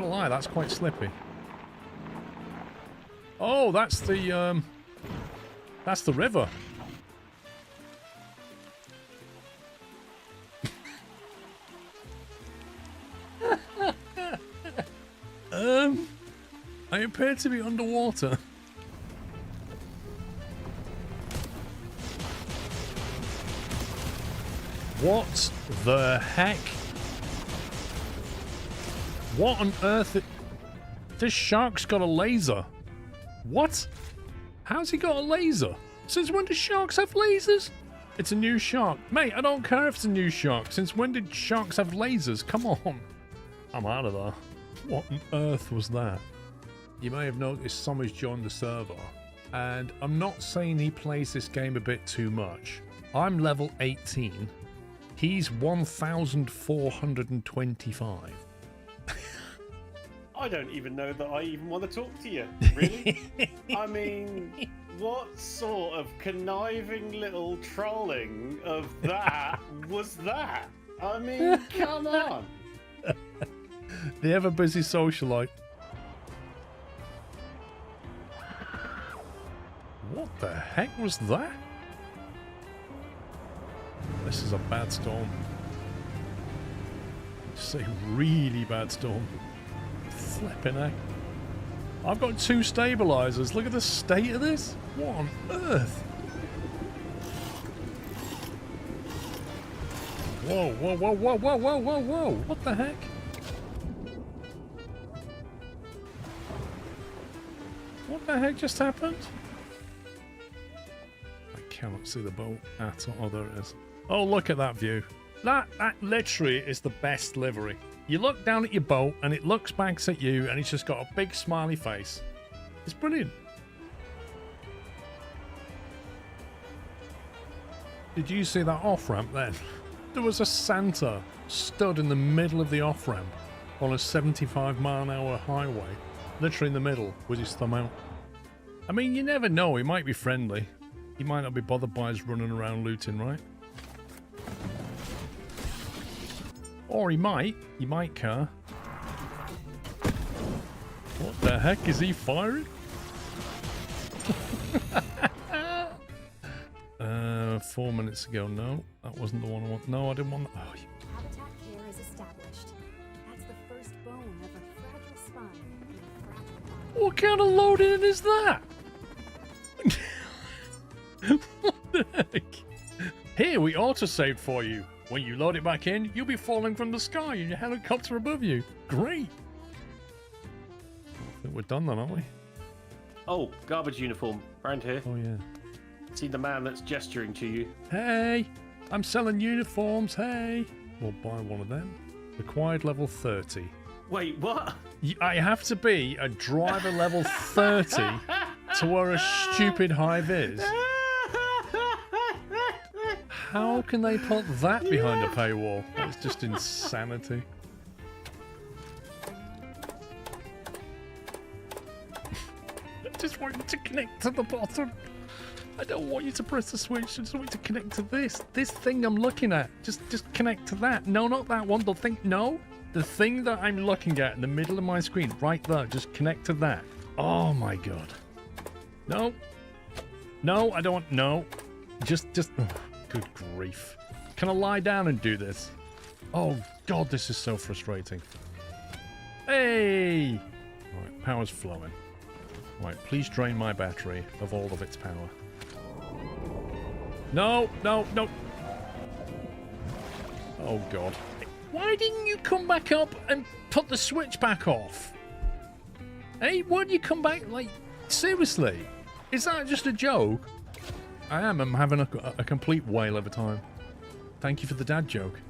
gonna lie, that's quite slippy. Oh, that's the river. I appear to be underwater. What the heck? What on earth? This shark's got a laser. What? How's he got a laser? Since when do sharks have lasers? It's a new shark. Mate, I don't care if it's a new shark. Since when did sharks have lasers? Come on. I'm out of there. What on earth was that? You may have noticed Sommer's joined the server. And I'm not saying he plays this game a bit too much. I'm level 18. He's 1,425. I don't even know that I even want to talk to you. Really? I mean, what sort of conniving little trolling of that was that? I mean, come on. The ever-busy socialite. What the heck was that? This is a bad storm. Say really bad storm. Flipping heck. I've got 2 stabilizers. Look at the state of this. What on earth? Whoa, whoa, whoa, whoa, whoa, whoa, whoa, whoa. What the heck? What the heck just happened? I cannot see the boat at all. Oh, there it is. Oh, look at that view. That literally is the best livery. You look down at your boat and it looks back at you and it's just got a big smiley face. It's brilliant. Did you see that off-ramp then? There was a Santa stood in the middle of the off-ramp on a 75-mile-an-hour highway. Literally in the middle with his thumb out. I mean, you never know. He might be friendly. He might not be bothered by us running around looting, right? Or he might care. What the heck is he firing? 4 minutes ago. No, that wasn't the one I want. No, I didn't want that. Oh, Habitat care is established. That's the first bone of a fragile spine in a fragile body. what kind of loading is that? What the heck? Here, we auto-saved for you. When you load it back in, you'll be falling from the sky in your helicopter above you. Great. I think we're done then, aren't we? Oh, garbage uniform. Round here. Oh, yeah. See the man that's gesturing to you. Hey, I'm selling uniforms, hey. We'll buy one of them. Required level 30. Wait, what? I have to be a driver level 30 to where a stupid hive is. How can they put that behind a paywall? That's just insanity. I just want you to connect to the bottom. I don't want you to press the switch. I just want you to connect to this. This thing I'm looking at. Just connect to that. No, not that one. The thing. No. The thing that I'm looking at in the middle of my screen. Right there. Just connect to that. Oh my god. No. No, I don't want. No. Just. Oh, good grief. Can I lie down and do this? Oh god, this is so frustrating. Hey! Right, power's flowing. Right, please drain my battery of all of its power. No, no, no. Oh god. Why didn't you come back up and put the switch back off? Hey, why did you come back? Like, seriously? Is that just a joke? I'm having a complete whale of a time. Thank you for the dad joke.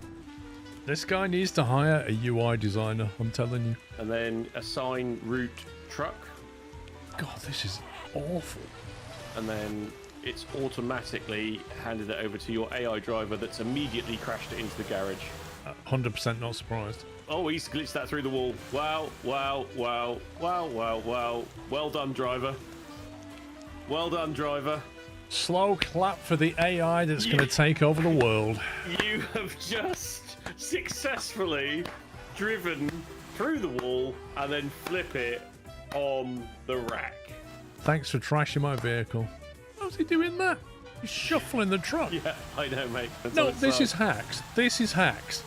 This guy needs to hire a UI designer, I'm telling you. And then assign route truck. God, this is awful. And then it's automatically handed it over to your AI driver that's immediately crashed it into the garage. 100% not surprised. Oh, he's glitched that through the wall. Wow, wow, wow, wow, wow, wow. Well done, driver. Well done, driver. Slow clap for the AI that's going to take over the world. You have just successfully driven through the wall and then flip it on the rack. Thanks for trashing my vehicle. How's he doing that? He's shuffling the truck. Yeah, I know, mate. That's No, what it's this like. is hacks. This is hacks.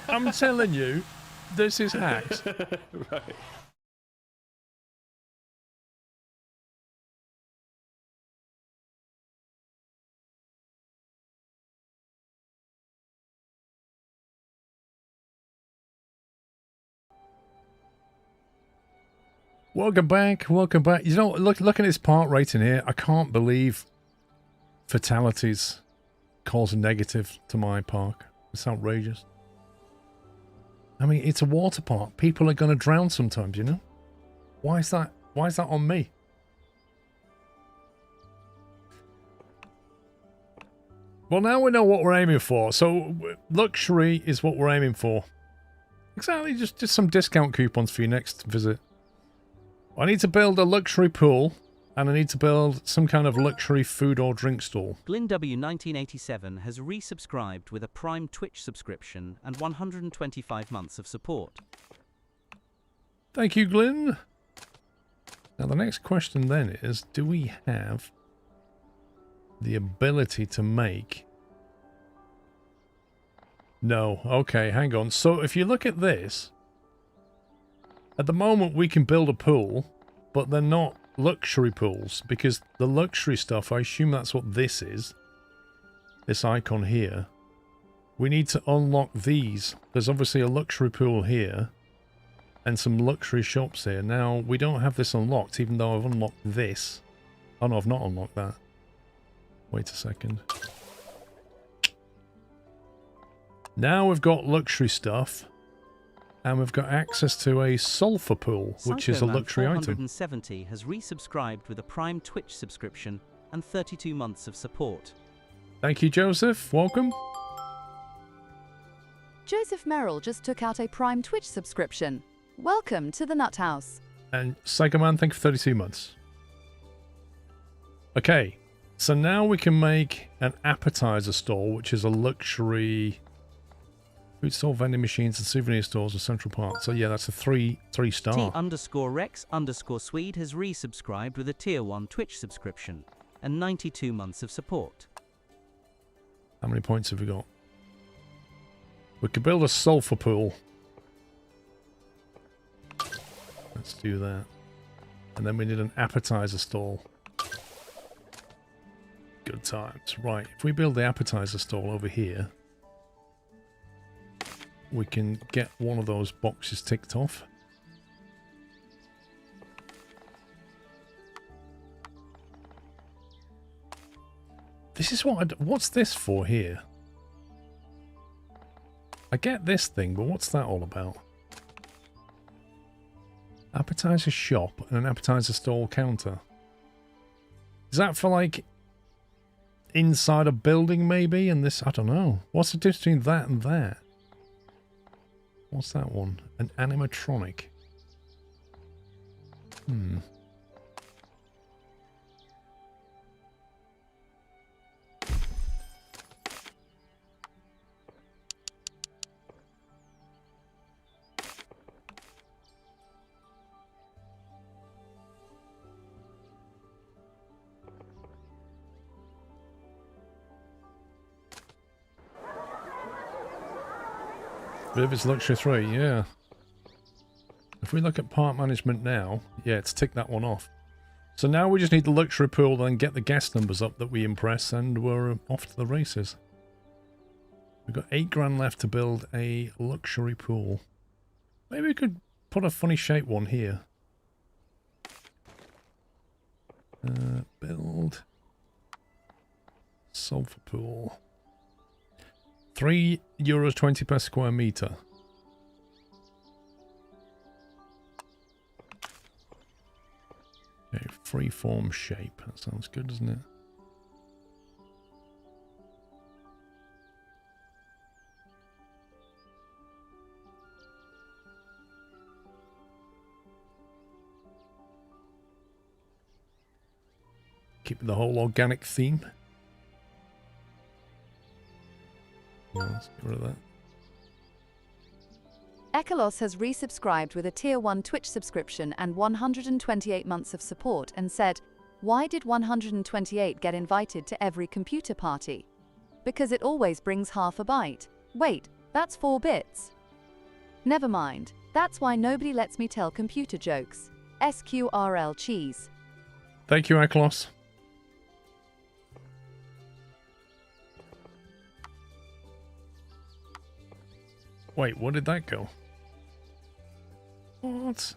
I'm telling you, this is hacks. Right. Welcome back. Welcome back. You know, look at this part rating here. I can't believe fatalities cause a negative to my park. It's outrageous. I mean, it's a water park. People are going to drown sometimes, you know? Why is that? Why is that on me? Well, now we know what we're aiming for. So, luxury is what we're aiming for. Exactly, just some discount coupons for your next visit. I need to build a luxury pool, and I need to build some kind of luxury food or drink stall. GlynnW1987 has resubscribed with a Prime Twitch subscription and 125 months of support. Thank you, Glyn. Now, the next question then is, do we have the ability to make... No. Okay, hang on. So, if you look at this... At the moment, we can build a pool, but they're not luxury pools, because the luxury stuff, I assume that's what this is. This icon here. We need to unlock these. There's obviously a luxury pool here, and some luxury shops here. Now, we don't have this unlocked, even though I've unlocked this. Oh no, I've not unlocked that. Wait a second. Now we've got luxury stuff. And we've got access to a sulfur pool, which is a luxury item. 470 has resubscribed with a Prime Twitch subscription and 32 months of support. Thank you, Joseph. Welcome. Joseph Merrill just took out a Prime Twitch subscription. Welcome to the Nut House. And Psycho Man, thank you for 32 months. Okay, so now we can make an appetizer stall, which is a luxury... Food store, vending machines, and souvenir stores in Central Park. So yeah, that's a three star. T_Rex_Swede has resubscribed with a Tier 1 Twitch subscription and 92 months of support. How many points have we got? We could build a sulfur pool. Let's do that. And then we need an appetizer stall. Good times. Right, if we build the appetizer stall over here, we can get one of those boxes ticked off. This is what what's this for here? I get this thing, but what's that all about? Appetizer shop and an appetizer stall counter. Is that for like inside a building maybe? And this, I don't know. What's the difference between that and that? What's that one? An animatronic. Vivid's Luxury 3, yeah. If we look at park management now, yeah, it's ticked that one off. So now we just need the luxury pool and get the guest numbers up that we impress, and we're off to the races. We've got 8 grand left to build a luxury pool. Maybe we could put a funny shaped one here. Build sulfur pool. €3.20 per square meter. Okay, freeform shape. That sounds good, doesn't it? Keep the whole organic theme. Yeah, let's get rid of that. Ekalos has resubscribed with a Tier 1 Twitch subscription and 128 months of support and said, "Why did 128 get invited to every computer party? Because it always brings half a byte. Wait, that's 4 bits. Never mind, that's why nobody lets me tell computer jokes. SQRL cheese." Thank you, Aklos. Wait, where did that go? What?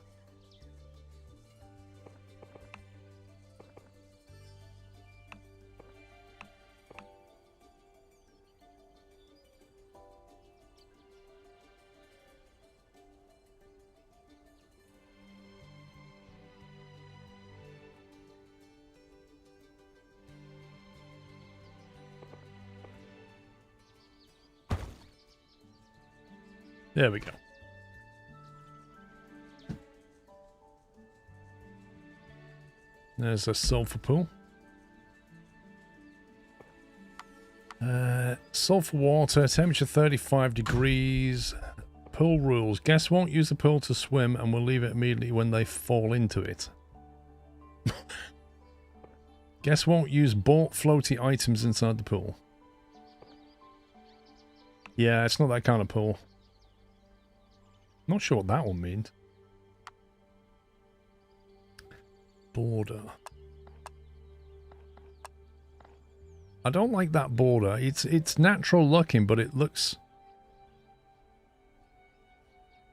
There we go. There's a sulfur pool. Sulfur water, temperature 35 degrees. Pool rules. Guests won't use the pool to swim and will leave it immediately when they fall into it. Guests won't use bought floaty items inside the pool. Yeah, it's not that kind of pool. Not sure what that one means. Border. I don't like that border. It's natural looking, but it looks...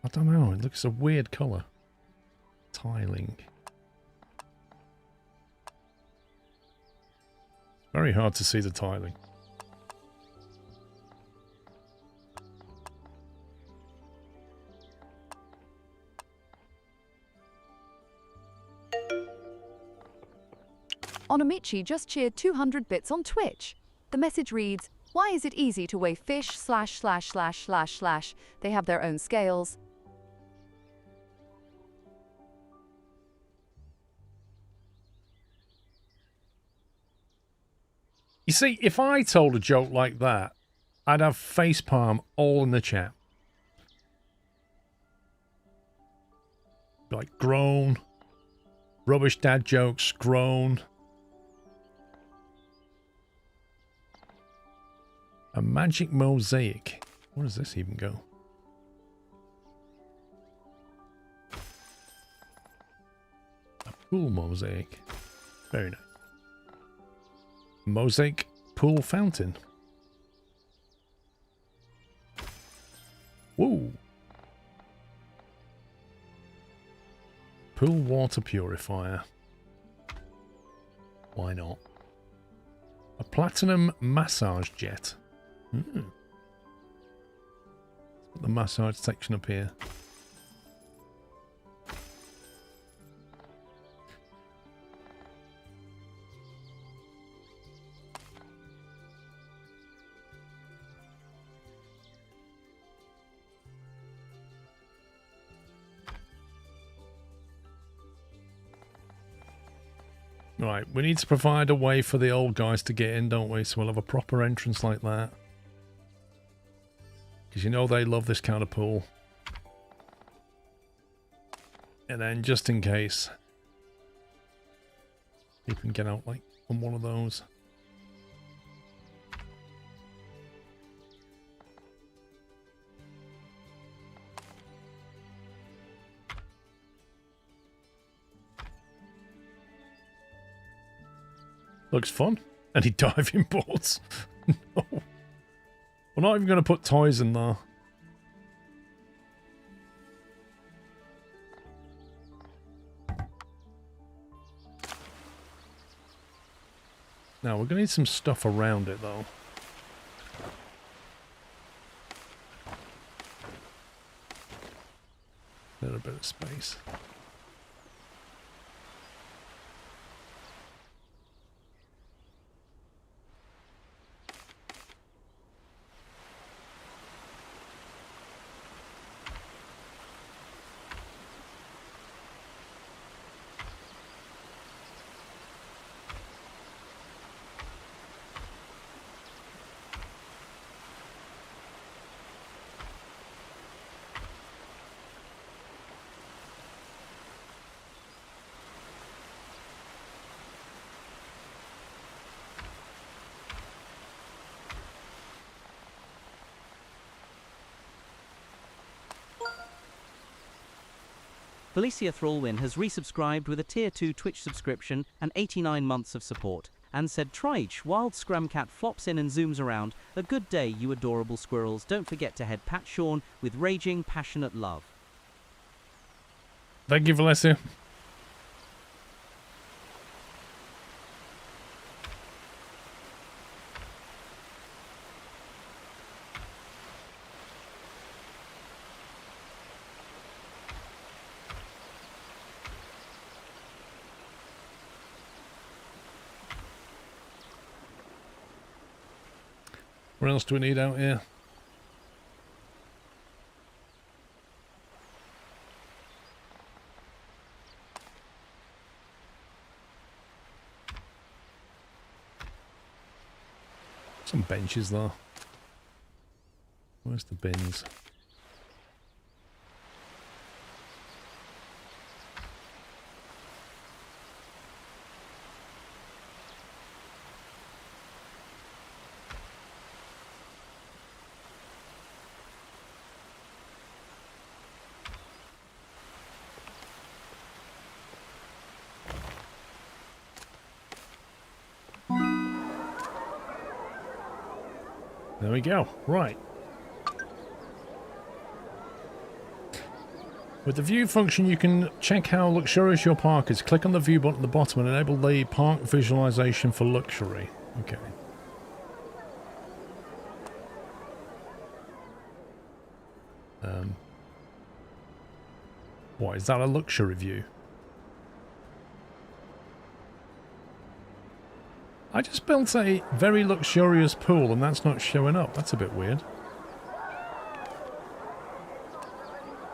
I don't know. It looks a weird colour. Tiling. Very hard to see the tiling. Onomichi just cheered 200 bits on Twitch. The message reads, "Why is it easy to weigh fish / / / / / They have their own scales." You see, if I told a joke like that, I'd have facepalm all in the chat. Like, groan. Rubbish dad jokes, groan. A magic mosaic. Where does this even go? A pool mosaic. Very nice. Mosaic pool fountain. Woo! Pool water purifier. Why not? A platinum massage jet. Put the massage section up here. Right, we need to provide a way for the old guys to get in, don't we? So we'll have a proper entrance like that. Because you know they love this kind of pool. And then just in case, you can get out like on one of those. Looks fun. Any diving boards? No. We're not even going to put toys in there. Now, we're going to need some stuff around it, though. A little bit of space. Felicia Thrallwin has resubscribed with a Tier 2 Twitch subscription and 89 months of support, and said, "Try each wild Scrumcat flops in and zooms around. A good day, you adorable squirrels. Don't forget to head Pat Sean with raging, passionate love." Thank you, Felicia. What else do we need out here? Some benches though. Where's the bins? There we go. Right. With the view function, you can check how luxurious your park is. Click on the view button at the bottom and enable the park visualization for luxury. Okay. What, is that a luxury view? I just built a very luxurious pool and that's not showing up. That's a bit weird.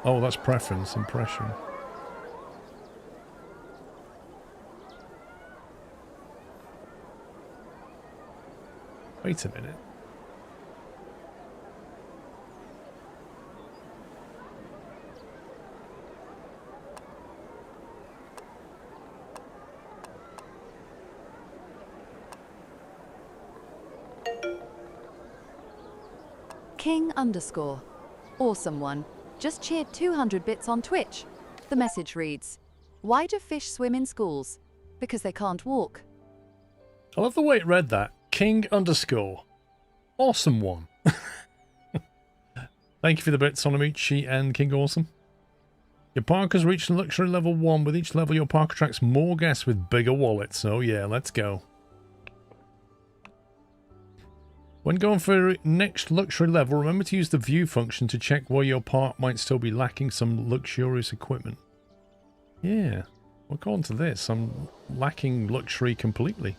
Oh, that's preference, impression. Wait a minute. King_. Awesome one. Just cheered 200 bits on Twitch. The message reads, "Why do fish swim in schools? Because they can't walk." I love the way it read that. King_. Awesome one. Thank you for the bits, Sonamichi and King Awesome. Your park has reached luxury level 1. With each level, your park attracts more guests with bigger wallets. Oh yeah, let's go. When going for next luxury level, remember to use the view function to check where your park might still be lacking some luxurious equipment. Yeah, well, according to this, I'm lacking luxury completely.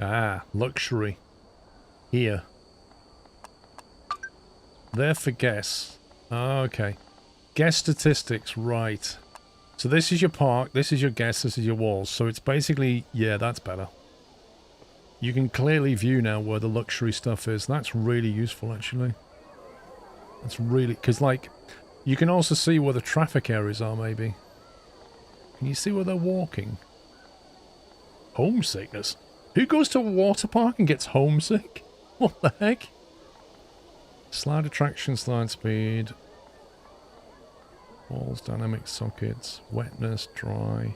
Ah, luxury. Here. There for guests. Oh, okay. Guest statistics, right. So this is your park, this is your guests, this is your walls. So it's basically, yeah, that's better. You can clearly view now where the luxury stuff is. That's really useful, actually. That's really, because like, you can also see where the traffic areas are, maybe. Can you see where they're walking? Homesickness. Who goes to a water park and gets homesick? What the heck? Slide attraction, slide speed. Walls, dynamic sockets, wetness, dry.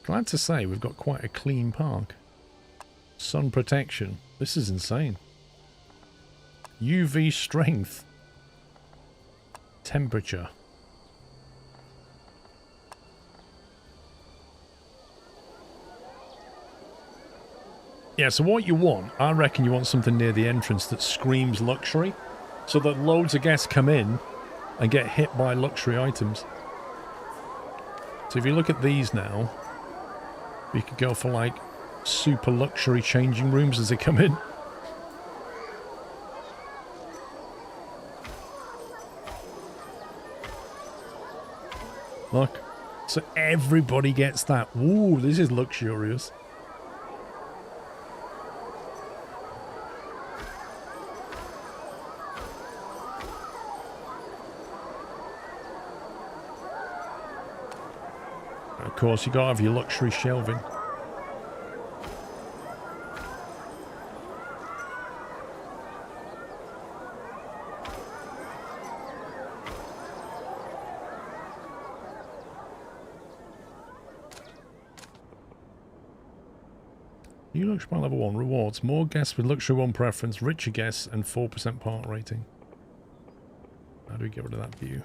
Glad to say we've got quite a clean park. Sun protection. This is insane. UV strength. Temperature. Yeah, so what you want, I reckon you want something near the entrance that screams luxury, so that loads of guests come in and get hit by luxury items. So if you look at these now, you could go for like super luxury changing rooms as they come in. Look, so everybody gets that. Ooh, this is luxurious. Of course, you gotta have your luxury shelving. New luxury part level 1 rewards more guests with luxury 1 preference, richer guests, and 4% part rating. How do we get rid of that view?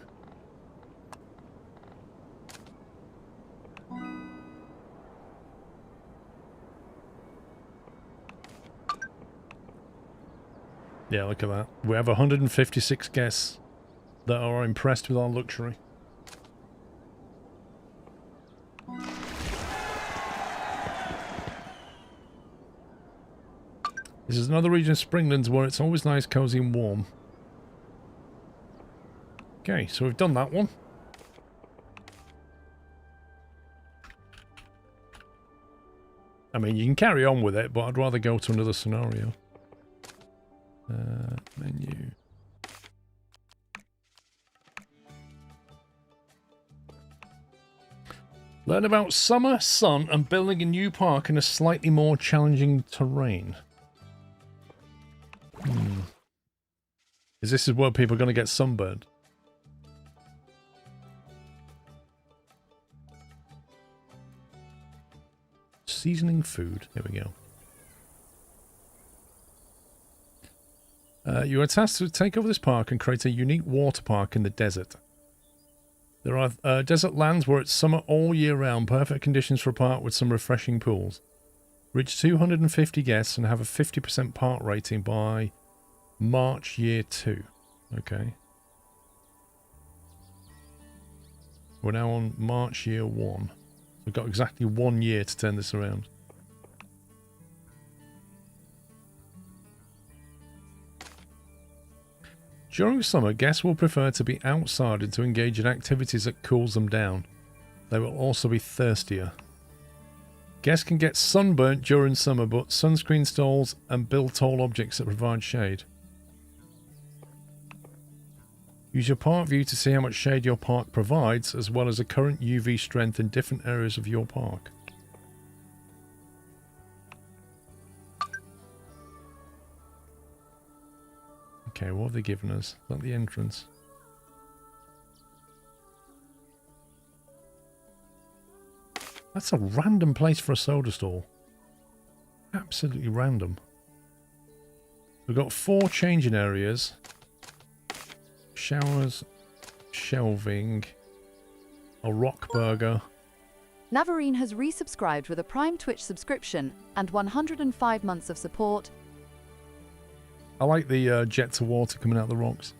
Yeah, look at that. We have 156 guests that are impressed with our luxury. This is another region of Springlands where it's always nice, cozy and warm. Okay, so we've done that one. I mean, you can carry on with it, but I'd rather go to another scenario. Menu. Learn about summer, sun, and building a new park in a slightly more challenging terrain. Is this where people are going to get sunburned? Seasoning food. Here we go. You are tasked to take over this park and create a unique water park in the desert. There are desert lands where it's summer all year round, perfect conditions for a park with some refreshing pools. Reach 250 guests and have a 50% park rating by March year 2. Okay. We're now on March year 1. We've got exactly 1 year to turn this around. During summer, guests will prefer to be outside and to engage in activities that cools them down. They will also be thirstier. Guests can get sunburnt during summer, but sunscreen stalls and build tall objects that provide shade. Use your park view to see how much shade your park provides, as well as the current UV strength in different areas of your park. Okay, what have they given us? Is that the entrance? That's a random place for a soda stall. Absolutely random. We've got 4 changing areas. Showers, shelving, a rock burger. Navarine has resubscribed with a Prime Twitch subscription and 105 months of support. I like the jets of water coming out of the rocks.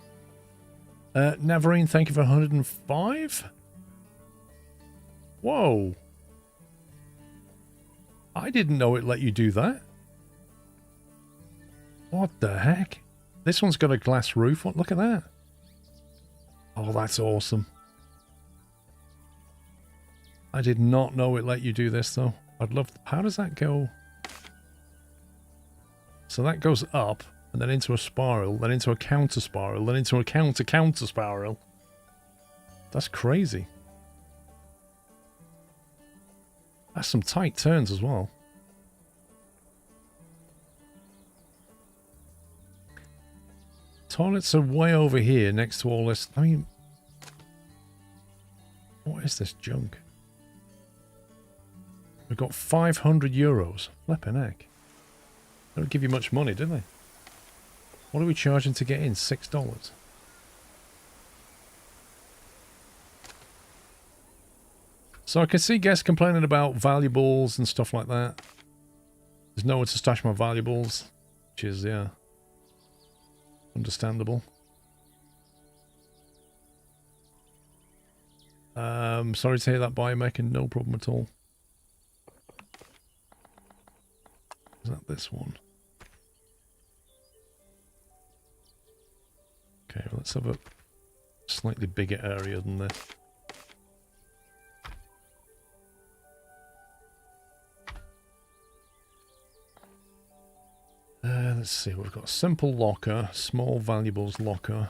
Navarine, thank you for 105. Whoa. I didn't know it let you do that. What the heck? This one's got a glass roof. What? Look at that. Oh, that's awesome. I did not know it let you do this, though. I'd love... How does that go? So that goes up, and then into a spiral, then into a counter spiral, then into a counter spiral. That's crazy. That's some tight turns as well. Toilets are way over here next to all this. I mean, what is this junk? We've got 500 euros. Flippin' heck. They don't give you much money, do they? What are we charging to get in? $6. So I can see guests complaining about valuables and stuff like that. There's nowhere to stash my valuables, which is, yeah, understandable. Sorry to hear that, biomaking. No problem at all. Is that this one? Okay, well, let's have a slightly bigger area than this. Let's see, we've got simple locker, small valuables locker.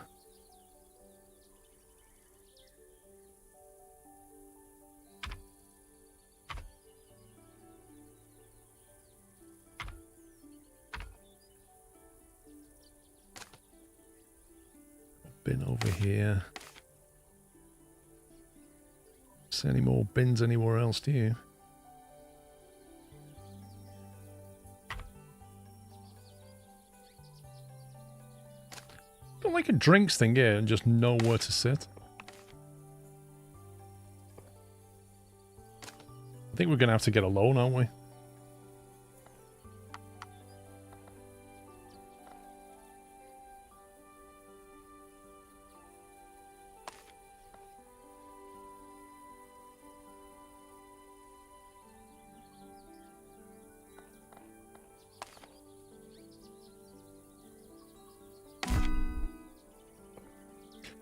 Bin over here. See any more bins anywhere else, do you? Got like a drinks thing here and just nowhere to sit. I think we're going to have to get a loan, aren't we?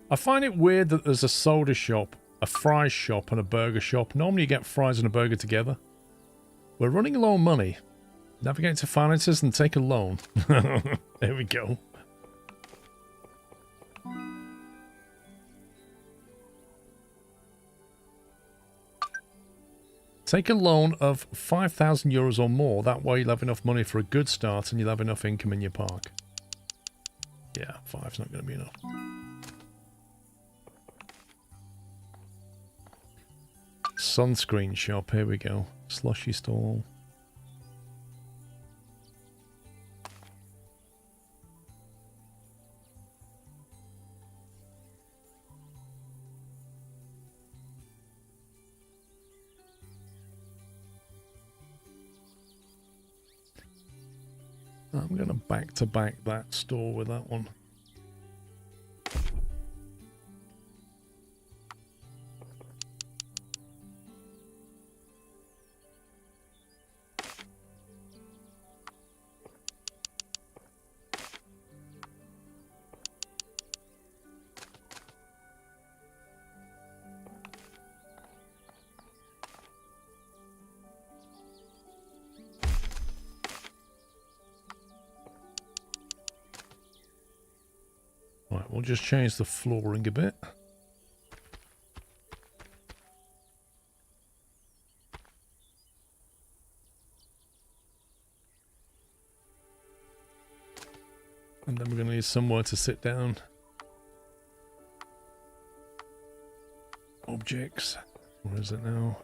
I find it weird that there's a soda shop, a fries shop, and a burger shop. Normally you get fries and a burger together. We're running low on money. Navigate to finances and take a loan. There we go. Take a loan of 5,000 euros or more. That way you'll have enough money for a good start and you'll have enough income in your park. Yeah, 5's not going to be enough. Sunscreen shop, here we go. Slushy stall. I'm going to back-to-back that store with that one. Right, we'll just change the flooring a bit. And then we're going to need somewhere to sit down. Objects. Where is it now?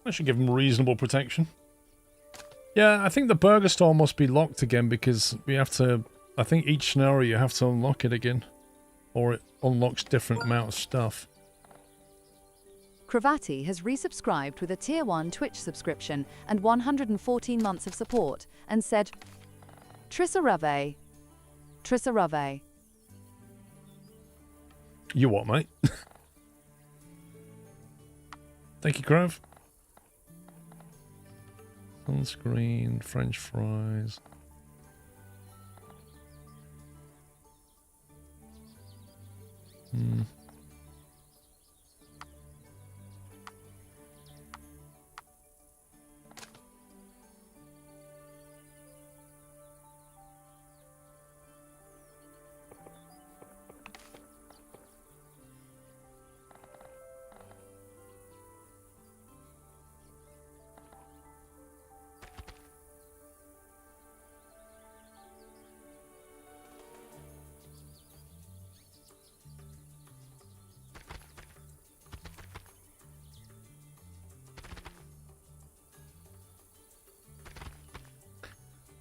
I should give them reasonable protection. Yeah, I think the burger store must be locked again because we have to... I think each scenario you have to unlock it again. Or it unlocks different amount of stuff. Cravati has resubscribed with a Tier 1 Twitch subscription and 114 months of support and said, Trisarave. Trisarave. You what, mate? Thank you, Krav. Sunscreen, French fries.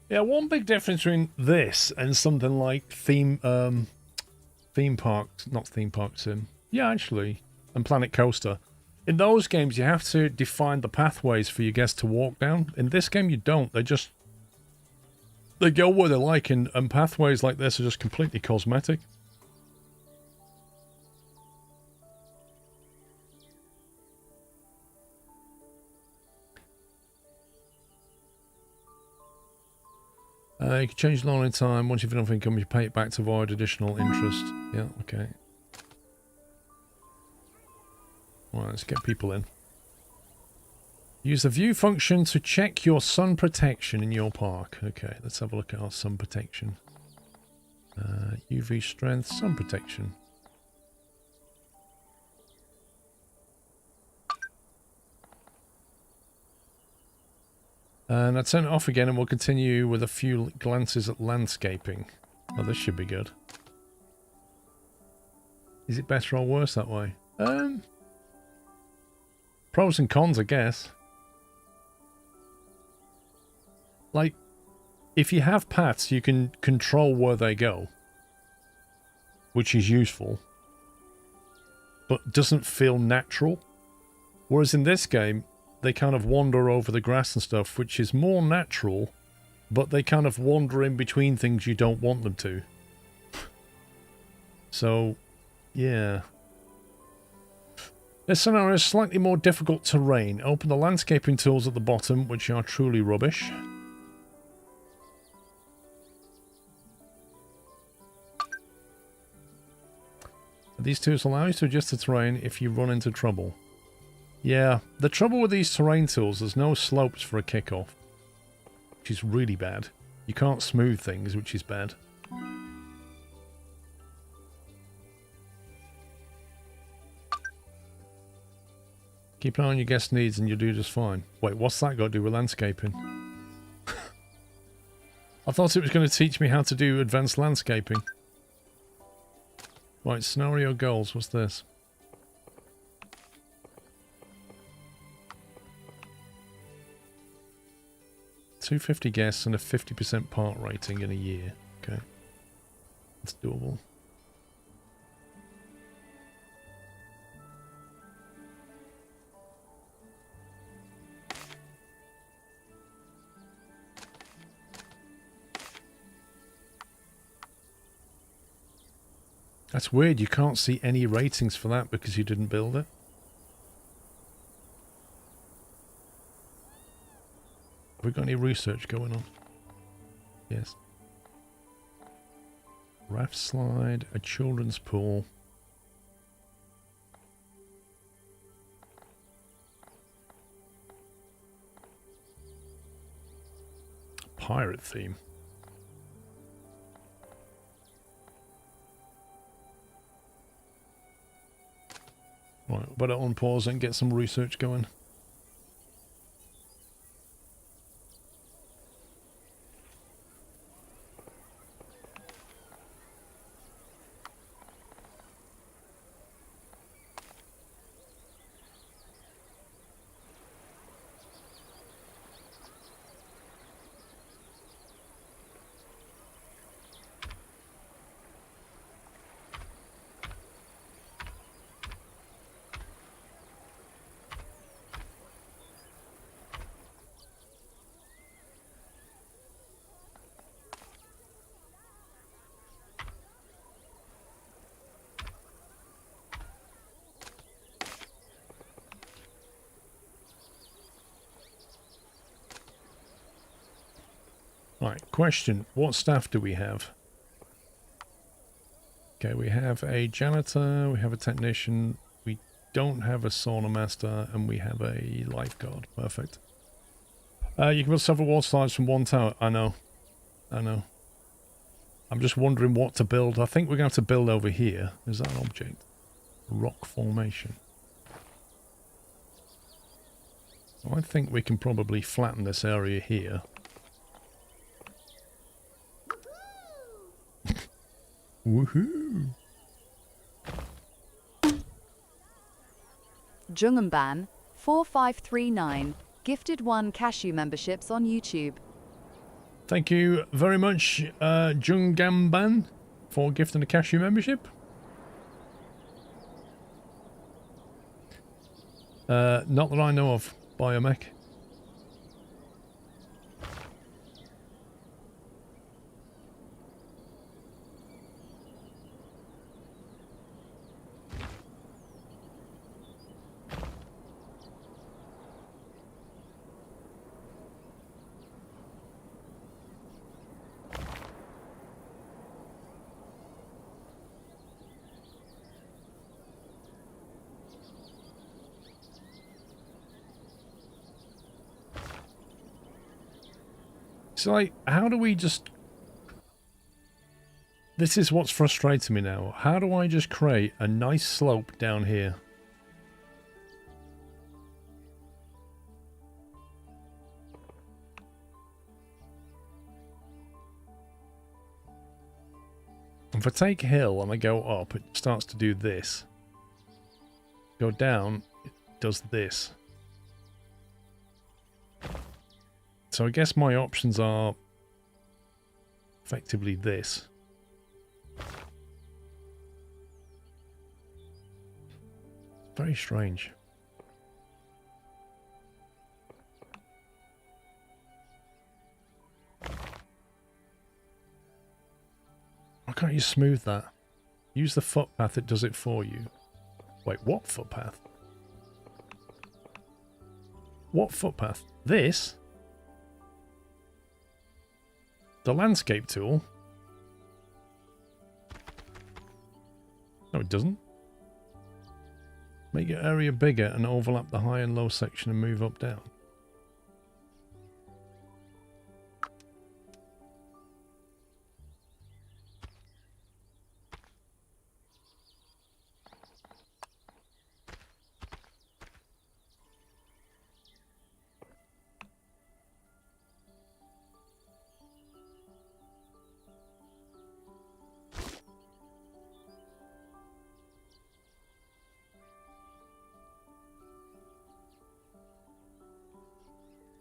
Yeah, one big difference between this and something like theme park, not theme park sim. Yeah, actually, and Planet Coaster. In those games, you have to define the pathways for your guests to walk down. In this game, you don't. They they go where they like, and pathways like this are just completely cosmetic. You can change the loan in time. Once you've enough income, you pay it back to avoid additional interest. Yeah, okay. Right, let's get people in. Use the view function to check your sun protection in your park. Okay, let's have a look at our sun protection. UV strength, sun protection. And I turn it off again and we'll continue with a few glances at landscaping. Oh, this should be good. Is it better or worse that way? Pros and cons, I guess. Like, if you have paths, you can control where they go, which is useful, but doesn't feel natural. Whereas in this game, they kind of wander over the grass and stuff, which is more natural, but they kind of wander in between things you don't want them to. So, yeah. This scenario is slightly more difficult terrain. Open the landscaping tools at the bottom, which are truly rubbish. These tools allow you to adjust the terrain if you run into trouble. Yeah, the trouble with these terrain tools, there's no slopes for a kickoff, which is really bad. You can't smooth things, which is bad. Keep an eye on your guest needs and you'll do just fine. Wait, what's that got to do with landscaping? I thought it was going to teach me how to do advanced landscaping. Right, scenario goals, what's this? $250 guests and a 50% part rating in a year. Okay. That's doable. That's weird, you can't see any ratings for that because you didn't build it. Have we got any research going on? Yes. Raft slide, a children's pool. Pirate theme. Right, better unpause and get some research going. Right, question. What staff do we have? Okay, we have a janitor, we have a technician, we don't have a sauna master, and we have a lifeguard. Perfect. You can build several wall slides from one tower. I know. I know. I'm just wondering what to build. I think we're going to have to build over here. Is that an object? Rock formation. So I think we can probably flatten this area here. Woohoo! Jungamban 4539 gifted 1 cashew memberships on YouTube. Thank you very much, Jungamban, for gifting a cashew membership. Not that I know of, Biomech. It's like, how do we just... This is what's frustrating me now. How do I just create a nice slope down here? If I take hill and I go up, it starts to do this. Go down, it does this. So I guess my options are effectively this. Very strange. Why can't you smooth that? Use the footpath, it does it for you. Wait, what footpath? What footpath? This? The landscape tool? No, it doesn't. Make your area bigger and overlap the high and low section and move up down.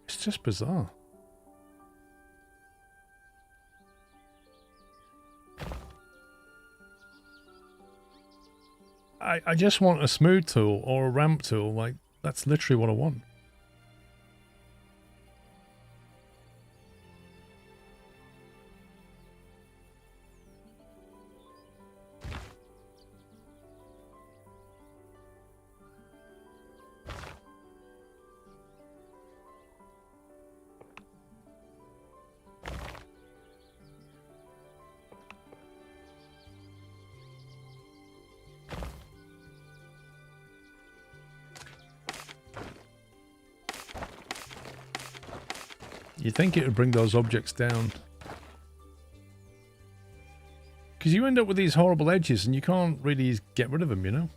It's just bizarre. I just want a smooth tool or a ramp tool. Like, that's literally what I want. You'd think it would bring those objects down. Because you end up with these horrible edges and you can't really get rid of them, you know?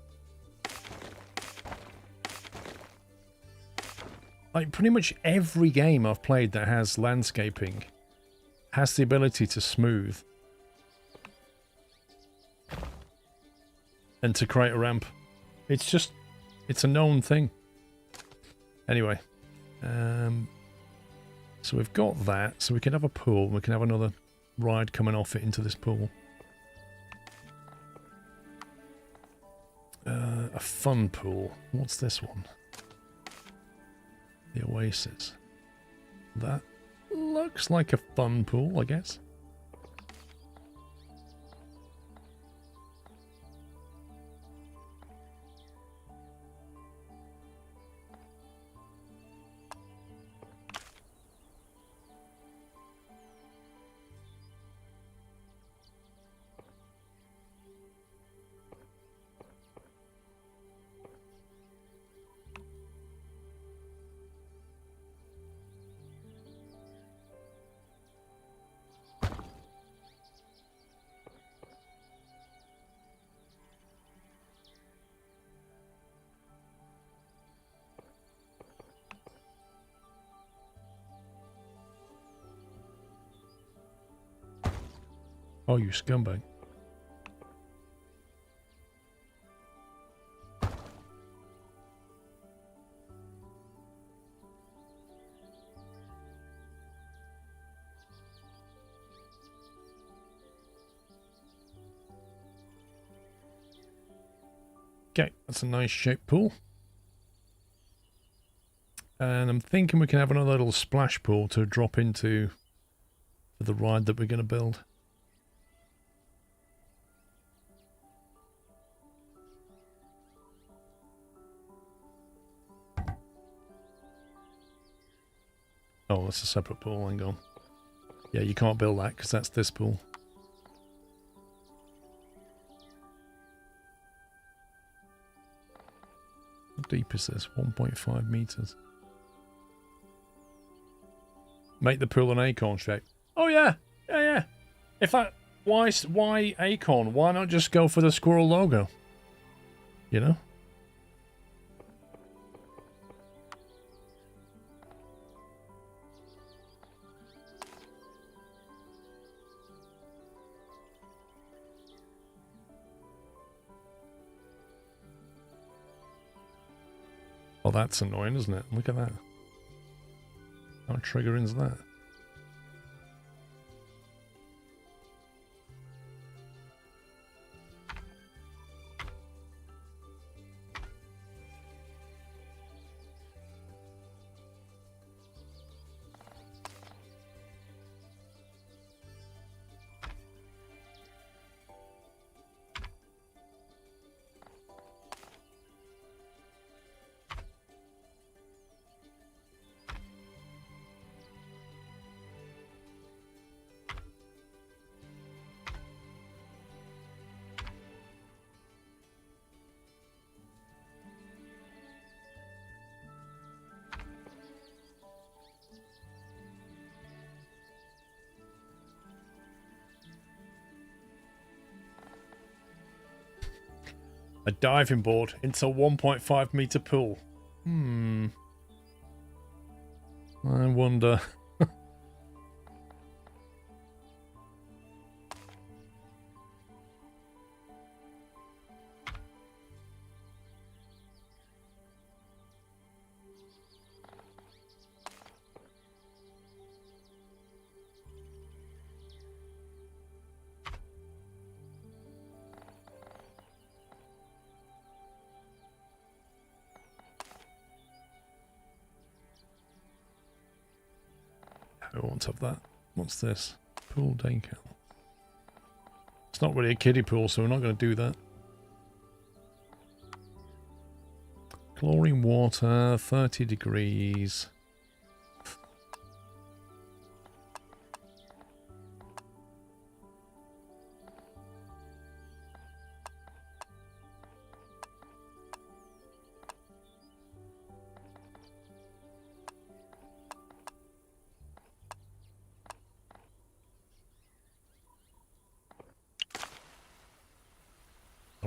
Like, pretty much every game I've played that has landscaping has the ability to smooth. And to create a ramp. It's just, it's a known thing. Anyway. So we've got that, so we can have a pool, we can have another ride coming off it into this pool. A fun pool. What's this one? The Oasis. That looks like a fun pool, I guess. Oh, you scumbag. Okay, that's a nice shaped pool. And I'm thinking we can have another little splash pool to drop into for the ride that we're going to build. Oh, that's a separate pool. Hang on. Yeah, you can't build that because that's this pool. How deep is this? 1.5 meters. Make the pool an acorn shape. Oh yeah, yeah. In fact, why acorn? Why not just go for the squirrel logo? You know? Oh, that's annoying, isn't it? Look at that. How triggering is that? A diving board into a 1.5 meter pool. I wonder. I want to have that. What's this? Pool decal. It's not really a kiddie pool, so we're not going to do that. Chlorine water, 30 degrees.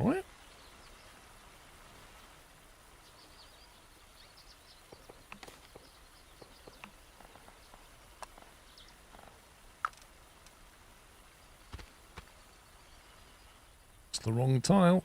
All right. It's the wrong tile.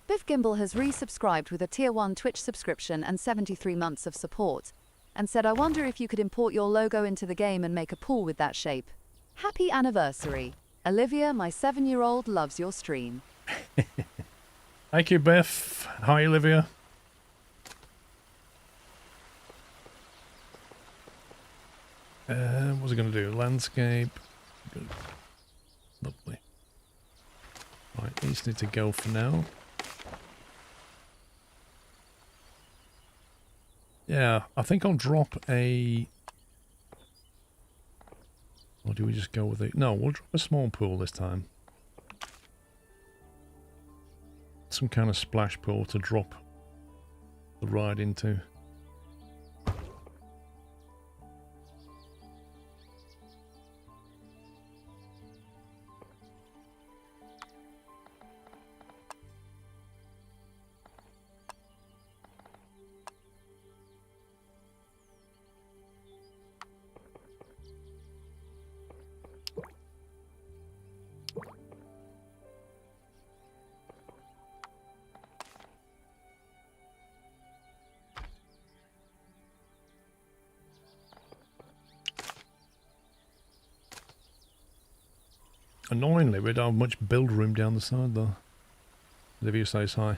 Biff Gimbal has resubscribed with a Tier 1 Twitch subscription and 73 months of support, and said, I wonder if you could import your logo into the game and make a pool with that shape. Happy anniversary. Olivia, my 7-year-old, loves your stream. Thank you, Biff. Hi, Olivia. What's it going to do? Landscape. Good. Lovely. Right, these need to go for now. Yeah, I think I'll drop a... Or do we just go with it? No, we'll drop a small pool this time. Some kind of splash pool to drop the ride into. Annoyingly, we don't have much build room down the side, though. The view stays high.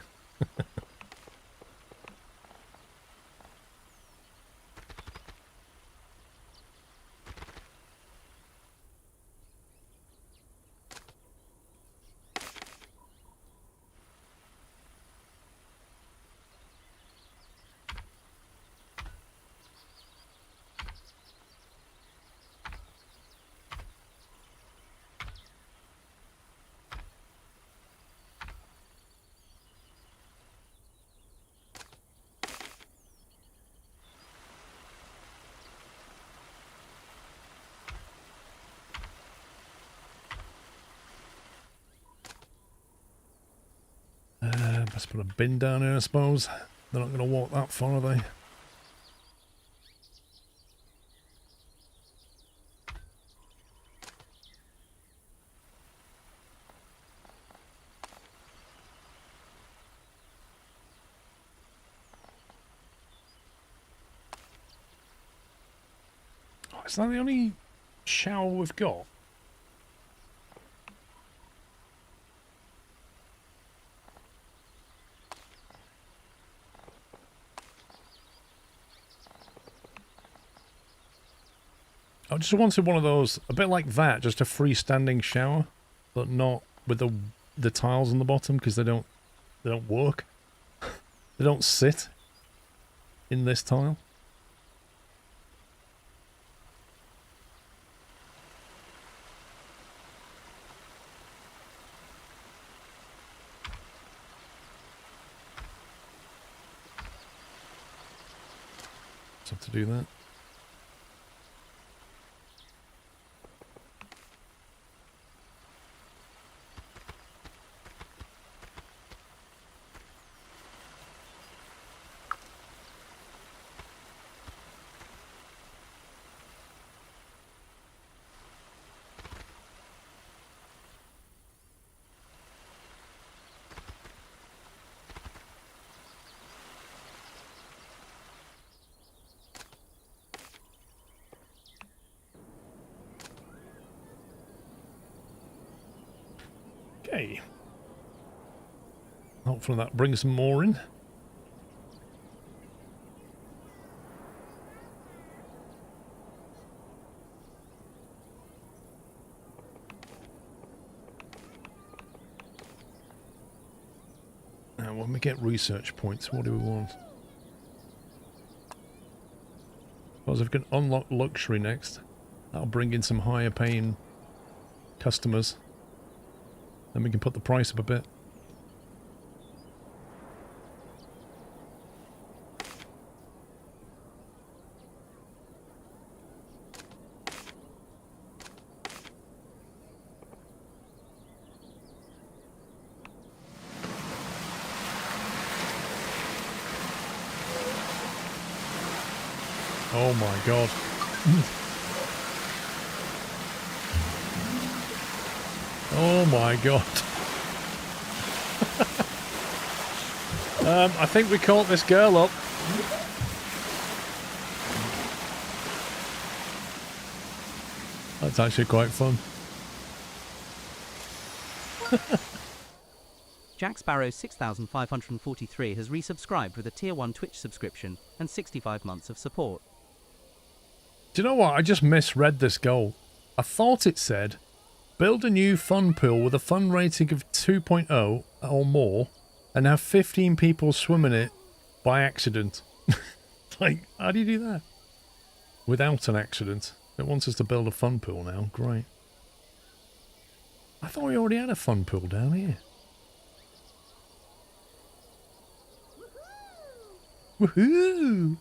Let's put a bin down here, I suppose. They're not going to walk that far, are they? Oh, is that the only shower we've got? I just wanted one of those, a bit like that, just a freestanding shower, but not with the tiles on the bottom because they don't work. They don't sit in this tile. Just have to do that. Okay. Hopefully that brings some more in. Now, when we get research points, what do we want? Suppose if we can unlock luxury next, that'll bring in some higher paying customers. Then we can put the price up a bit. Oh my god. Oh my god. I think we caught this girl up. That's actually quite fun. Jack Sparrow 6543 has resubscribed with a tier 1 Twitch subscription and 65 months of support. Do you know what? I just misread this goal. I thought it said, build a new fun pool with a fun rating of 2.0 or more and have 15 people swim in it by accident. Like, how do you do that? Without an accident. It wants us to build a fun pool now. Great. I thought we already had a fun pool down here. Woohoo!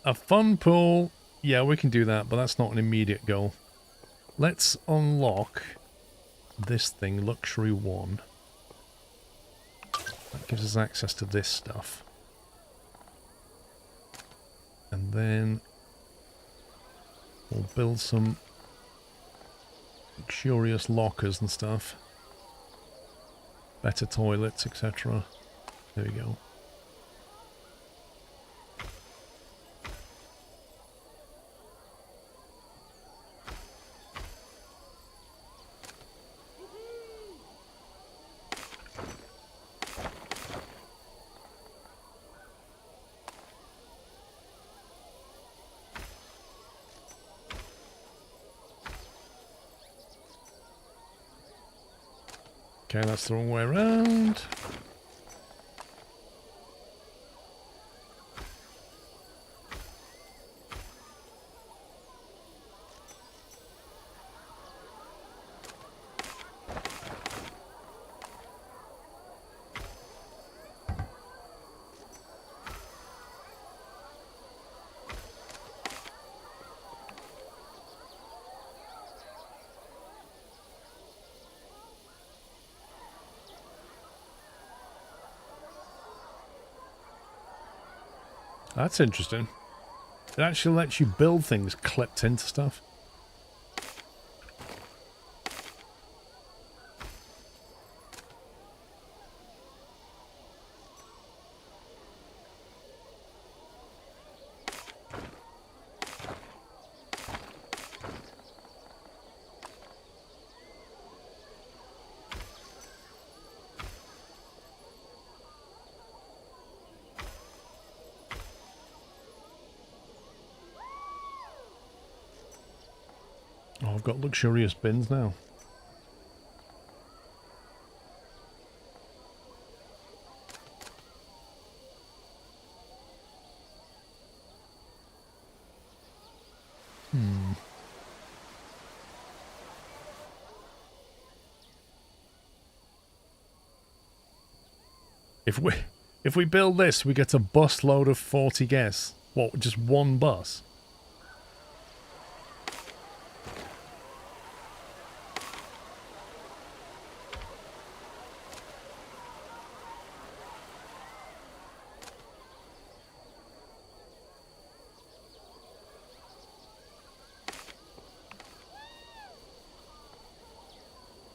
A fun pool. Yeah, we can do that, but that's not an immediate goal. Let's unlock this thing, Luxury 1. That gives us access to this stuff. And then we'll build some luxurious lockers and stuff. Better toilets, etc. There we go. Okay, that's the wrong way around. That's interesting. It actually lets you build things clipped into stuff. Oh, I've got luxurious bins now. If we build this, we get a bus load of 40 guests. What, just one bus?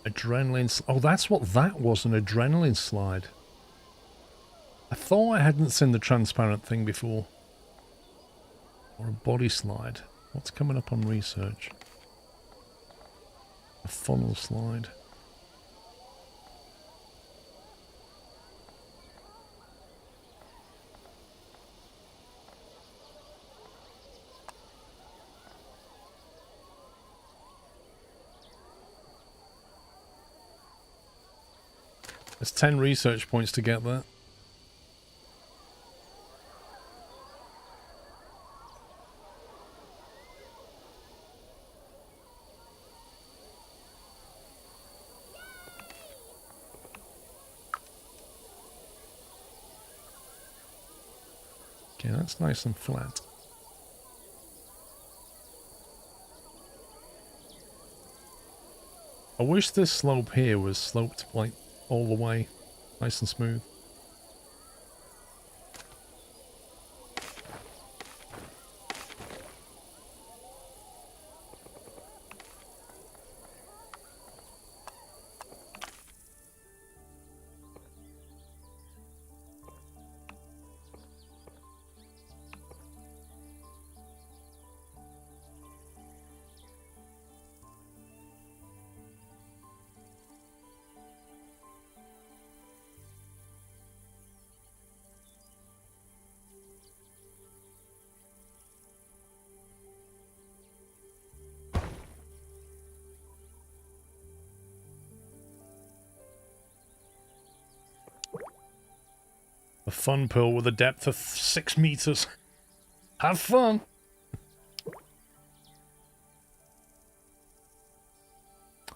Adrenaline... Oh, that's what that was, an adrenaline slide. I thought I hadn't seen the transparent thing before. Or a body slide. What's coming up on research? A funnel slide. There's 10 research points to get that. Okay, that's nice and flat. I wish this slope here was sloped like all the way, nice and smooth. A fun pool with a depth of 6 meters. Have fun!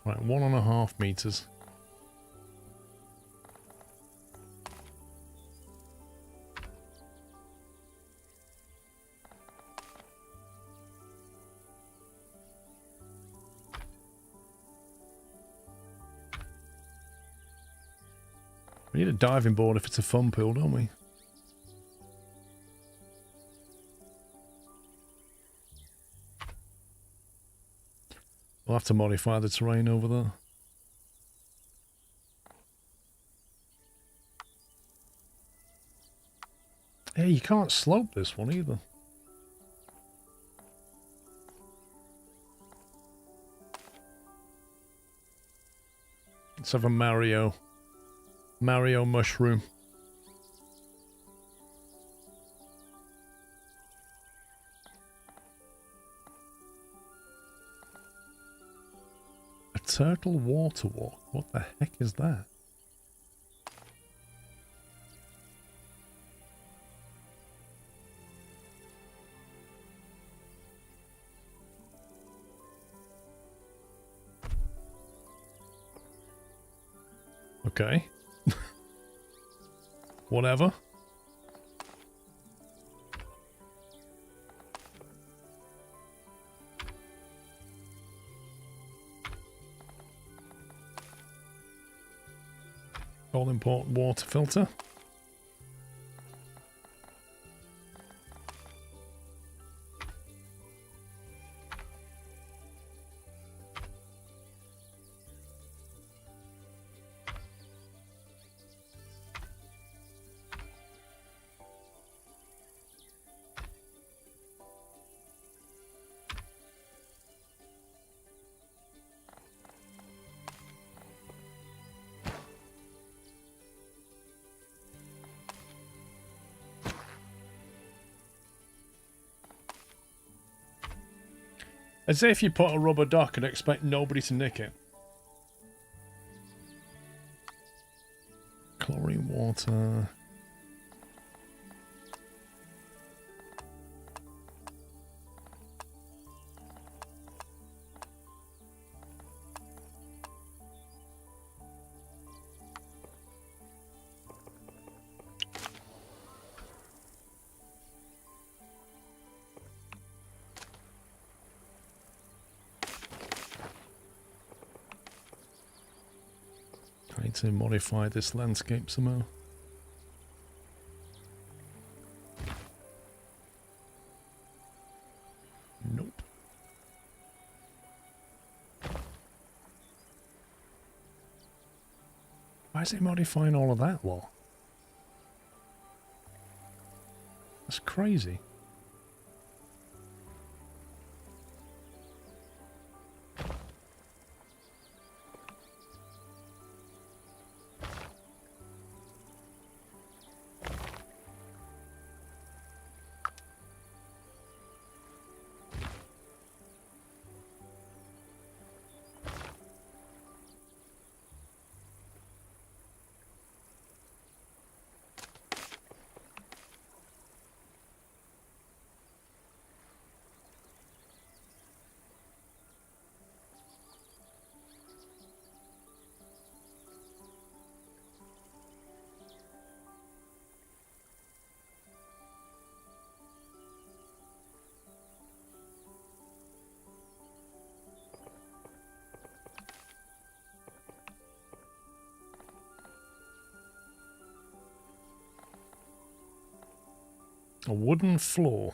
Right, 1.5 meters. We need a diving board if it's a fun pool, don't we? We'll have to modify the terrain over there. Hey, you can't slope this one either. Let's have a Mario mushroom. A Turtle water walk. What the heck is that? Okay. Whatever. All important water filter. As if you put a rubber duck and expect nobody to nick it. Chlorine water. I need to modify this landscape somehow. Nope. Why is it modifying all of that lot? That's crazy. A wooden floor.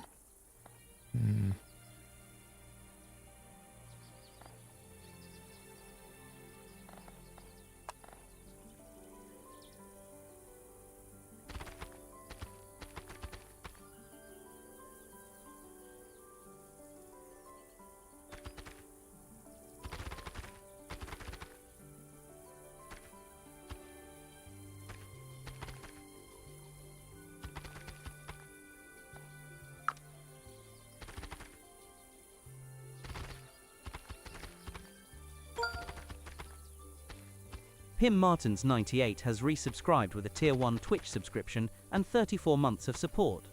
Pim Martins 98 has resubscribed with a Tier 1 Twitch subscription and 34 months of support.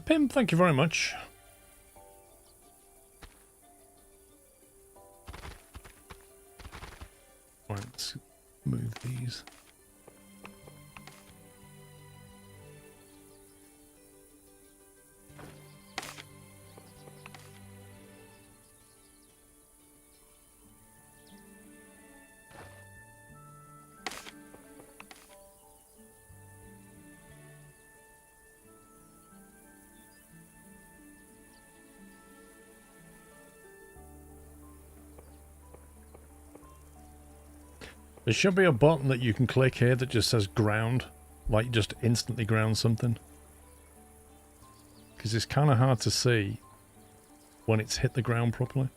Pim, thank you very much. Right, let's move these. There should be a button that you can click here that just says ground, like just instantly ground something. Because it's kind of hard to see when it's hit the ground properly.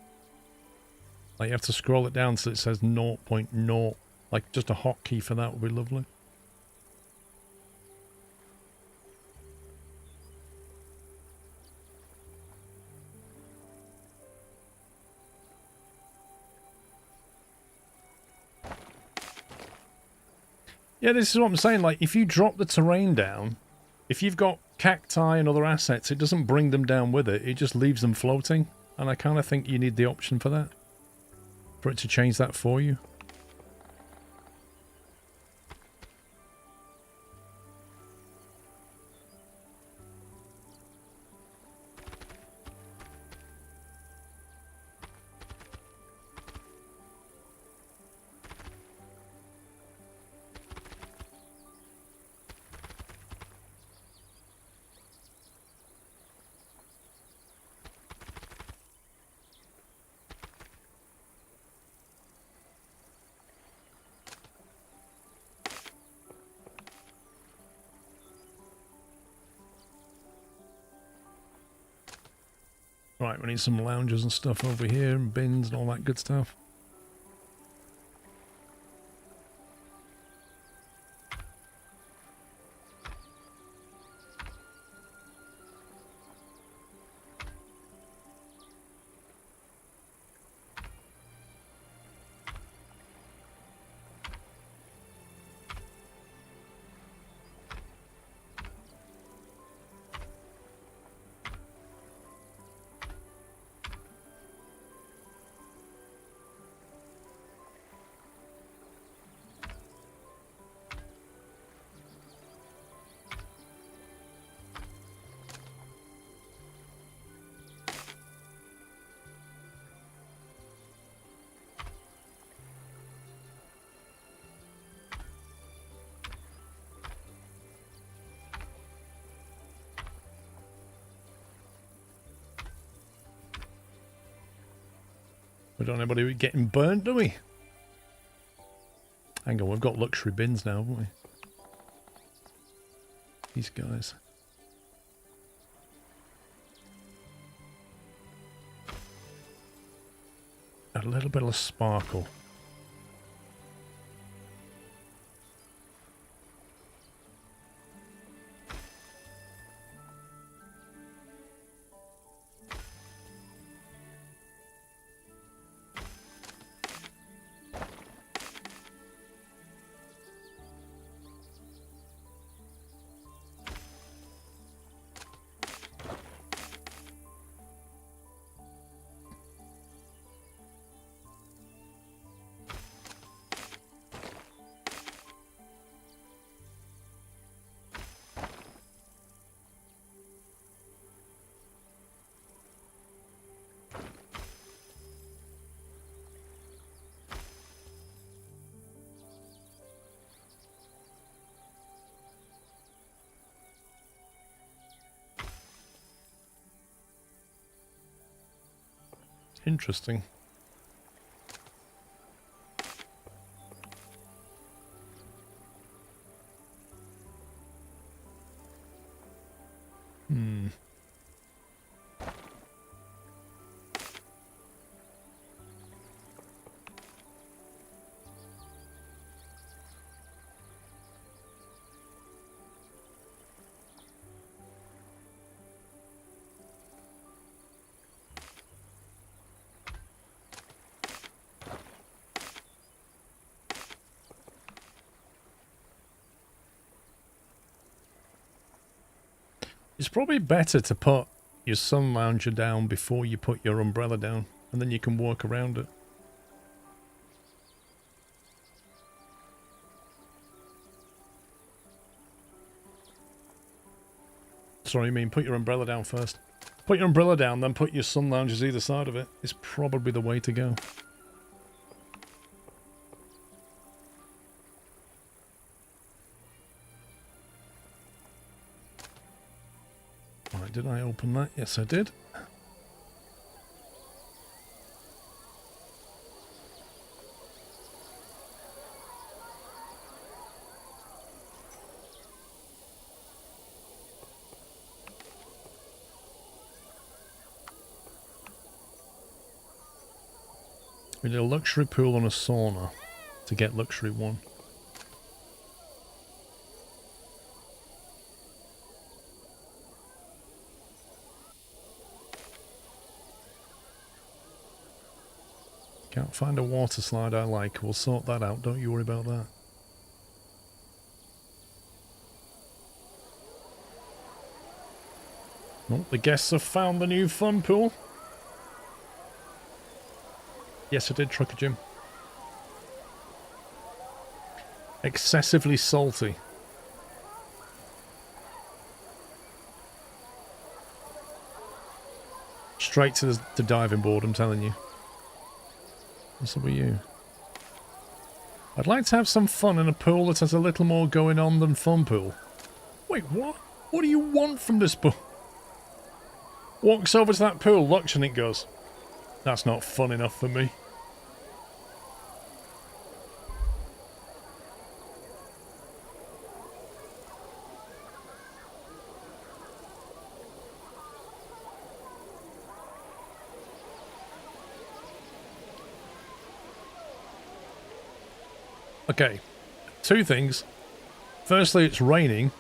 Like you have to scroll it down so it says 0.0, like just a hotkey for that would be lovely. Yeah, this is what I'm saying. Like, if you drop the terrain down, if you've got cacti and other assets, it doesn't bring them down with it. It just leaves them floating. And I kind of think you need the option for that. For it to change that for you. Right, we need some lounges and stuff over here, and bins and all that good stuff. We don't have anybody getting burnt, do we? Hang on, we've got luxury bins now, haven't we? These guys. A little bit of sparkle. Interesting. It's probably better to put your sun lounger down before you put your umbrella down, and then you can walk around it. Sorry, I mean put your umbrella down first. Put your umbrella down, then put your sun loungers either side of it. It's probably the way to go. Right, did I open that? Yes, I did. We did a luxury pool and a sauna to get luxury 1. Can't find a water slide I like. We'll sort that out. Don't you worry about that. Oh, the guests have found the new fun pool. Yes, I did, Trucker Jim. Excessively salty. Straight to the diving board, I'm telling you. What's up with you? I'd like to have some fun in a pool that has a little more going on than fun pool. Wait, what? What do you want from this pool? Walks over to that pool, looks and it goes, that's not fun enough for me. Okay, two things. Firstly, it's raining.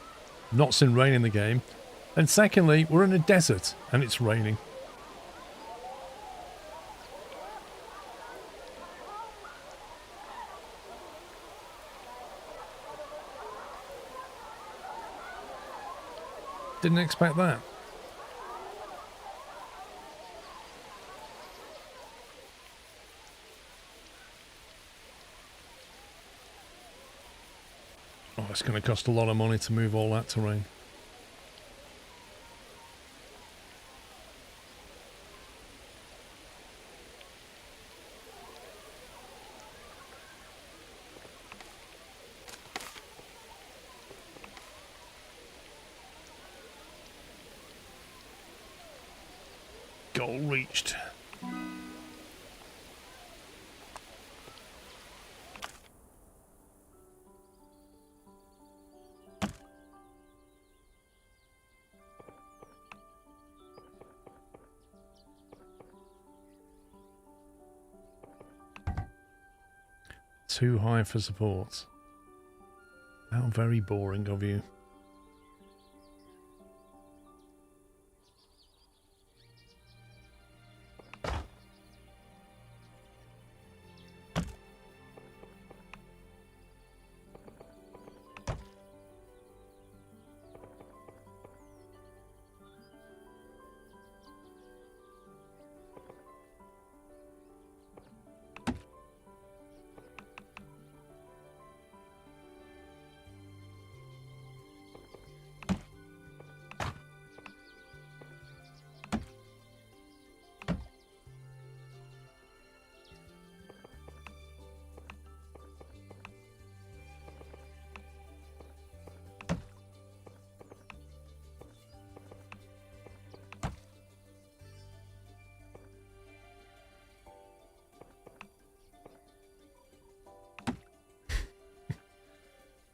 Not seen rain in the game. And secondly, we're in a desert and it's raining. Didn't expect that. Oh, it's going to cost a lot of money to move all that terrain. Goal reached. Too high for support. How very boring of you.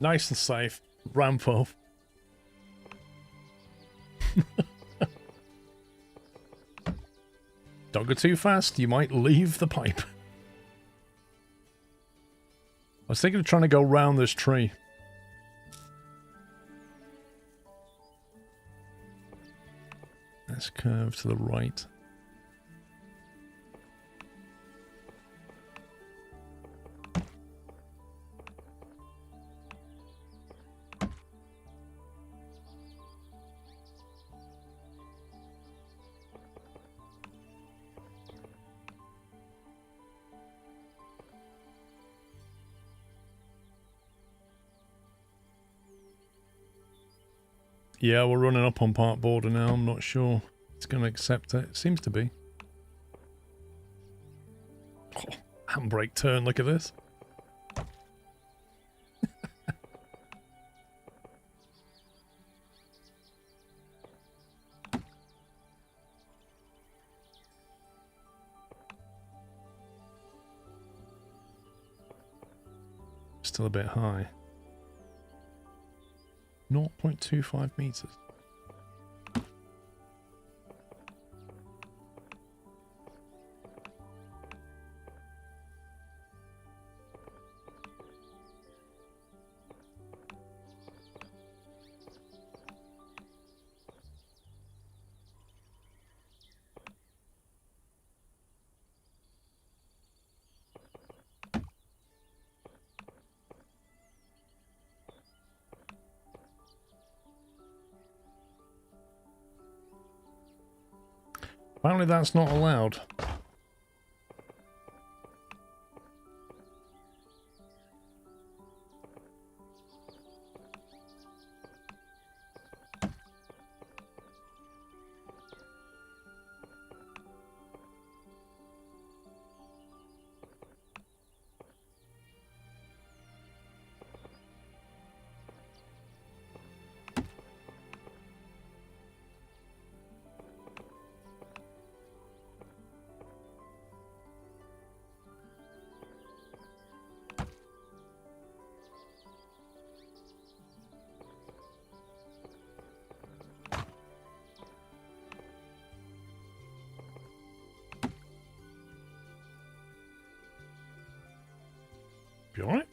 Nice and safe. Ramp up. Don't go too fast, you might leave the pipe. I was thinking of trying to go round this tree. Let's curve to the right. Yeah, we're running up on part border now. I'm not sure it's going to accept it. It seems to be. Oh, handbrake turn, look at this. Still a bit high. 0.25 meters. Apparently that's not allowed. Be alright.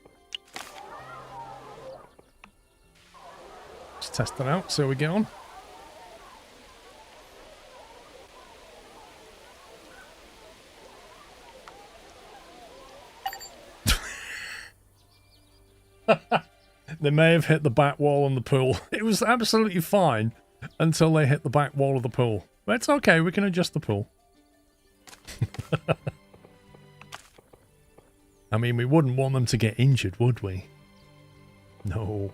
Let's test that out, see how we get on. They may have hit the back wall on the pool. It was absolutely fine until they hit the back wall of the pool. But it's okay, we can adjust the pool. I mean, we wouldn't want them to get injured, would we? No.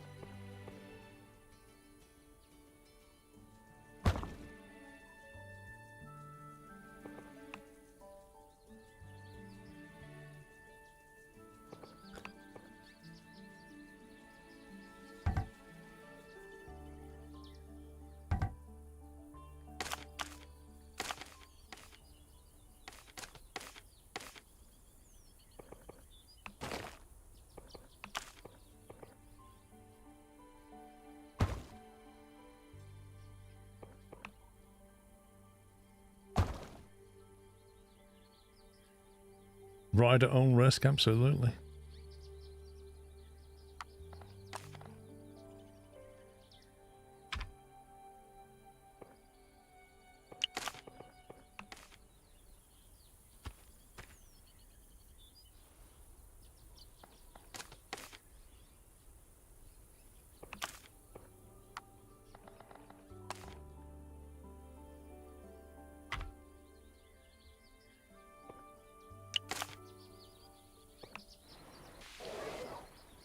Ride at own risk, absolutely.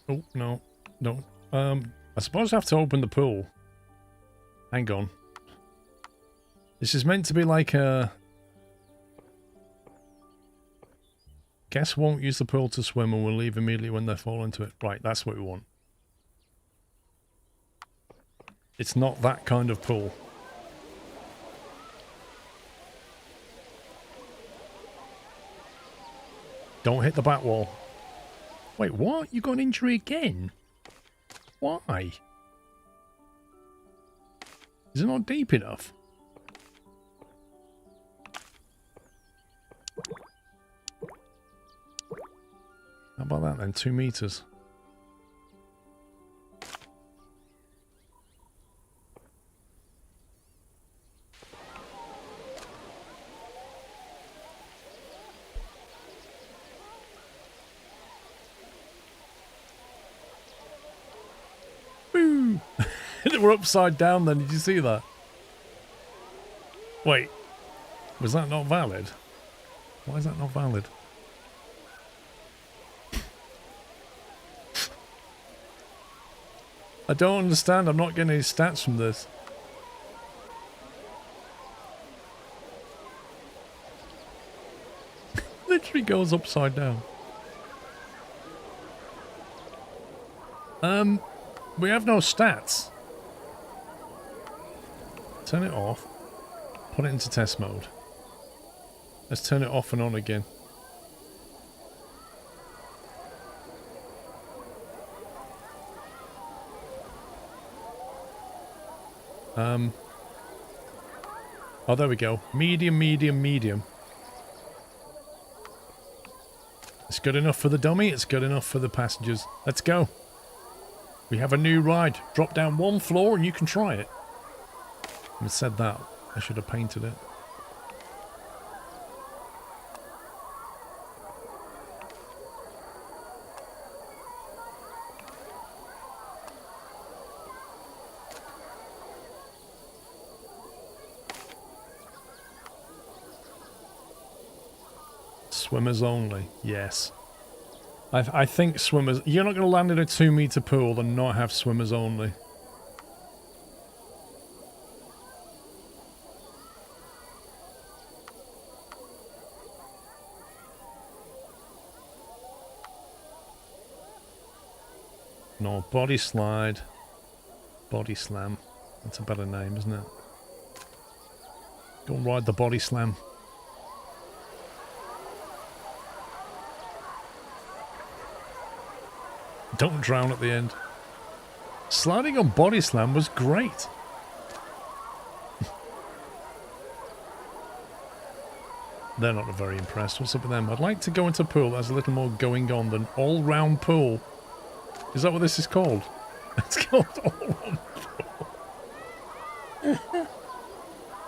Oh, no. No. I suppose I have to open the pool. Hang on. This is meant to be like a... Guests won't use the pool to swim and will leave immediately when they fall into it. Right, that's what we want. It's not that kind of pool. Don't hit the back wall. Wait, what? You got an injury again? Why? Is it not deep enough? How about that then? 2 meters. Woo! They were upside down then, did you see that? Wait, was that not valid? Why is that not valid? I don't understand, I'm not getting any stats from this. Literally goes upside down. We have no stats. Turn it off. Put it into test mode. Let's turn it off and on again. Oh, there we go. Medium, medium, medium. It's good enough for the dummy. It's good enough for the passengers. Let's go. We have a new ride. Drop down 1 floor and you can try it. I said that. I should have painted it. Swimmers only. Yes. I think swimmers... You're not going to land in a 2-meter pool and not have swimmers only. No, body slide. Body slam. That's a better name, isn't it? Go and ride the body slam. Don't drown at the end. Sliding on body slam was great. They're not very impressed. What's up with them? I'd like to go into a pool that has a little more going on than all-round pool. Is that what this is called? It's called all-round pool.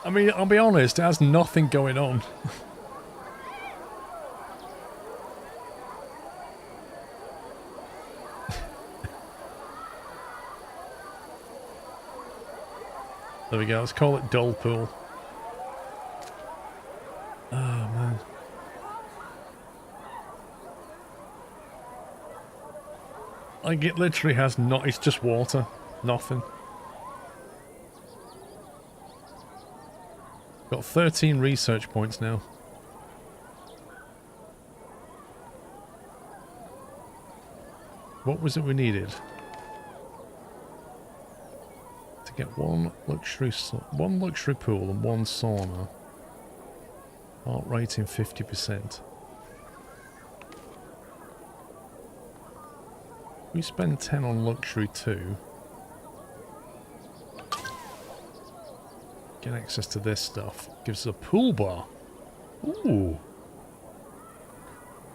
I mean, I'll be honest, it has nothing going on. There we go, let's call it dull pool. Oh, man. Like, it literally has not... It's just water. Nothing. Got 13 research points now. What was it we needed? To get one luxury pool and one sauna. Heart rating 50%. We spend 10 on luxury too. Get access to this stuff. Gives us a pool bar. Ooh. Do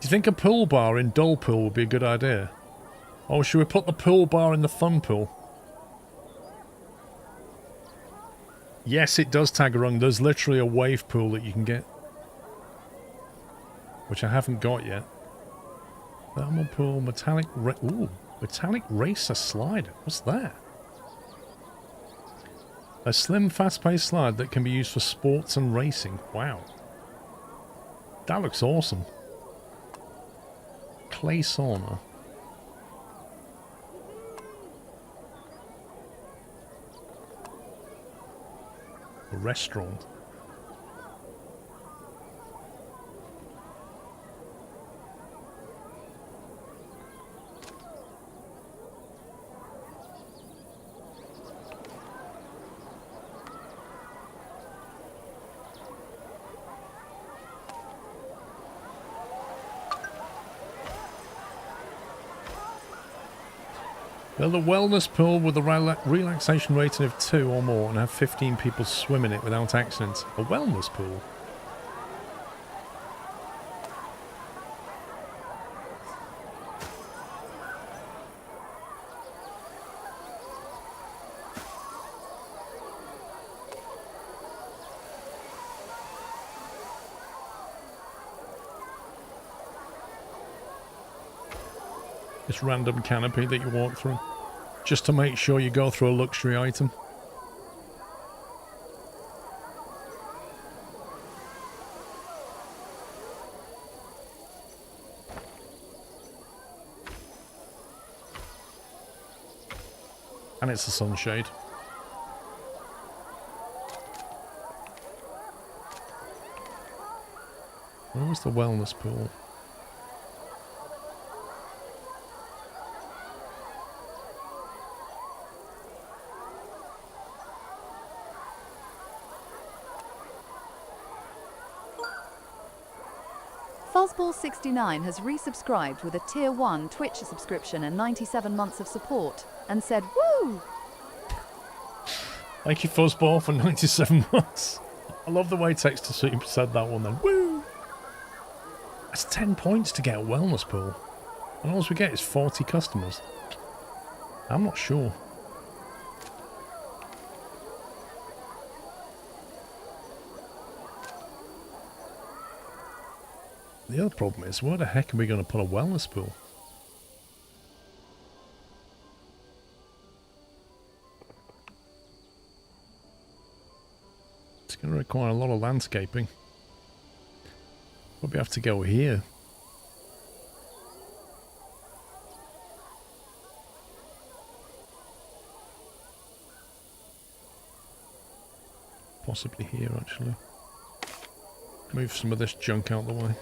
you think a pool bar in dull pool would be a good idea? Or should we put the pool bar in the fun pool? Yes, it does tag along. There's literally a wave pool that you can get. Which I haven't got yet. Thermal pool, metallic racer slider. What's that? A slim, fast-paced slide that can be used for sports and racing. Wow. That looks awesome. Clay sauna. A restaurant. Build a wellness pool with a relaxation rating of 2 or more and have 15 people swim in it without accidents. A wellness pool? This random canopy that you walk through. Just to make sure you go through a luxury item. And it's a sunshade. Where was the wellness pool? Fuzzball69 has resubscribed with a Tier 1 Twitch subscription and 97 months of support, and said, woo! Thank you, Fuzzball, for 97 months. I love the way Text to Super said that one then. Woo! That's 10 points to get a wellness pool. And all we get is 40 customers. I'm not sure. The other problem is, where the heck are we going to put a wellness pool? It's going to require a lot of landscaping. Probably have to go here. Possibly here, actually. Move some of this junk out the way.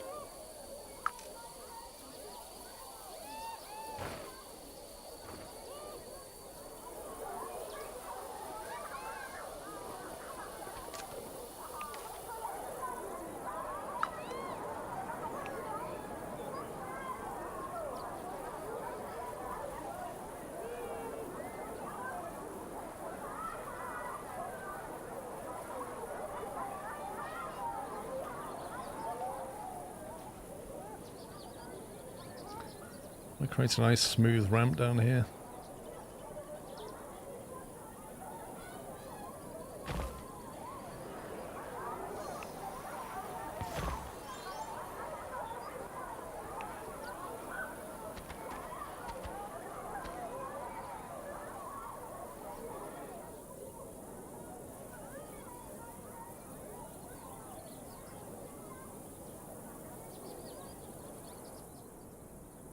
That creates a nice smooth ramp down here.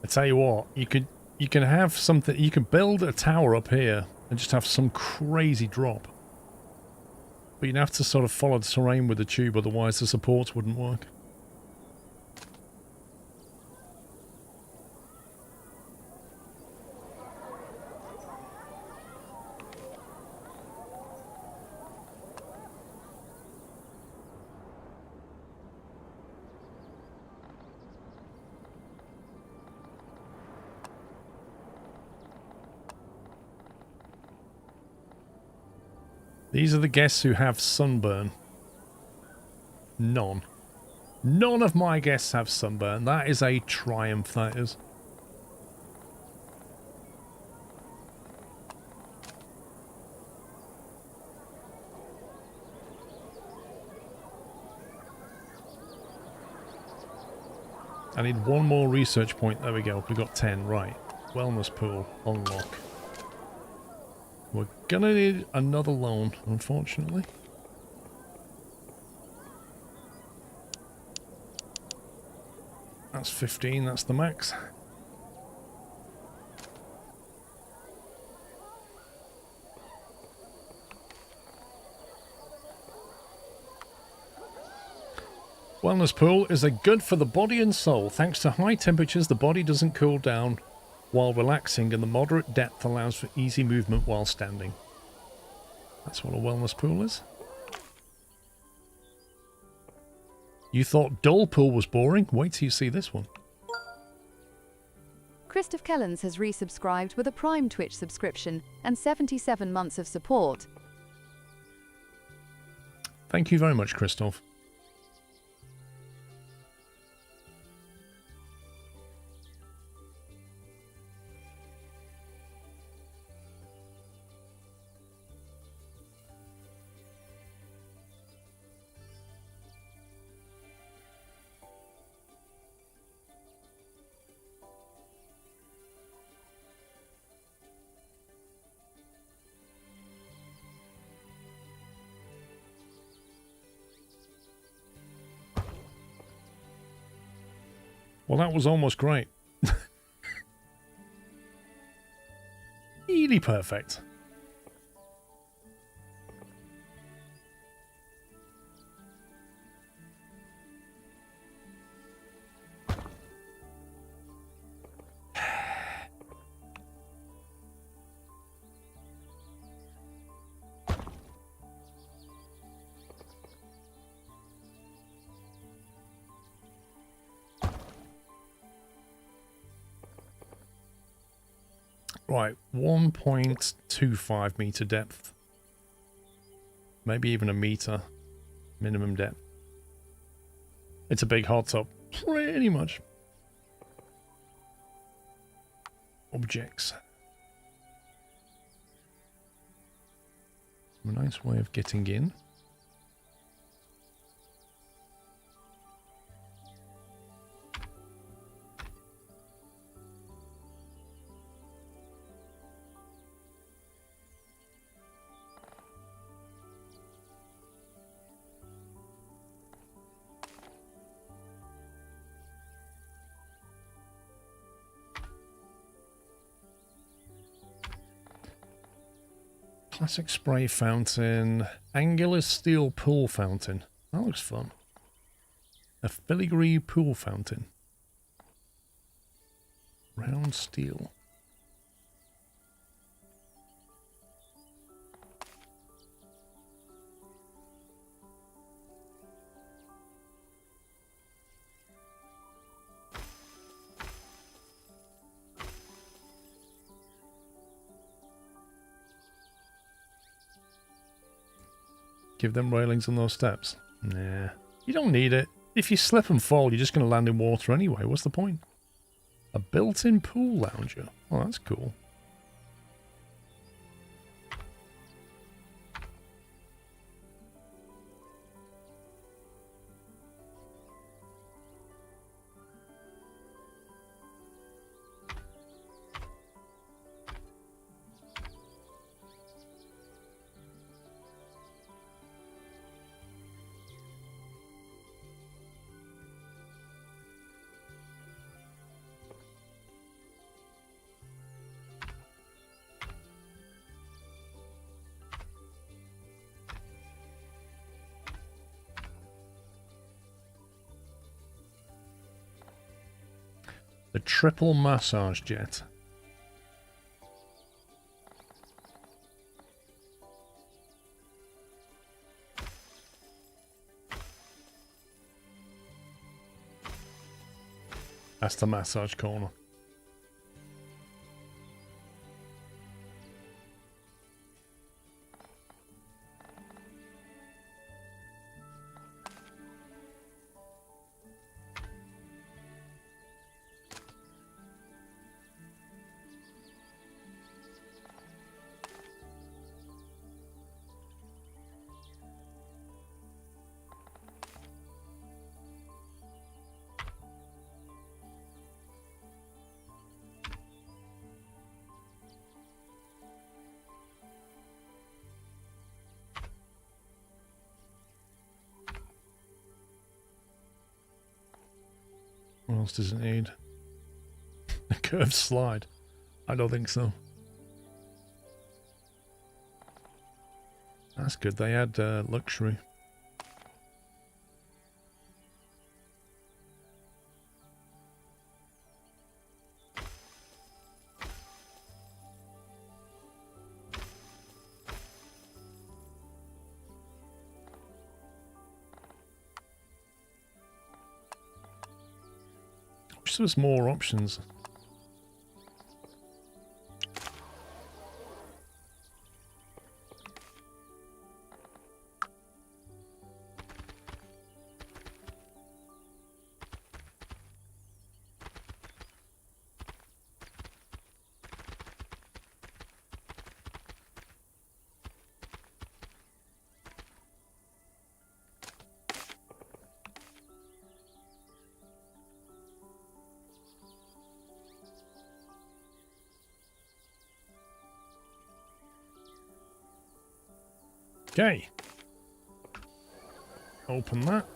I tell you what, you can have something, you can build a tower up here and just have some crazy drop. But you'd have to sort of follow the terrain with the tube, otherwise the supports wouldn't work. These are the guests who have sunburn. None. None of my guests have sunburn. That is a triumph, that is. I need one more research point. There we go. We got 10. Right. Wellness pool. Unlock. We're gonna need another loan, unfortunately. That's 15, that's the max. Wellness pool is a good for the body and soul. Thanks to high temperatures, the body doesn't cool down while relaxing, and the moderate depth allows for easy movement while standing. That's what a wellness pool is. You thought dull pool was boring? Wait till you see this one. Christoph Kellens has resubscribed with a Prime Twitch subscription and 77 months of support. Thank you very much, Christoph. Well, that was almost great. Really perfect. Right, 1.25 meter depth. Maybe even a meter minimum depth. It's a big hot tub, pretty much. Objects. A nice way of getting in. Classic spray fountain. Angular steel pool fountain. That looks fun. A filigree pool fountain. Round steel. Give them railings on those steps. Nah. You don't need it. If you slip and fall, you're just going to land in water anyway. What's the point? A built-in pool lounger. Oh, that's cool. The triple massage jet. That's the massage corner. What else does it need? A curved slide? I don't think so. That's good. They had luxury. There's more options. Okay. Open that.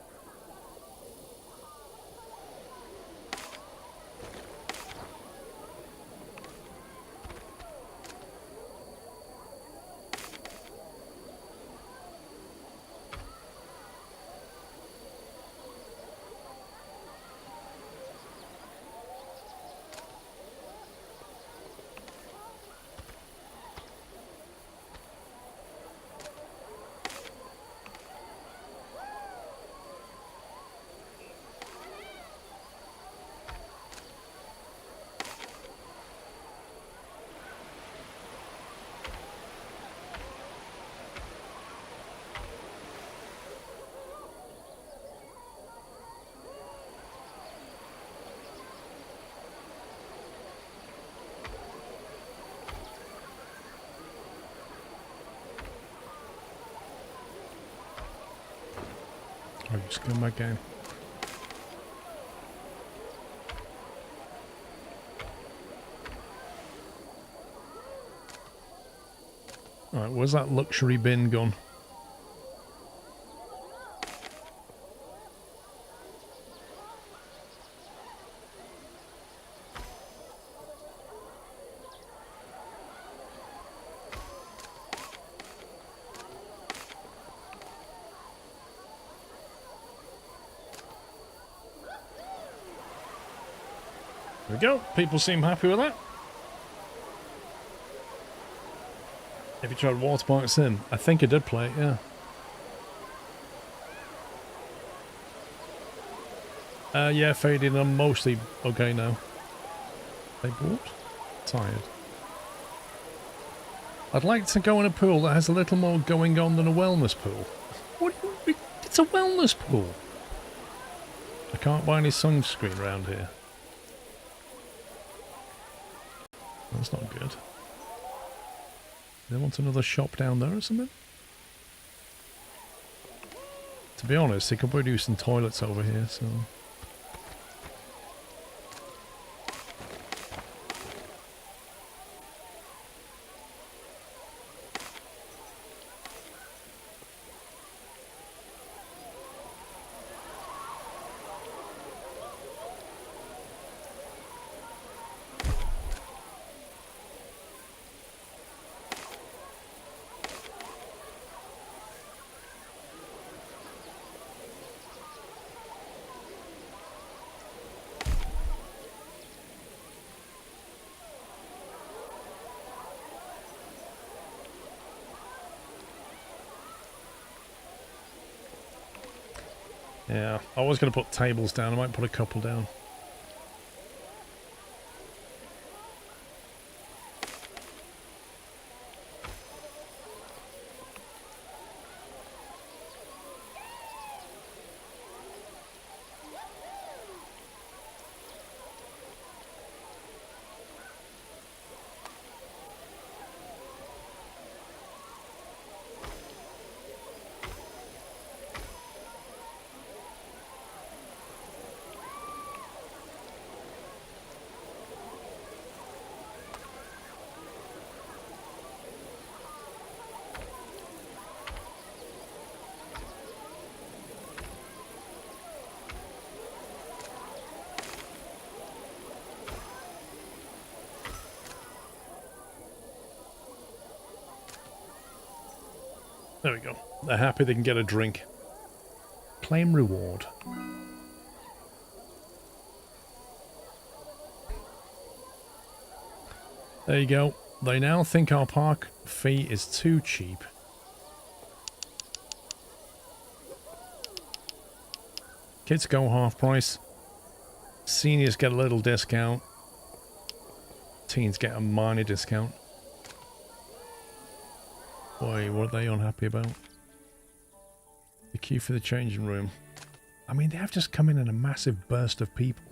I'll just go back in. Alright, where's that luxury bin gone? There we go. People seem happy with that. Have you tried Waterpark Sim? I think I did play it, yeah. Yeah, fading. I'm mostly okay now. They bought? Tired. I'd like to go in a pool that has a little more going on than a wellness pool. What do you... It's a wellness pool. I can't buy any sunscreen around here. That's not good. They want another shop down there or something? To be honest, they could probably do some toilets over here, so... Yeah, I was going to put tables down. I might put a couple down. There we go. They're happy they can get a drink. Claim reward. There you go. They now think our park fee is too cheap. Kids go half price. Seniors get a little discount. Teens get a minor discount. Boy, what are they unhappy about? The queue for the changing room. I mean, they have just come in a massive burst of people.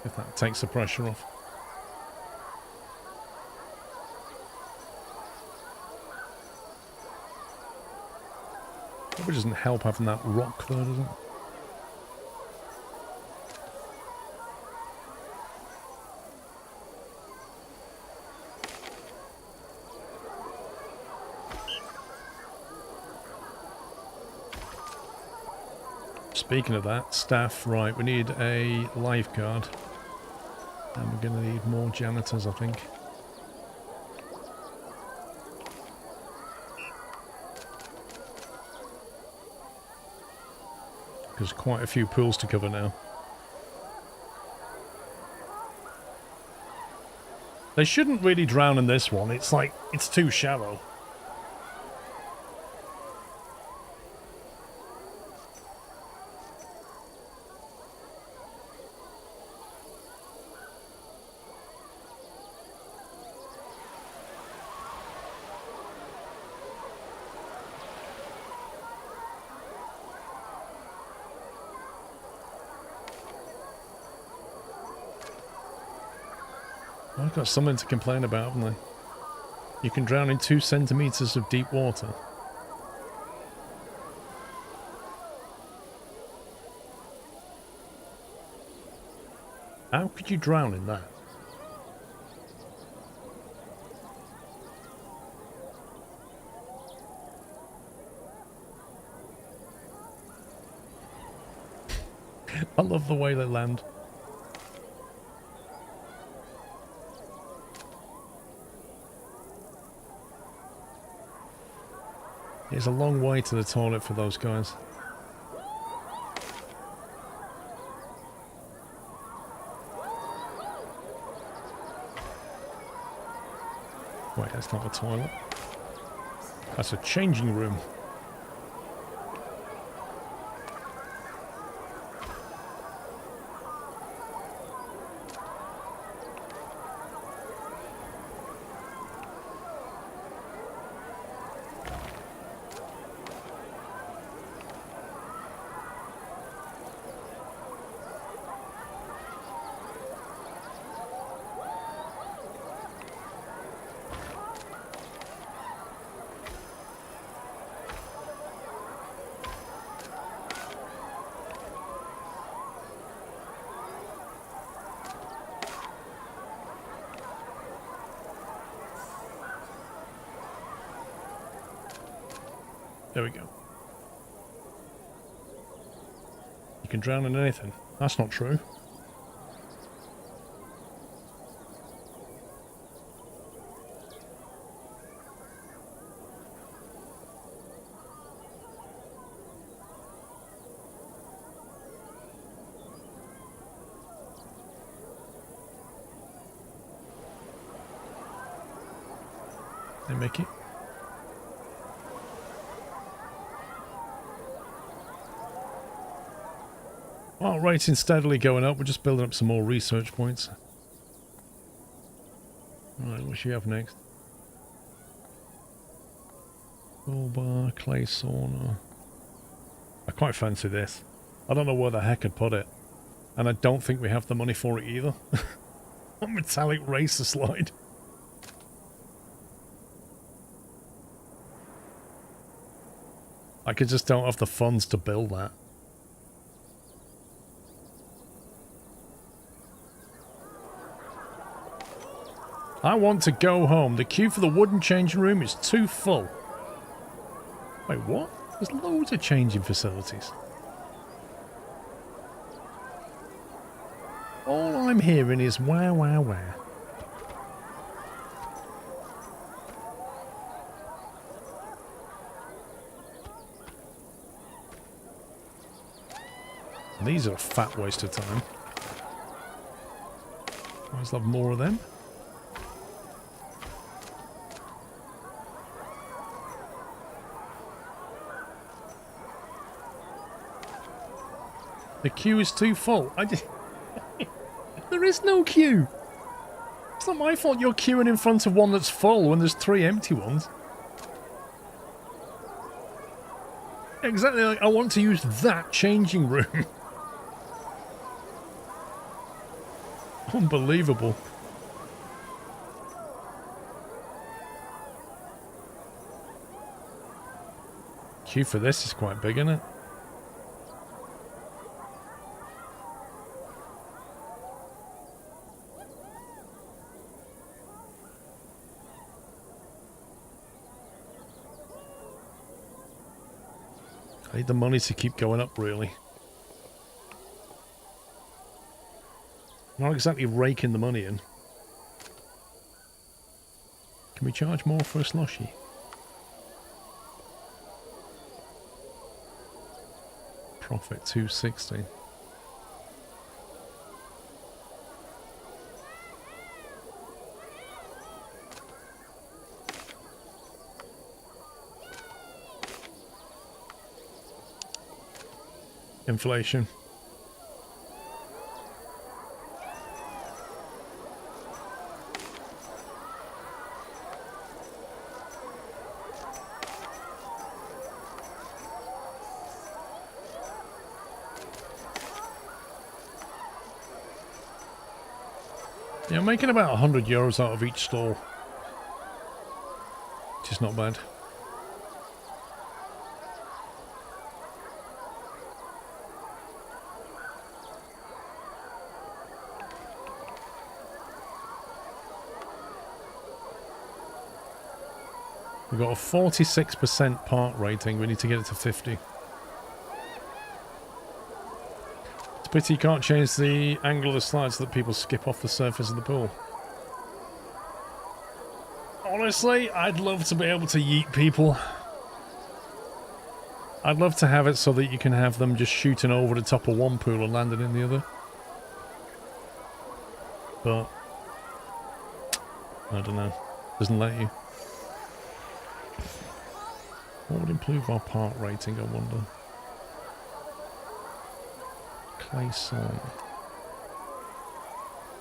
If that takes the pressure off. Probably doesn't help having that rock there, does it? Speaking of that, staff, right, we need a lifeguard. And we're going to need more janitors, I think. There's quite a few pools to cover now. They shouldn't really drown in this one. It's like, it's too shallow. I've got something to complain about, haven't I? You can drown in 2 centimeters of deep water. How could you drown in that? I love the way they land. It's a long way to the toilet for those guys. Wait, that's not the toilet. That's a changing room. There we go. You can drown in anything. That's not true. Hey, Mickey. Well, rating's steadily going up. We're just building up some more research points. Alright, what should we have next? Full bar, clay sauna. I quite fancy this. I don't know where the heck I'd put it. And I don't think we have the money for it either. A metallic racer slide. I just don't have the funds to build that. I want to go home. The queue for the wooden changing room is too full. Wait, what? There's loads of changing facilities. All I'm hearing is wow, wow, wow. These are a fat waste of time. I just love more of them. The queue is too full. There is no queue. It's not my fault you're queuing in front of one that's full when there's 3 empty ones. Exactly, like I want to use that changing room. Unbelievable. Queue for this is quite big, isn't it? I need the money to keep going up, really. Not exactly raking the money in. Can we charge more for a slushie? Profit 260. Inflation. Yeah, I'm making about 100 euros out of each stall. Which is not bad. We've got a 46% park rating. We need to get it to 50. It's a pity you can't change the angle of the slide so that people skip off the surface of the pool. Honestly, I'd love to be able to yeet people. I'd love to have it so that you can have them just shooting over the top of one pool and landing in the other. But I don't know. Doesn't let you. What would improve our park rating, I wonder? Clay sauna.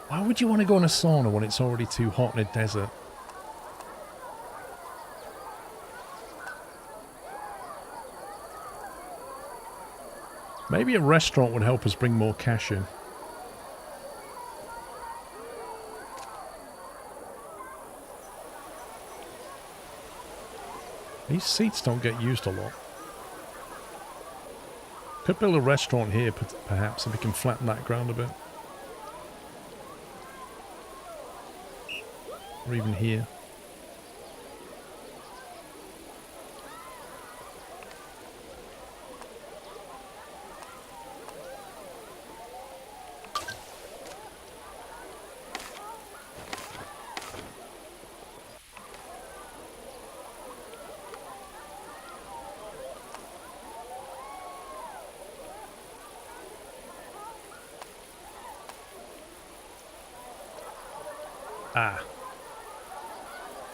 Why would you want to go in a sauna when it's already too hot in a desert? Maybe a restaurant would help us bring more cash in. These seats don't get used a lot. Could build a restaurant here, perhaps, if we can flatten that ground a bit. Or even here. Ah.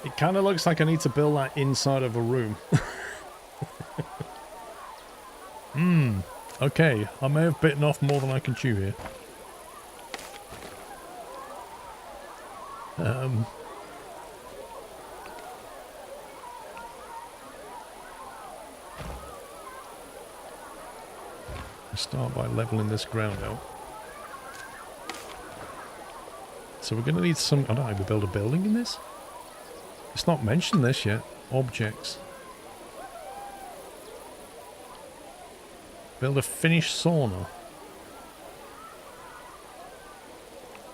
It kind of looks like I need to build that inside of a room. Okay. I may have bitten off more than I can chew here. I start by leveling this ground out. So we're going to need some... I don't know, we build a building in this? It's not mentioned this yet. Objects. Build a finished sauna.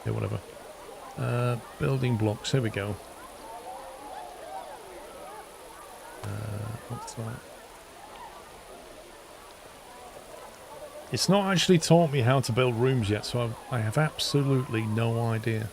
Yeah, whatever. Building blocks. Here we go. What's that? It's not actually taught me how to build rooms yet, so I have absolutely no idea.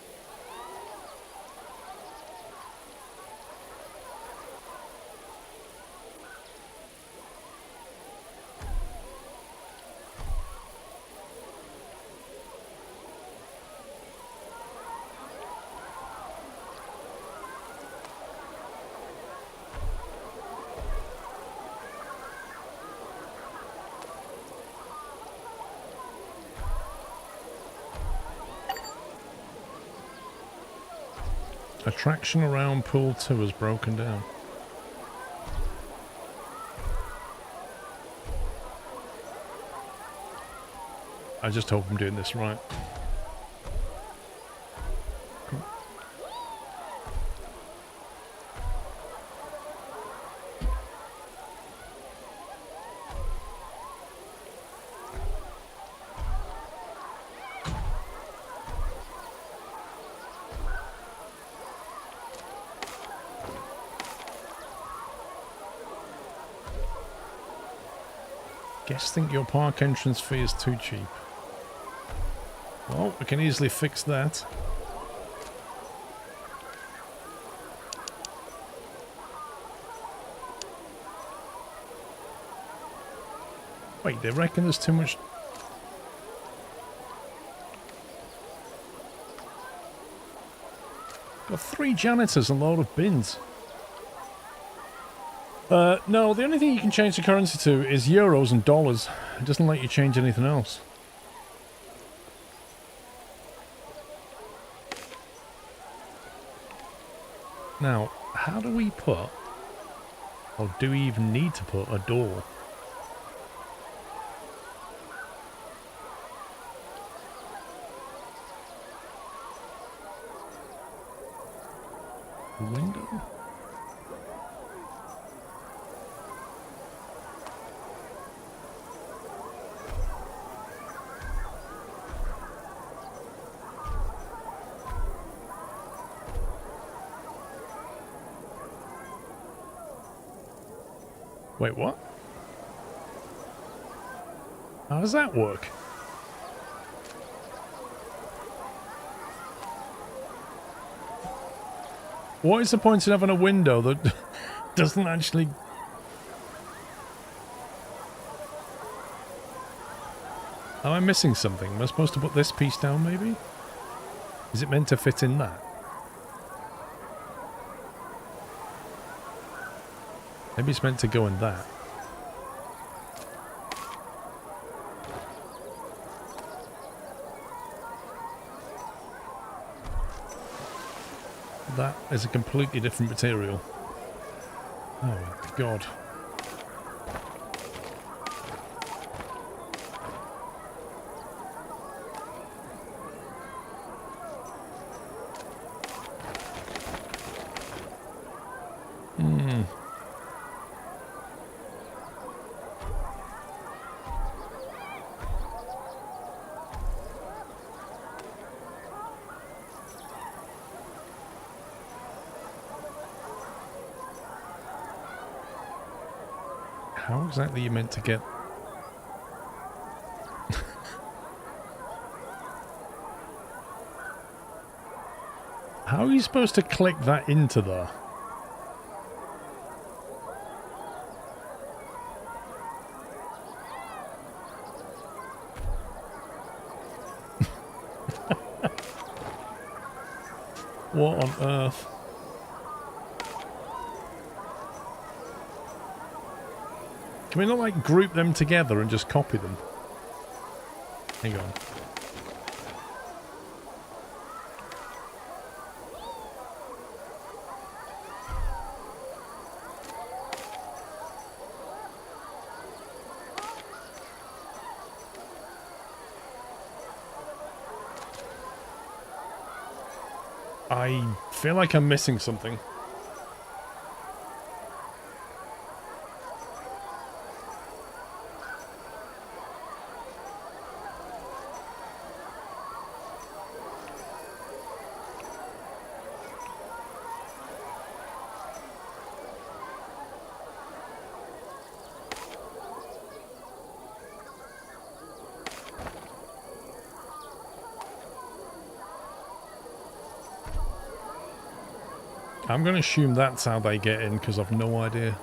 Attraction around pool 2 has broken down. I just hope I'm doing this right. Guests think your park entrance fee is too cheap. Well, we can easily fix that. Wait, they reckon there's too much... Got 3 janitors and a load of bins. No, the only thing you can change the currency to is euros and dollars. It doesn't let you change anything else. Now, how do we put, or do we even need to put, a door? A window? Wait, what? How does that work? What is the point in having a window that doesn't actually... Am I missing something? Am I supposed to put this piece down, maybe? Is it meant to fit in that? Maybe it's meant to go in that. That is a completely different material. Oh, God. How exactly are you meant to get... How are you supposed to click that into there? What on earth? Can we not, like, group them together and just copy them? Hang on. I feel like I'm missing something. I'm going to assume that's how they get in, because I've no idea.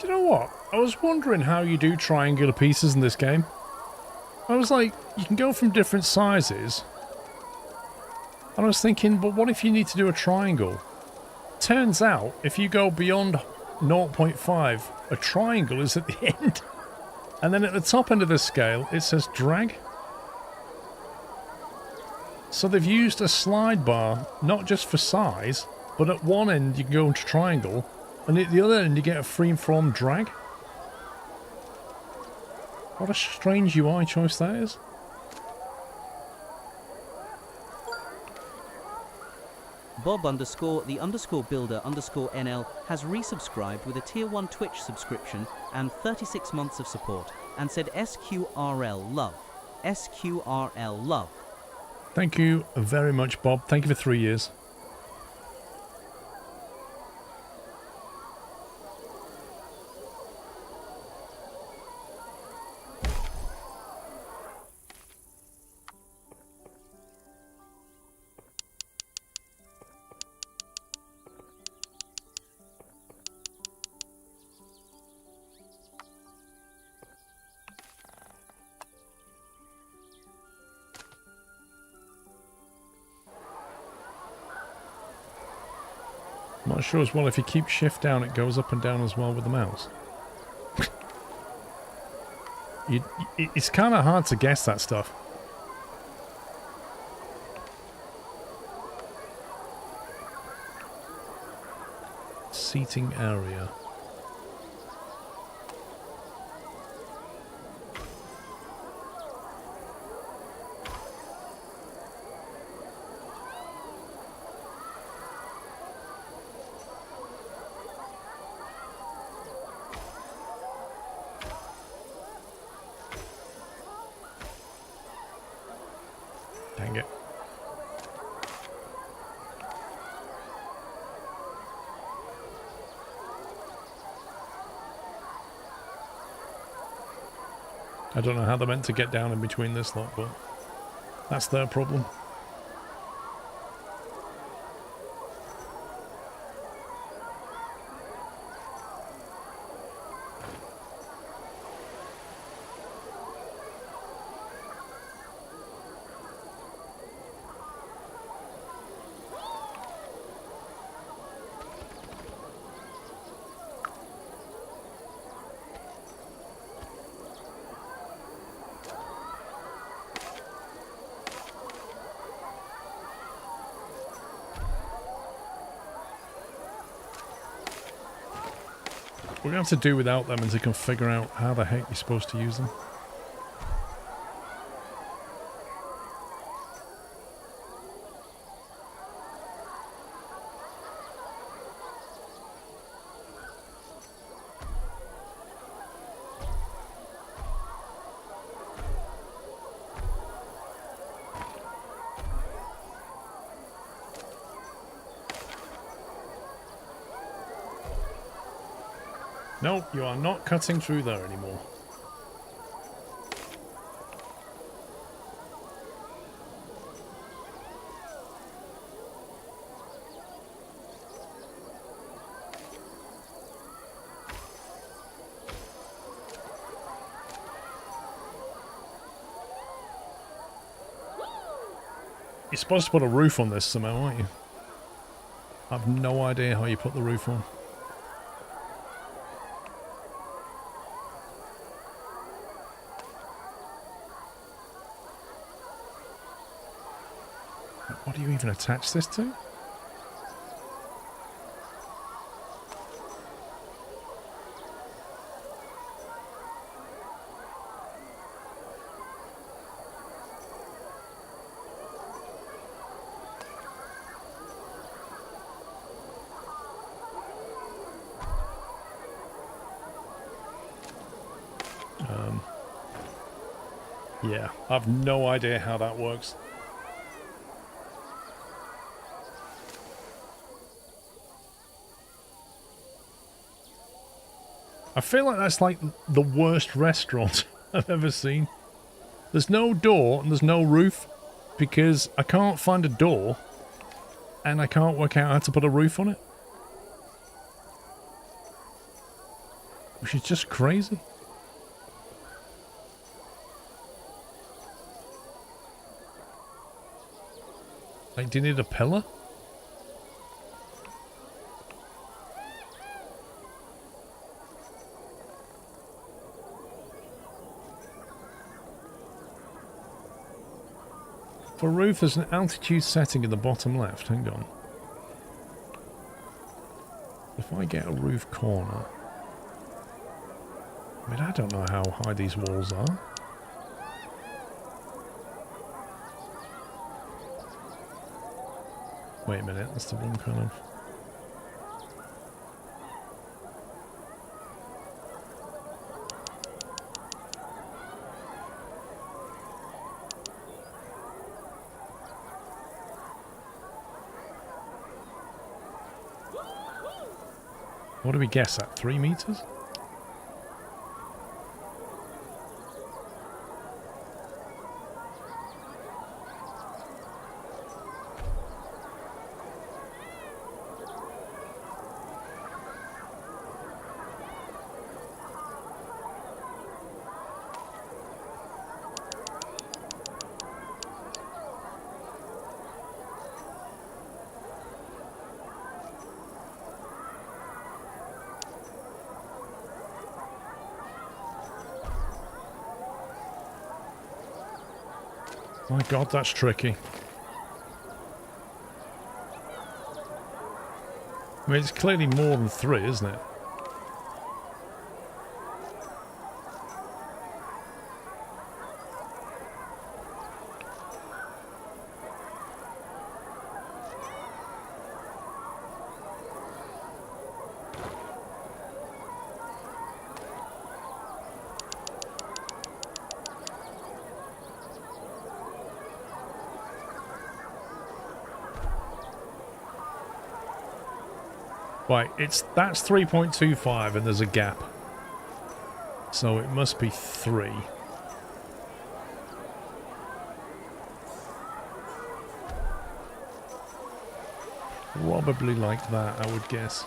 Do you know what? I was wondering how you do triangular pieces in this game. I was like, you can go from different sizes. And I was thinking, but what if you need to do a triangle? Turns out, if you go beyond 0.5, a triangle is at the end. And then at the top end of the scale, it says drag. So they've used a slide bar, not just for size, but at one end you can go into triangle, and at the other end you get a free-form drag. What a strange UI choice that is. Bob_the_builder_NL has resubscribed with a tier 1 Twitch subscription and 36 months of support and said SQRL love. SQRL love. Thank you very much, Bob. Thank you for 3 years. Not sure as well if you keep shift down, it goes up and down as well with the mouse. It's kind of hard to guess that stuff. Seating area. Dang it. I don't know how they're meant to get down in between this lot, but that's their problem. We're going to have to do without them until you can figure out how the heck you're supposed to use them. No, you are not cutting through there anymore. You're supposed to put a roof on this somehow, aren't you? I have no idea how you put the roof on. What do you even attach this to? Yeah, I have no idea how that works. I feel like that's like the worst restaurant I've ever seen. There's no door and there's no roof because I can't find a door and I can't work out how to put a roof on it. Which is just crazy. Like, do you need a pillar? For roof, there's an altitude setting in the bottom left. Hang on. If I get a roof corner... I mean, I don't know how high these walls are. Wait a minute, that's the wrong kind of... What do we guess at? 3 meters? My God, that's tricky. I mean, it's clearly more than 3, isn't it? Right, that's 3.25 and there's a gap. So it must be 3. Probably like that, I would guess.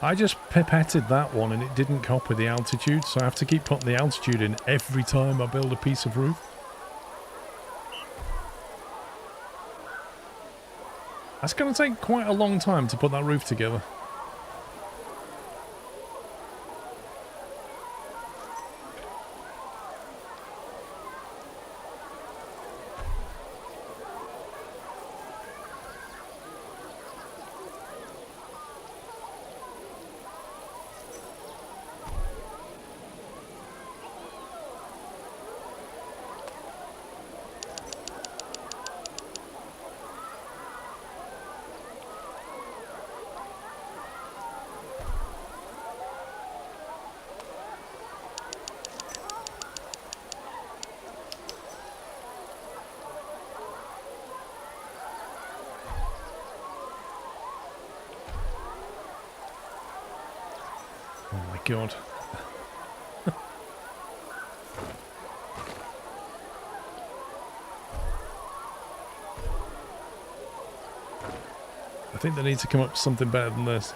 I just pipetted that one and it didn't copy the altitude, so I have to keep putting the altitude in every time I build a piece of roof. That's going to take quite a long time to put that roof together. Oh my God. I think they need to come up with something better than this.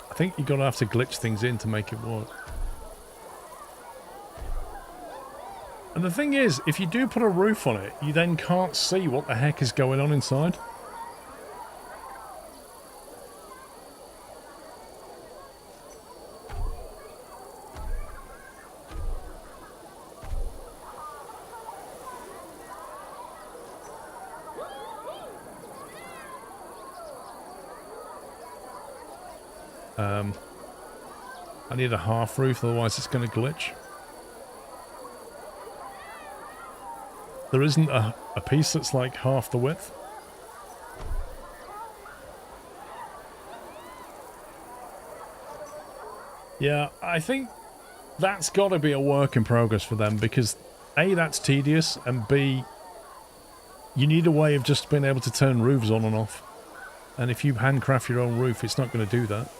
I think you're going to have to glitch things in to make it work. And the thing is, if you do put a roof on it, you then can't see what the heck is going on inside. I need a half roof, otherwise it's going to glitch. There isn't a piece that's like half the width. Yeah, I think that's got to be a work in progress for them, because A, that's tedious, and B, you need a way of just being able to turn roofs on and off. And if you handcraft your own roof, it's not going to do that.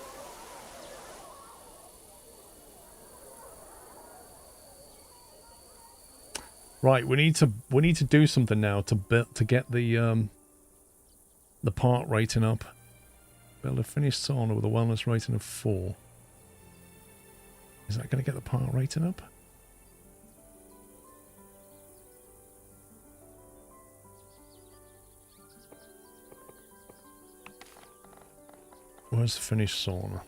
Right, we need to do something now to get the part rating up. Build a finished sauna with a wellness rating of 4. Is that going to get the part rating up? Where's the finished sauna?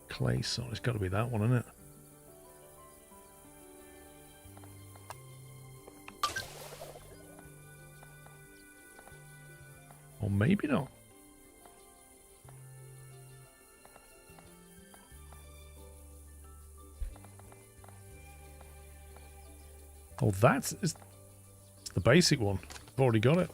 Clay sauna. It's got to be that one, isn't it? Or maybe not. Oh, that's the basic one. I've already got it.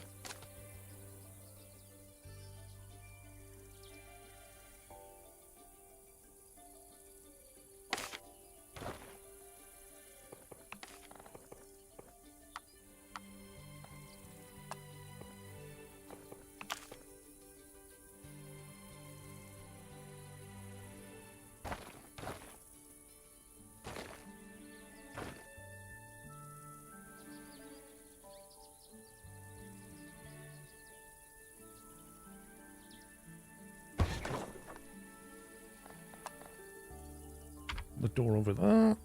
the door over there.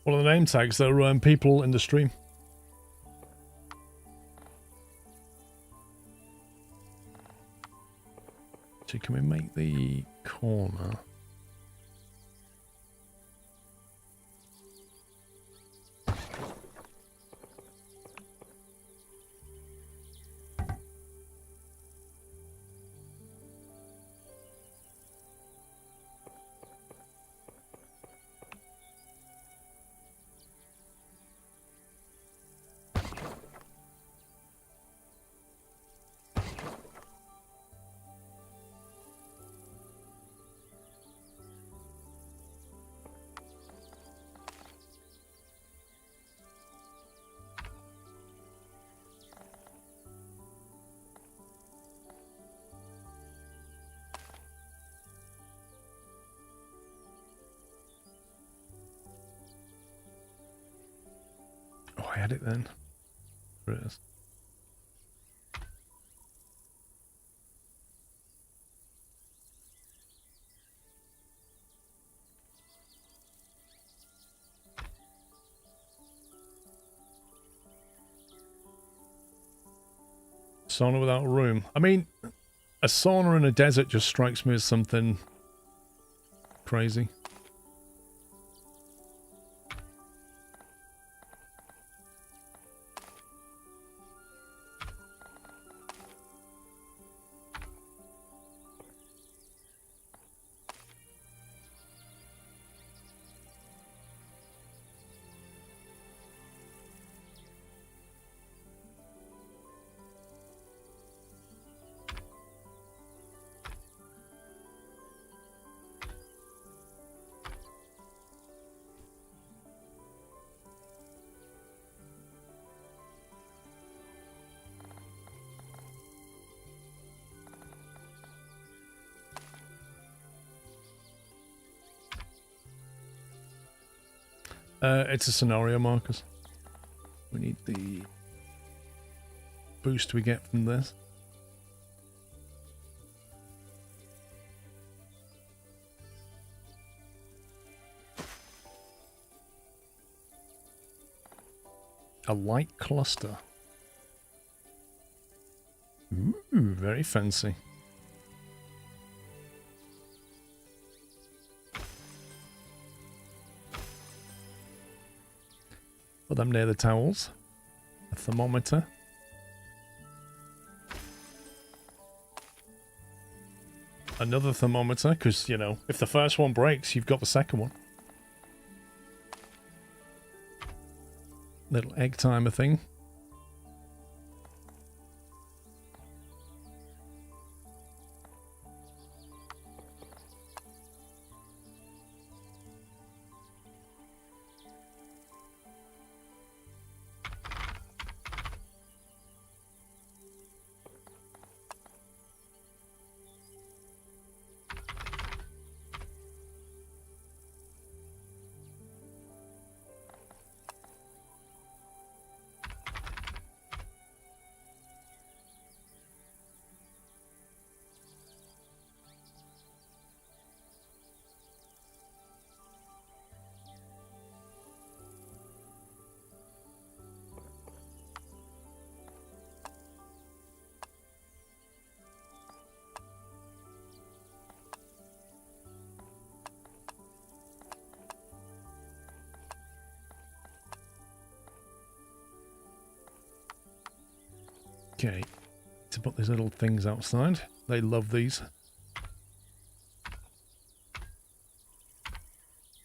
What are the name tags? They're people in the stream. So can we make the corner? Oh, I had it then. There it is. Sauna without a room. I mean, a sauna in a desert just strikes me as something crazy. It's a scenario, Marcus. We need the boost we get from this. A light cluster. Ooh, very fancy. Put them near the towels. A thermometer. Another thermometer, because, you know, if the first one breaks, you've got the second one. Little egg timer thing. Okay, to put these little things outside. They love these.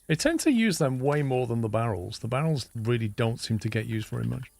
They tend to use them way more than the barrels. The barrels really don't seem to get used very much.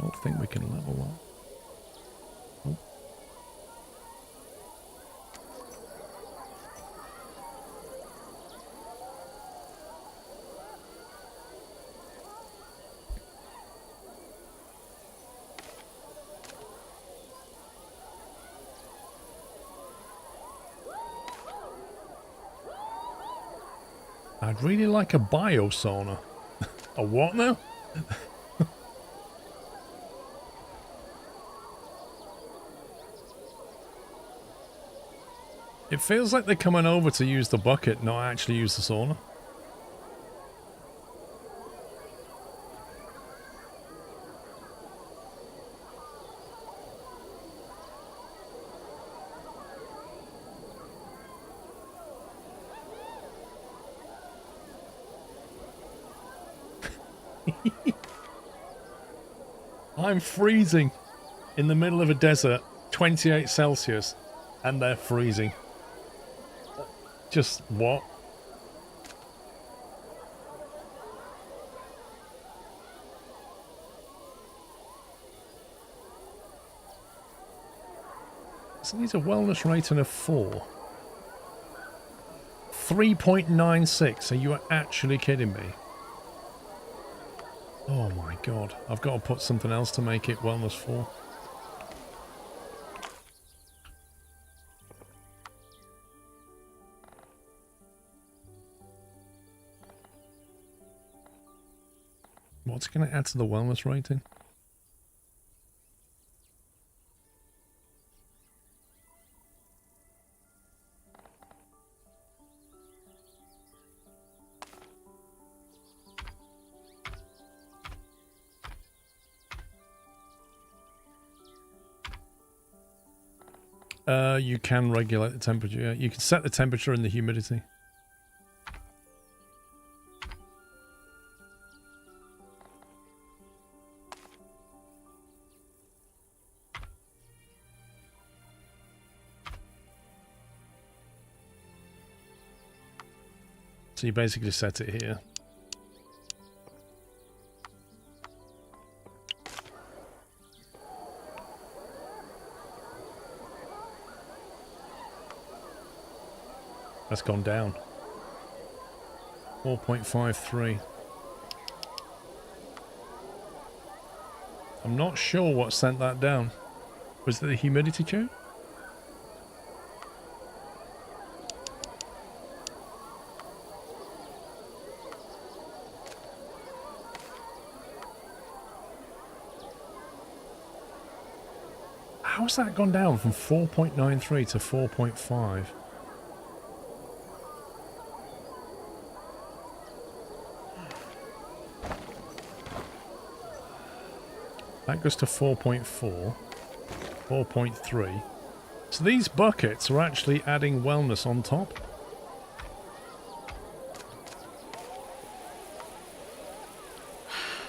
Don't think we can level up. Oh. I'd really like a biosauna. A what now? It feels like they're coming over to use the bucket, not actually use the sauna. I'm freezing in the middle of a desert, 28 Celsius, and they're freezing. Just what? So these are wellness rating of 4. 3.96. Are you actually kidding me? Oh my god. I've got to put something else to make it wellness 4. What's going to add to the wellness rating? You can regulate the temperature. Yeah. You can set the temperature and the humidity. So you basically set it here. That's gone down. 4.53. I'm not sure what sent that down. Was it the humidity tune? How's that gone down from 4.93 to 4.5? That goes to 4.4, 4.3. So these buckets are actually adding wellness on top.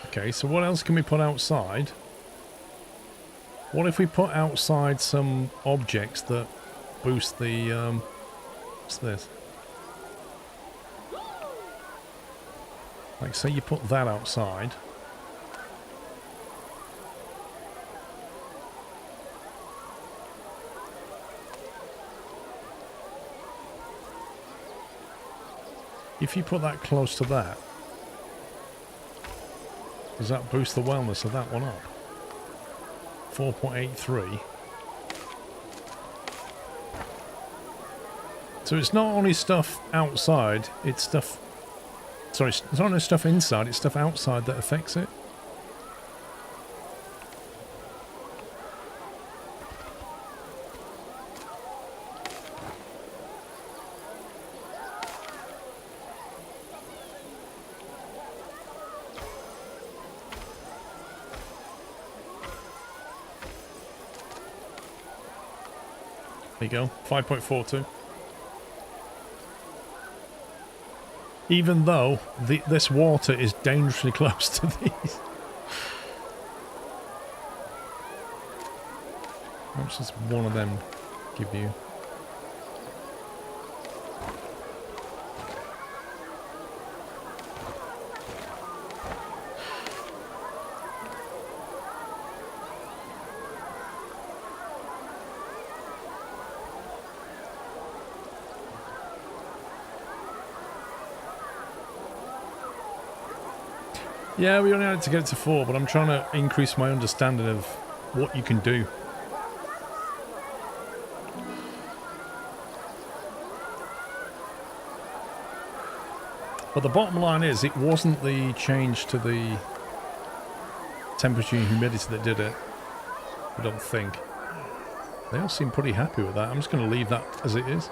Okay, so what else can we put outside? What if we put outside some objects that boost the, what's this? Like, say you put that outside. If you put that close to that, does that boost the wellness of that one up? 4.83. So it's not only stuff outside, it's stuff... Sorry, it's not only stuff inside, it's stuff outside that affects it. There you go, 5.42. Even though this water is dangerously close to these. How much does one of them give you? Yeah, we only had to get to 4, but I'm trying to increase my understanding of what you can do. But the bottom line is, it wasn't the change to the temperature and humidity that did it. I don't think. They all seem pretty happy with that. I'm just going to leave that as it is.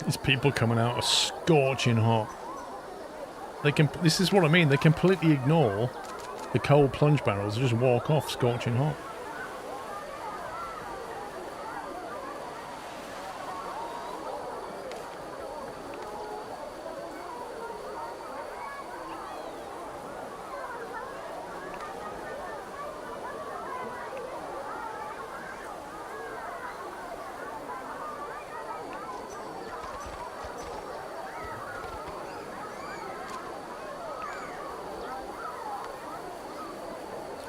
These people coming out are scorching hot. They can. This is what I mean. They completely ignore the cold plunge barrels. They just walk off scorching hot.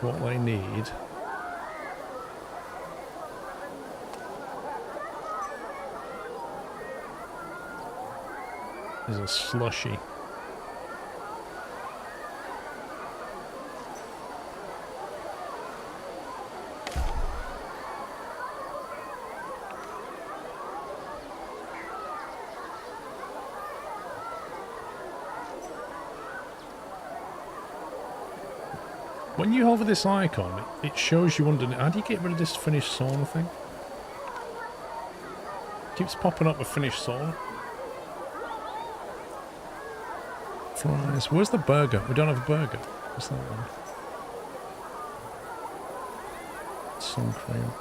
What they need is a slushy. When you hover this icon, it shows you underneath. How do you get rid of this finished sauna thing? Keeps popping up a finished sauna. Fries. Where's the burger? We don't have a burger. What's that one? Sun cream.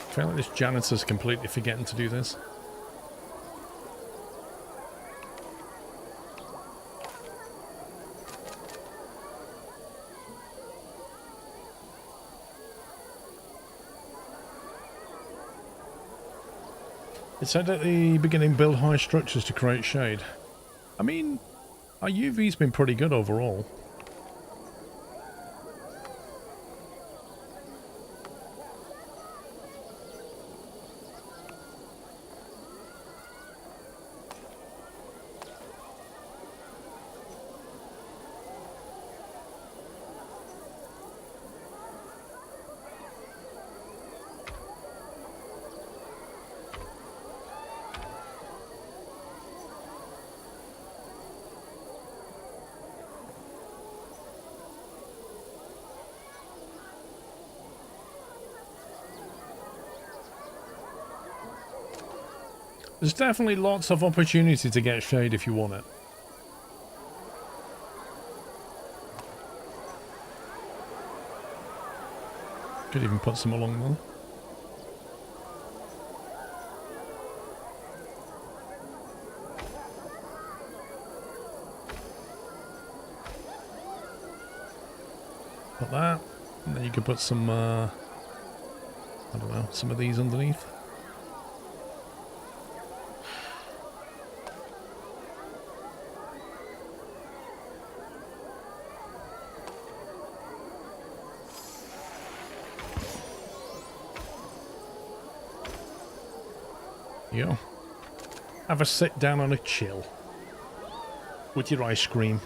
I feel like this janitor's completely forgetting to do this. It said at the beginning, build high structures to create shade. I mean, our UV's been pretty good overall. There's definitely lots of opportunity to get shade if you want it. Could even put some along there. Put that, and then you could put some, I don't know, some of these underneath. Yo, have a sit down and a chill with your ice cream.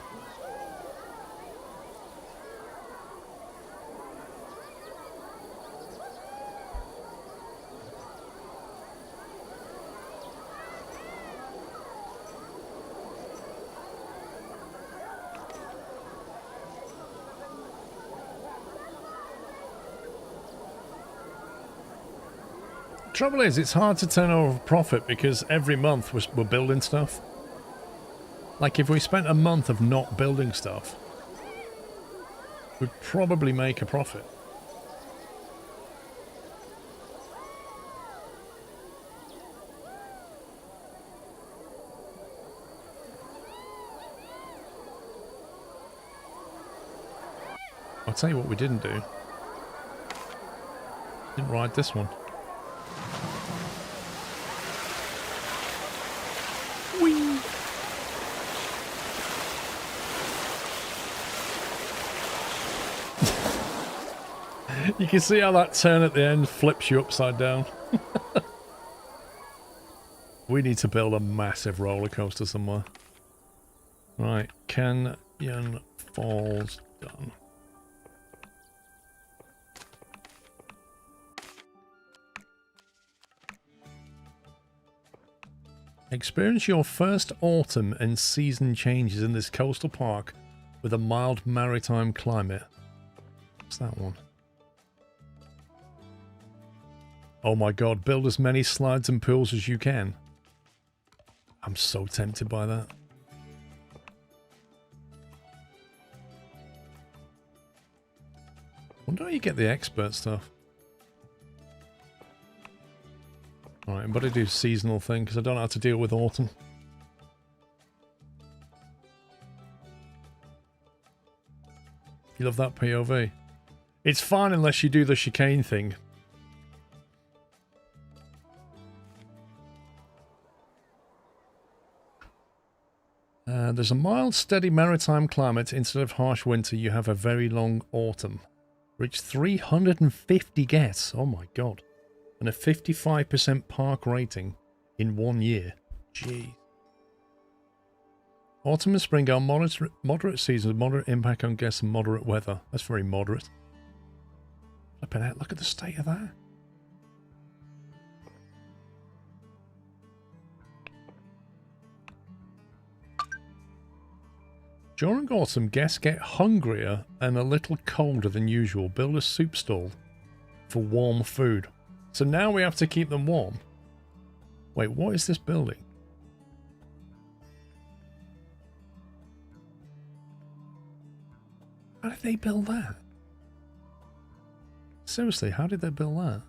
Trouble is, it's hard to turn over a profit because every month we're building stuff. Like, if we spent a month of not building stuff, we'd probably make a profit. I'll tell you what we didn't do. Didn't ride this one. Whee! You can see how that turn at the end flips you upside down. We need to build a massive roller coaster somewhere. Right, Canyon Falls done. Experience your first autumn and season changes in this coastal park with a mild maritime climate. What's that one? Oh my god, build as many slides and pools as you can. I'm so tempted by that. Wonder how you get the expert stuff. Alright, I'm going to do seasonal thing because I don't know how to deal with autumn. You love that POV? It's fine unless you do the chicane thing. There's a mild, steady maritime climate. Instead of harsh winter, you have a very long autumn. Reach 350 guests. Oh my god. And a 55% park rating in 1 year. Jeez. Autumn and spring are moderate seasons, moderate impact on guests and moderate weather. That's very moderate. Flipping out, look at the state of that. During autumn, guests get hungrier and a little colder than usual. Build a soup stall for warm food. So now we have to keep them warm. Wait, what is this building? How did they build that? Seriously, how did they build that?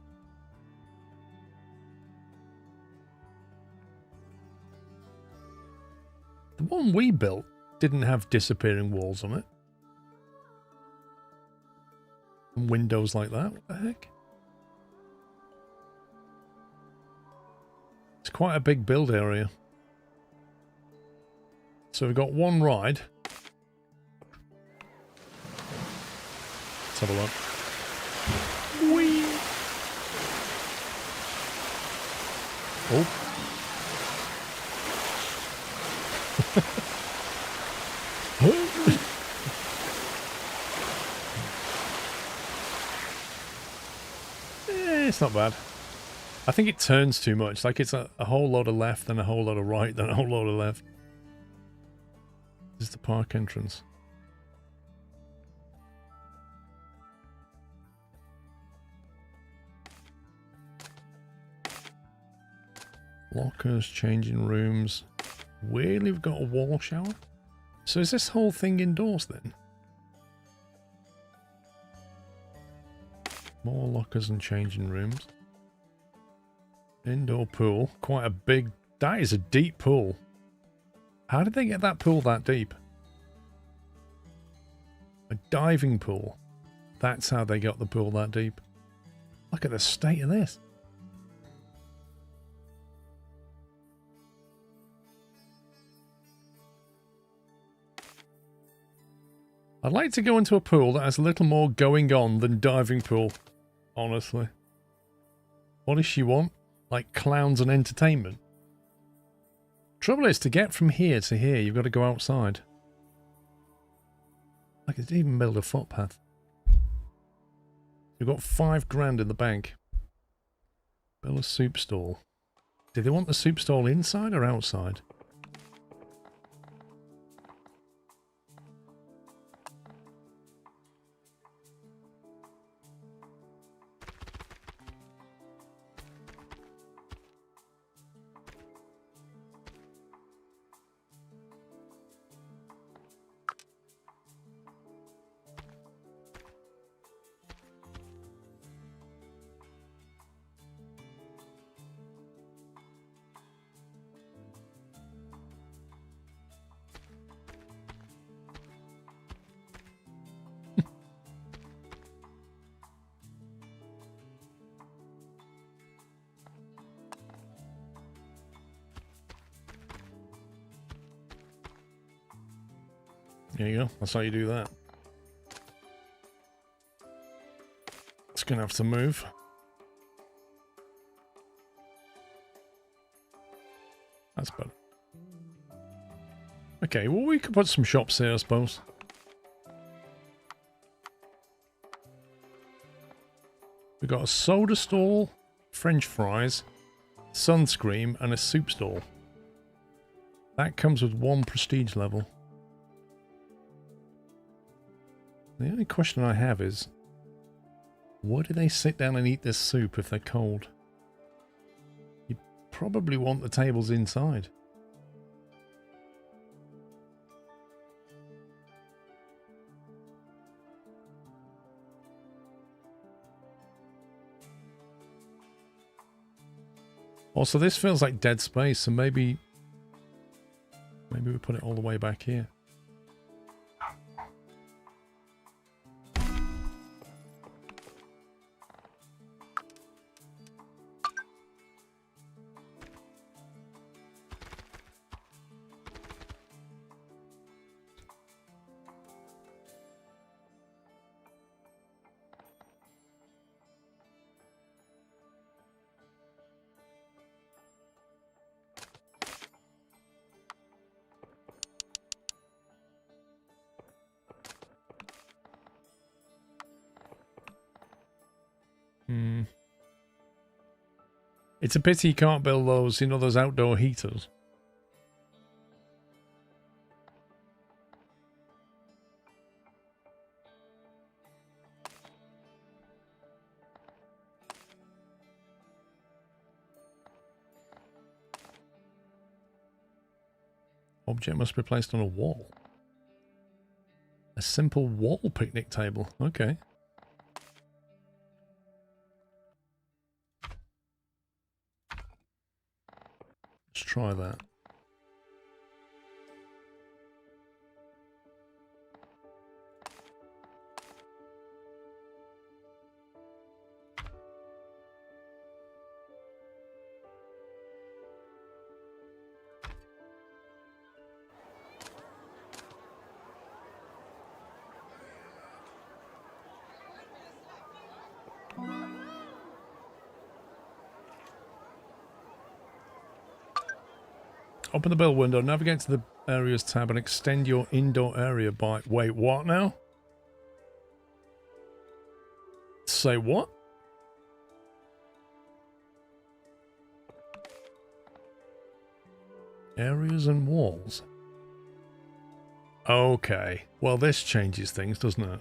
The one we built didn't have disappearing walls on it. And windows like that, what the heck? It's quite a big build area. So we've got one ride. Let's have a look. Whee! Oh. It's not bad. I think it turns too much. Like it's a whole load of left, then a whole load of right, then a whole load of left. This is the park entrance. Lockers, changing rooms. Weirdly, we've got a wall shower. So is this whole thing indoors then? More lockers and changing rooms. Indoor pool. Quite a big... That is a deep pool. How did they get that pool that deep? A diving pool. That's how they got the pool that deep. Look at the state of this. I'd like to go into a pool that has a little more going on than diving pool, honestly. What does she want? Like clowns and entertainment? Trouble is, to get from here to here, you've got to go outside. I could even build a footpath. You've got $5 in the bank. Build a soup stall. Did they want the soup stall inside or outside? There you go. That's how you do that. It's going to have to move. That's better. Okay, well, we could put some shops here, I suppose. We've got a soda stall, French fries, sunscreen, and a soup stall. That comes with 1 prestige level. The only question I have is, why do they sit down and eat this soup if they're cold? You probably want the tables inside. Also, this feels like dead space, so maybe we put it all the way back here. It's a pity you can't build those, you know, those outdoor heaters. Object must be placed on a wall. A simple wall picnic table. Okay. Let's try that. Open the build window, navigate to the areas tab and extend your indoor area by... Wait, what now? Say what? Areas and walls. Okay. Well, this changes things, doesn't it?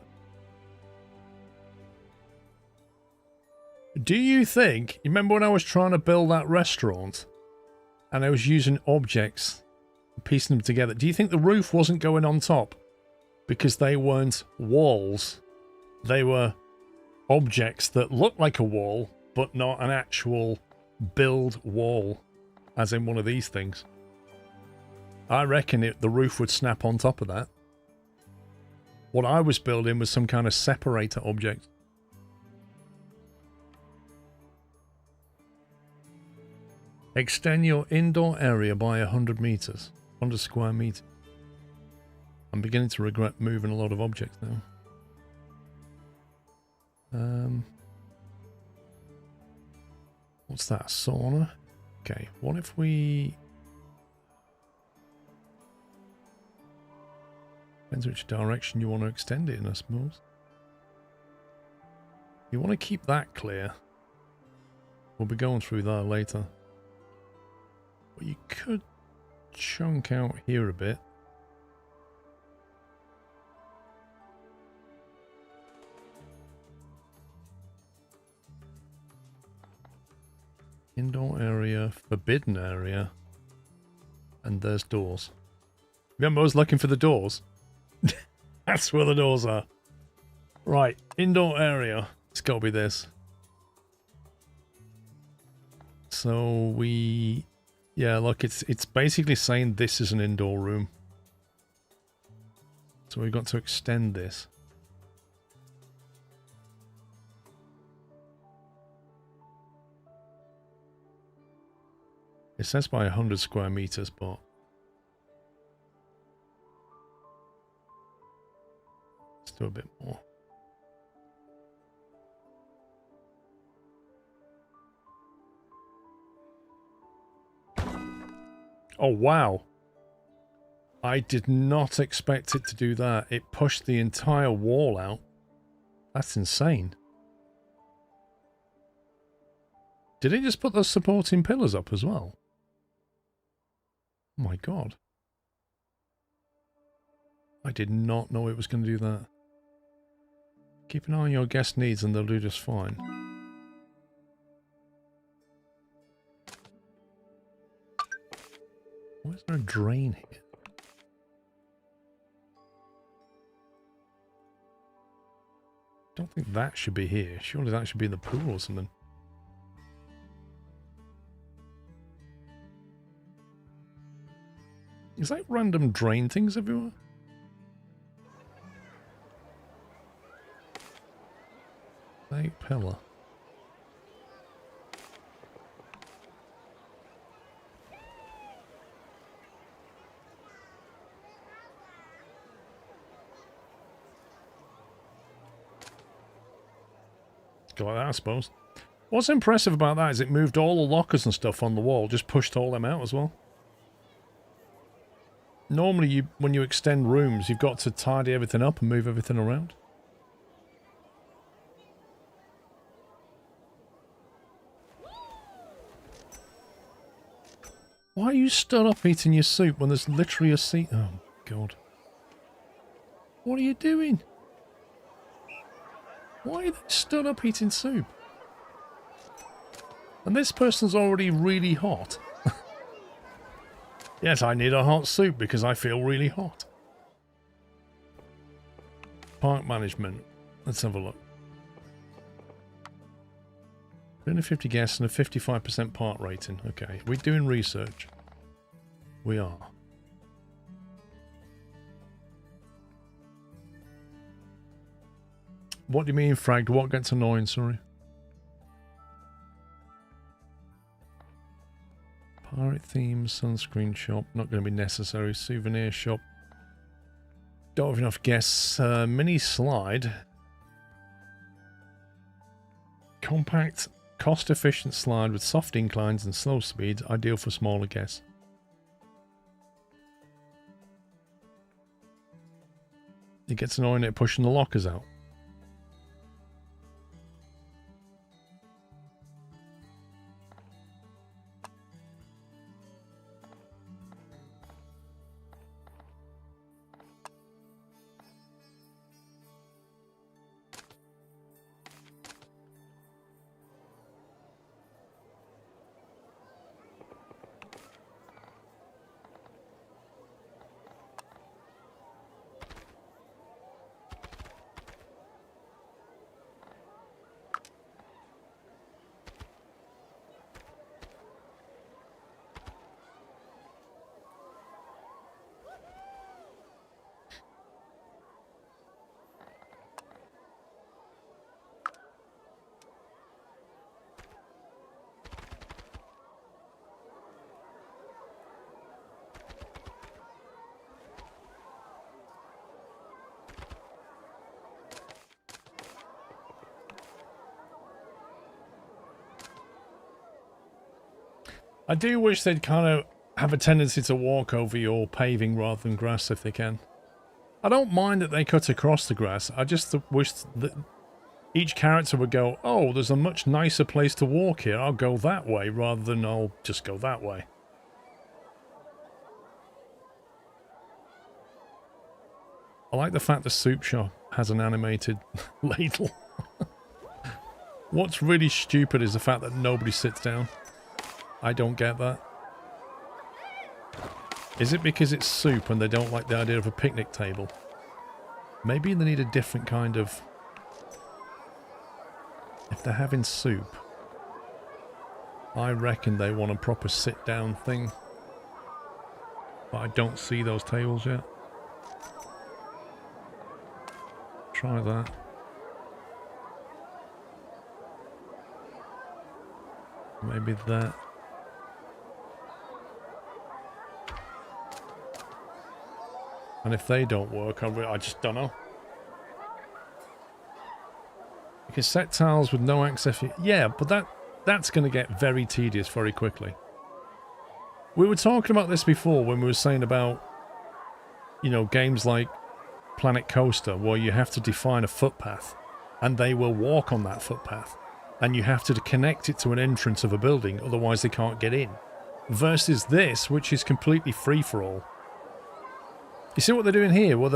Do you think... You remember when I was trying to build that restaurant? And I was using objects, piecing them together. Do you think the roof wasn't going on top? Because they weren't walls. They were objects that looked like a wall, but not an actual build wall, as in one of these things. I reckon the roof would snap on top of that. What I was building was some kind of separator object. Extend your indoor area by 100 meters. 100 square meters. I'm beginning to regret moving a lot of objects now. What's that? Sauna? Okay, what if we... Depends which direction you want to extend it in, I suppose. You want to keep that clear. We'll be going through that later. But you could chunk out here a bit. Indoor area, forbidden area, and there's doors. Remember I was looking for the doors? That's where the doors are. Right, indoor area. It's got to be this. So we... Yeah, look, it's basically saying this is an indoor room. So we've got to extend this. It says by 100 square meters, but... Let's do a bit more. Oh, wow. I did not expect it to do that. It pushed the entire wall out. That's insane. Did it just put those supporting pillars up as well? Oh my god. I did not know it was going to do that. Keep an eye on your guest needs and they'll do just fine. Why is there a drain here? Don't think that should be here. Surely that should be in the pool or something. Is that random drain things everywhere? Eight pillar. Go like that, I suppose. What's impressive about that is it moved all the lockers and stuff on the wall, just pushed all them out as well. Normally, when you extend rooms, you've got to tidy everything up and move everything around. Why are you stood up eating your soup when there's literally a seat? Oh, God. What are you doing? Why are they stood up eating soup? And this person's already really hot. Yes, I need a hot soup because I feel really hot. Park management. Let's have a look. 350 guests and a 55% park rating. Okay, we're doing research. We are. What do you mean, fragged? What gets annoying, sorry? Pirate theme, sunscreen shop, not going to be necessary. Souvenir shop. Don't have enough guests. Mini slide. Compact, cost-efficient slide with soft inclines and slow speeds, ideal for smaller guests. It gets annoying at pushing the lockers out. I do wish they'd kind of have a tendency to walk over your paving rather than grass if they can. I don't mind that they cut across the grass. I just wish that each character would go, oh, there's a much nicer place to walk here. I'll go that way rather than I'll just go that way. I like the fact the soup shop has an animated ladle. What's really stupid is the fact that nobody sits down. I don't get that. Is it because it's soup and they don't like the idea of a picnic table? Maybe they need a different kind of... If they're having soup, I reckon they want a proper sit-down thing. But I don't see those tables yet. Try that. Maybe that. And if they don't work, I just don't know. You can set tiles with no access. Yeah, but that's going to get very tedious very quickly. We were talking about this before when we were saying about, you know, games like Planet Coaster, where you have to define a footpath and they will walk on that footpath, and you have to connect it to an entrance of a building, otherwise they can't get in. Versus this, which is completely free for all. You see what they're doing here? What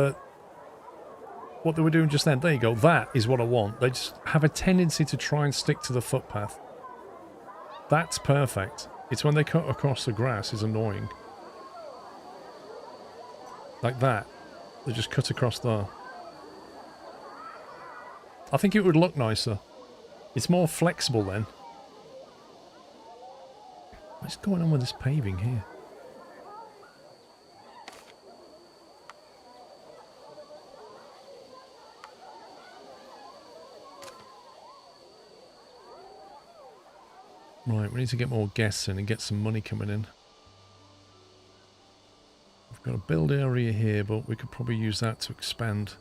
they were doing just then? There you go. That is what I want. They just have a tendency to try and stick to the footpath. That's perfect. It's when they cut across the grass is annoying. Like that. They just cut across there. I think it would look nicer. It's more flexible then. What's going on with this paving here? Right, we need to get more guests in and get some money coming in. We've got a build area here, but we could probably use that to expand.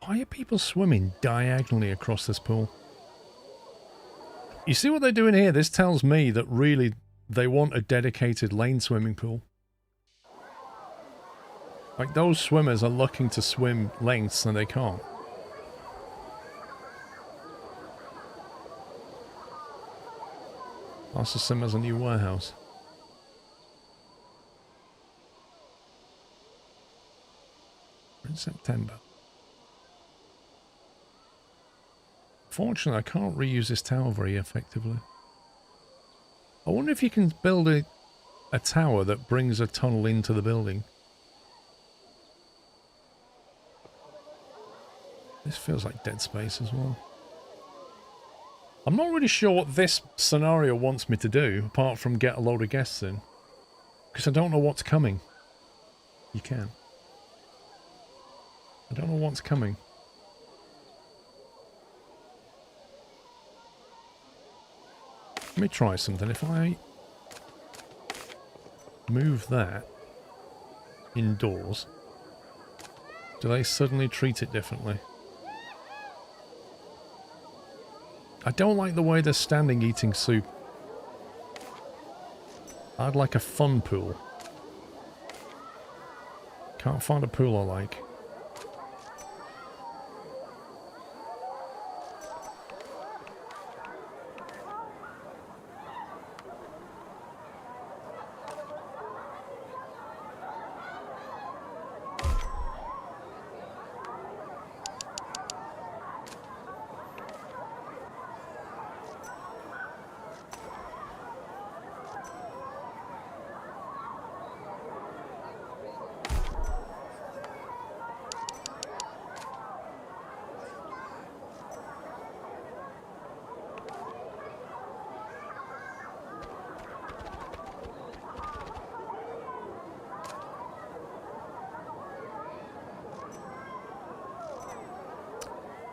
Why are people swimming diagonally across this pool? You see what they're doing here? This tells me that really they want a dedicated lane swimming pool. Like those swimmers are looking to swim lengths and they can't. That's the same as a new warehouse. We're in September. Fortunately, I can't reuse this tower very effectively. I wonder if you can build a tower that brings a tunnel into the building. This feels like dead space as well. I'm not really sure what this scenario wants me to do, apart from get a load of guests in. Because I don't know what's coming. You can. I don't know what's coming. Let me try something. If I move that indoors, do they suddenly treat it differently? I don't like the way they're standing eating soup. I'd like a fun pool. Can't find a pool I like.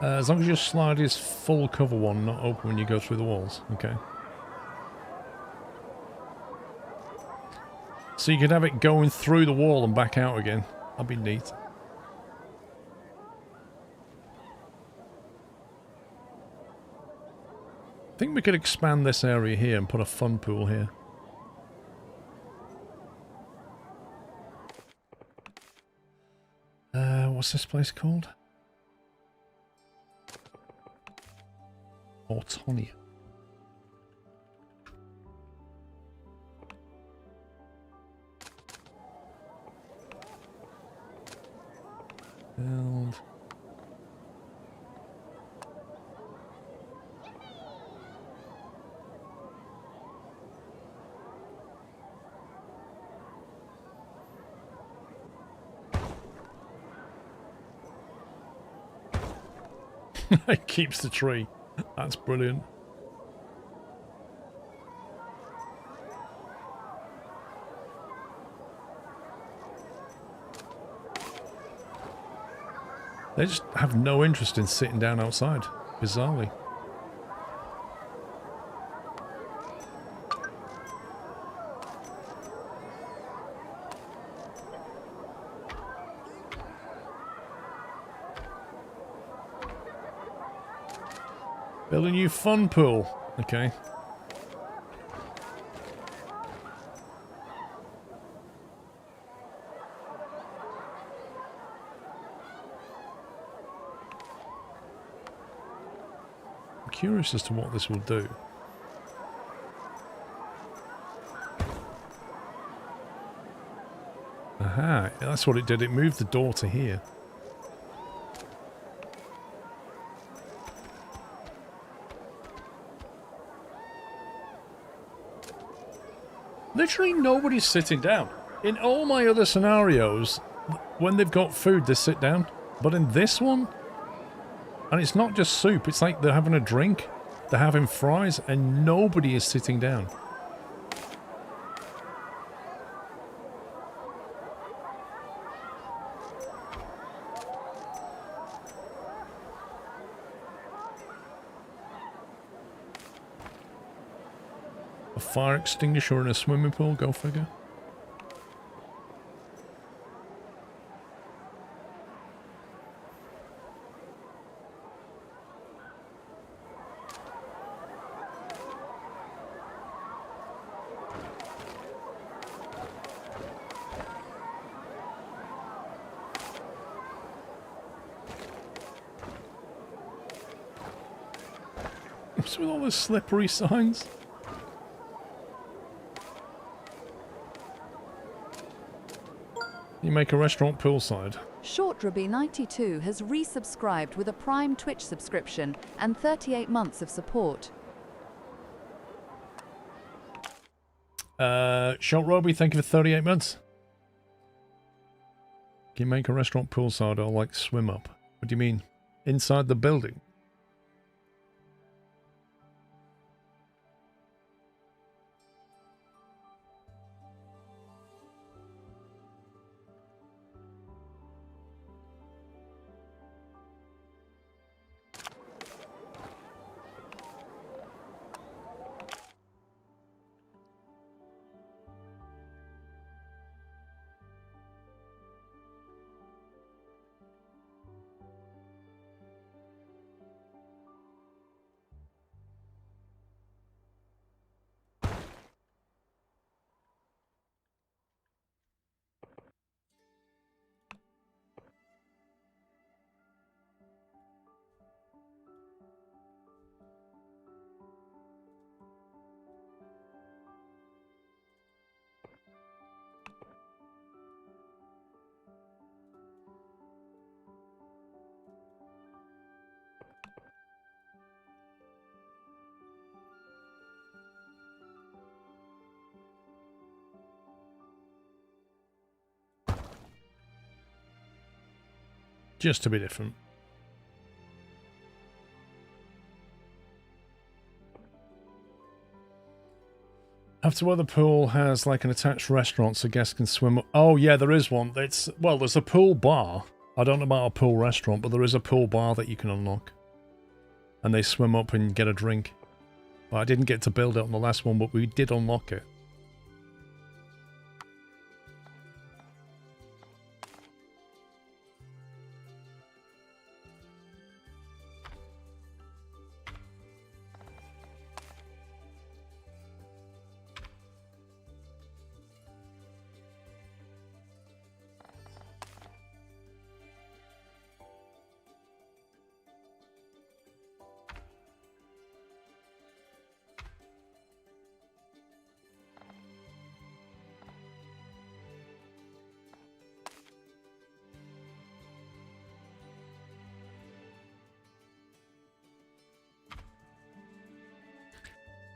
As long as your slide is full cover one, not open when you go through the walls. Okay. So you could have it going through the wall and back out again. That'd be neat. I think we could expand this area here and put a fun pool here. What's this place called? Autonia. Build. It keeps the tree. That's brilliant. They just have no interest in sitting down outside, bizarrely. Build a new fun pool. Okay. I'm curious as to what this will do. Aha, that's what it did. It moved the door to here. Literally nobody's sitting down. In all my other scenarios, when they've got food, they sit down. But in this one, and it's not just soup, it's like they're having a drink, they're having fries, and nobody is sitting down. A fire extinguisher in a swimming pool, go figure. What's with all the slippery signs? You make a restaurant poolside. ShortRuby92 has resubscribed with a Prime Twitch subscription and 38 months of support. Short Roby, thank you for 38 months. Can you make a restaurant poolside or like swim up? What do you mean? Inside the building? Just to be different. After where the pool has like an attached restaurant so guests can swim up. Oh yeah, there is one. It's, well, there's a pool bar. I don't know about a pool restaurant, but there is a pool bar that you can unlock. And they swim up and get a drink. But I didn't get to build it on the last one, but we did unlock it.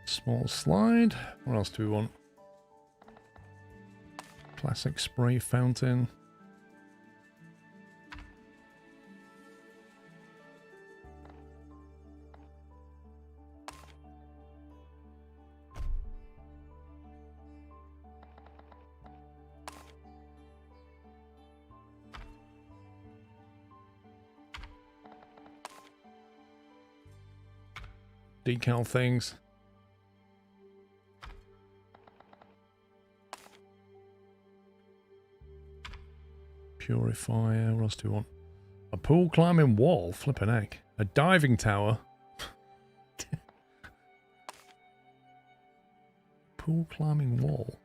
Small slide. What else do we want? Classic spray fountain. Decal things. Purifier. What else do we want? A pool climbing wall. Flippin' heck. A diving tower. Pool climbing wall.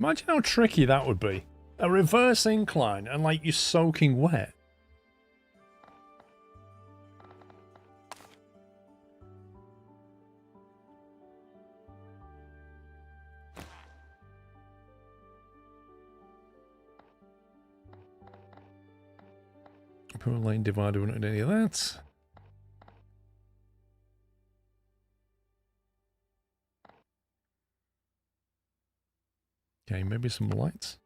Imagine how tricky that would be. A reverse incline and like you're soaking wet. Pool lane divider, we don't need any of that. Okay, maybe some lights.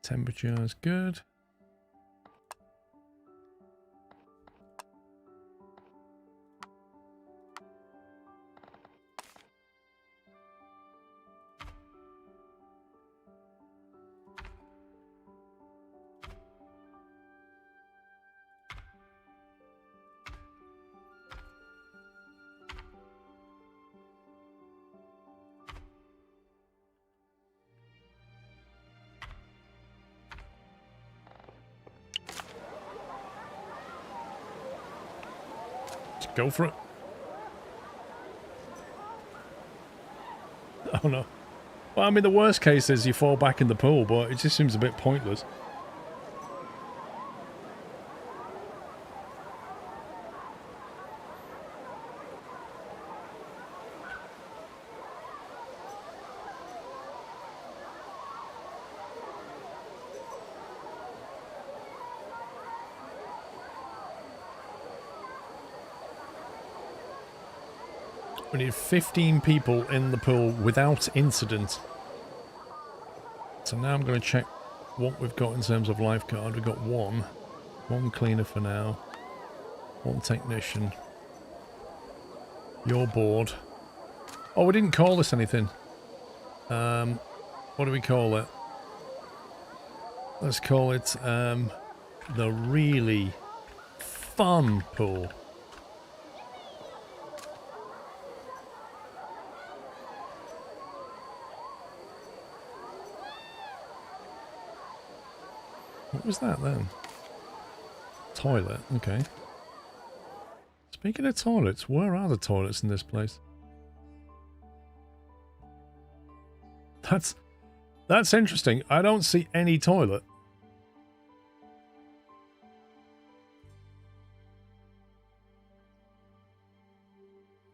Temperature is good. Go for it. Oh no. Well, I mean, the worst case is you fall back in the pool, but it just seems a bit pointless. We need 15 people in the pool without incident. So now I'm going to check what we've got in terms of lifeguard. We've got one cleaner for now, one technician. You're bored. Oh, we didn't call this anything. What do we call it? Let's call it the really fun pool. What was that then? Toilet, okay. Speaking of toilets, where are the toilets in this place? That's interesting. I don't see any toilet.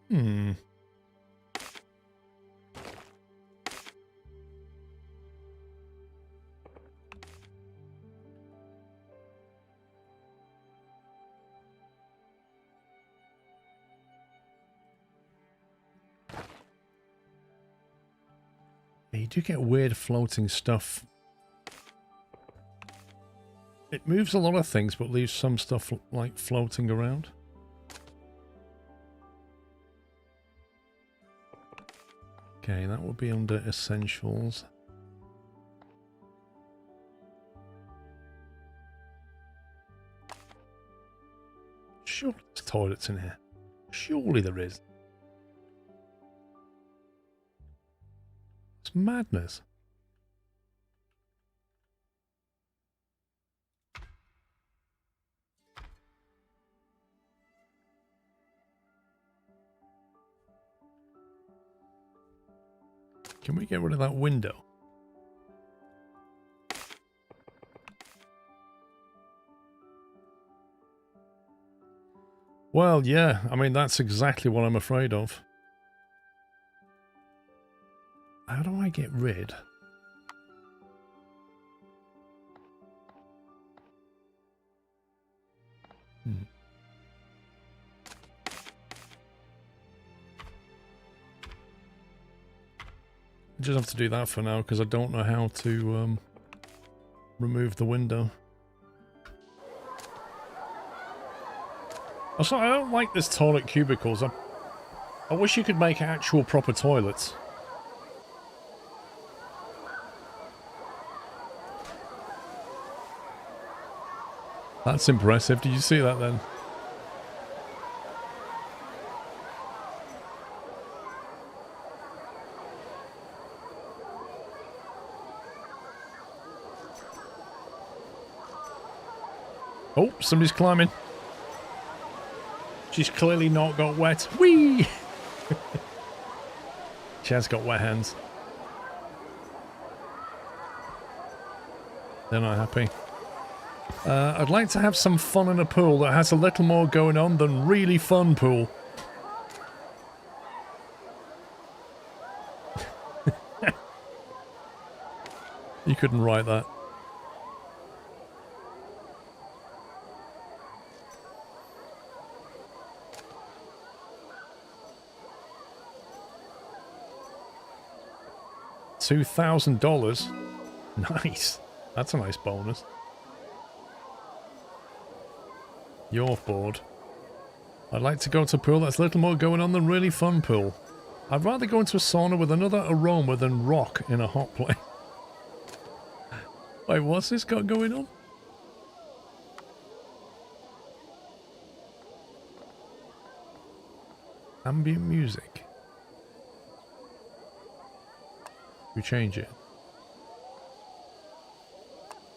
Hmm. You do get weird floating stuff. It moves a lot of things, but leaves some stuff like floating around. Okay, that would be under essentials. Surely there's toilets in here. Surely there is. It's madness. Can we get rid of that window? Well, yeah, I mean, that's exactly what I'm afraid of. How do I get rid? I just have to do that for now because I don't know how to remove the window. Also, I don't like this toilet cubicles. I wish you could make actual proper toilets. That's impressive. Did you see that then? Oh, somebody's climbing. She's clearly not got wet. Whee! She has got wet hands. They're not happy. I'd like to have some fun in a pool that has a little more going on than really fun pool. You couldn't write that. $2,000. Nice. That's a nice bonus. You're bored. I'd like to go to a pool that's a little more going on than really fun pool. I'd rather go into a sauna with another aroma than rock in a hot plate. Wait, what's this got going on? Ambient music. We change it.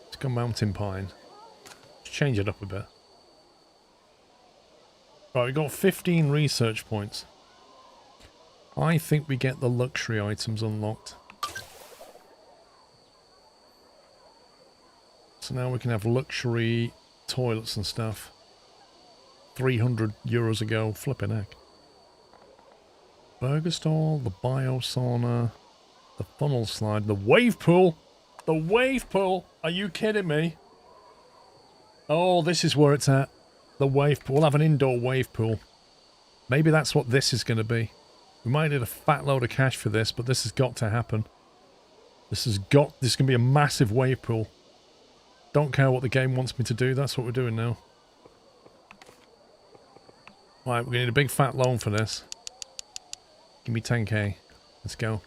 Let's go Mountain Pine. Let's change it up a bit. Right, we got 15 research points. I think we get the luxury items unlocked. So now we can have luxury toilets and stuff. 300 euros a go. Flipping heck. Burger stall, the bio sauna, the funnel slide, the wave pool. The wave pool. Are you kidding me? Oh, this is where it's at. The wave pool. We'll have an indoor wave pool. Maybe that's what this is going to be. We might need a fat load of cash for this, but this has got to happen. This is going to be a massive wave pool. Don't care what the game wants me to do. That's what we're doing now. Right, we're going to need a big fat loan for this. Give me 10k. Let's go.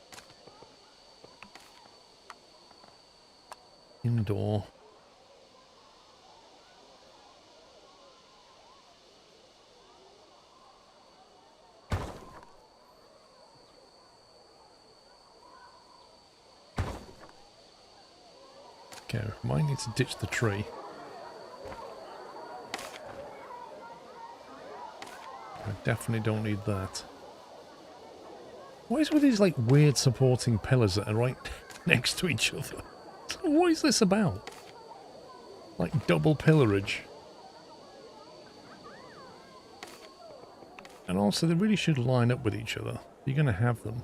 Indoor. Okay, might need to ditch the tree. I definitely don't need that. What is with these like weird supporting pillars that are right next to each other? What is this about? Like double pillarage. And also they really should line up with each other. You're going to have them.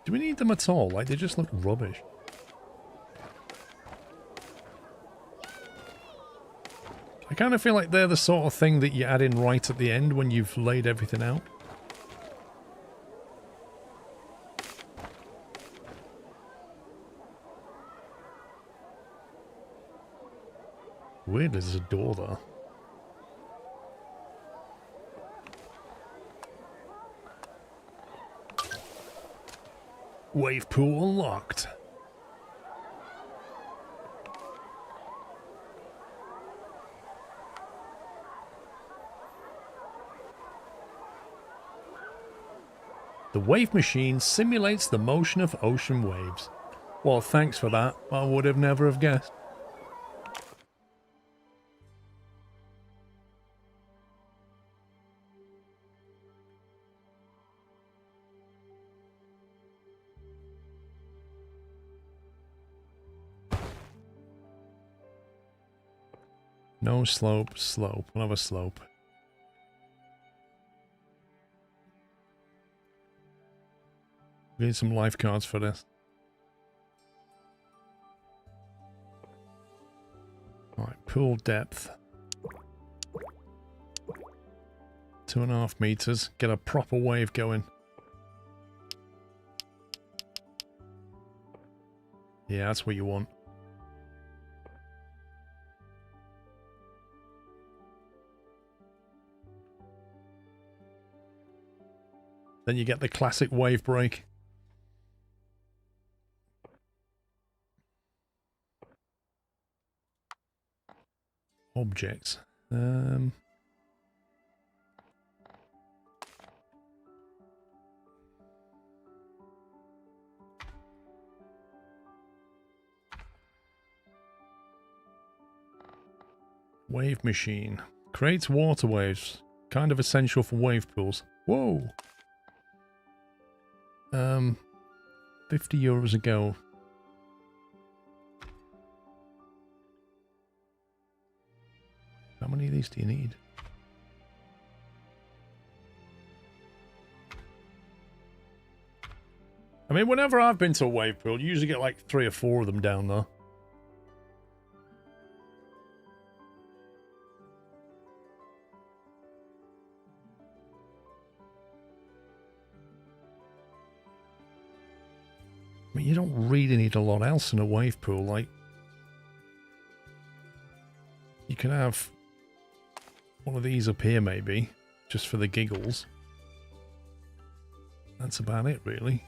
Do we need them at all? Like, they just look rubbish. I kind of feel like they're the sort of thing that you add in right at the end when you've laid everything out. Weird, there's a door there. Wave pool unlocked. The wave machine simulates the motion of ocean waves. Well, thanks for that. I would have never have guessed. No slope, slope. We'll have a slope. We need some lifeguards for this. Alright, pool depth. 2.5 meters. Get a proper wave going. Yeah, that's what you want. Then you get the classic wave break. Objects. Wave machine. Creates water waves. Kind of essential for wave pools. Whoa! 50 euros a go. How many of these do you need? I mean, whenever I've been to a wave pool, you usually get like 3 or 4 of them down there. I mean, you don't really need a lot else in a wave pool. Like, you can have one of these up here, maybe, just for the giggles. That's about it, really.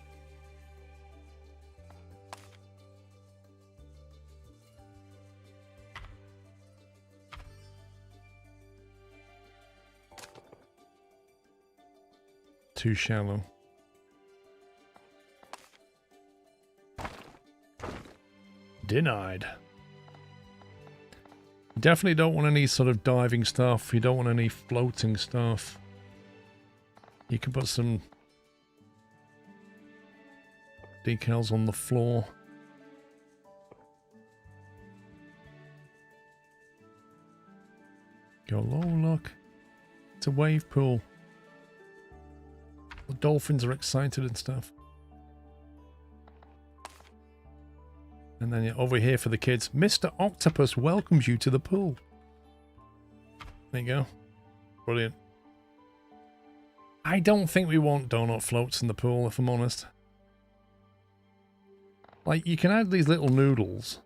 Too shallow. Denied. You definitely don't want any sort of diving stuff. You don't want any floating stuff. You can put some decals on the floor. Go low, look. It's a wave pool. The dolphins are excited and stuff. And then over here for the kids, Mr. Octopus welcomes you to the pool. There you go. Brilliant. I don't think we want donut floats in the pool, if I'm honest. Like, you can add these little noodles.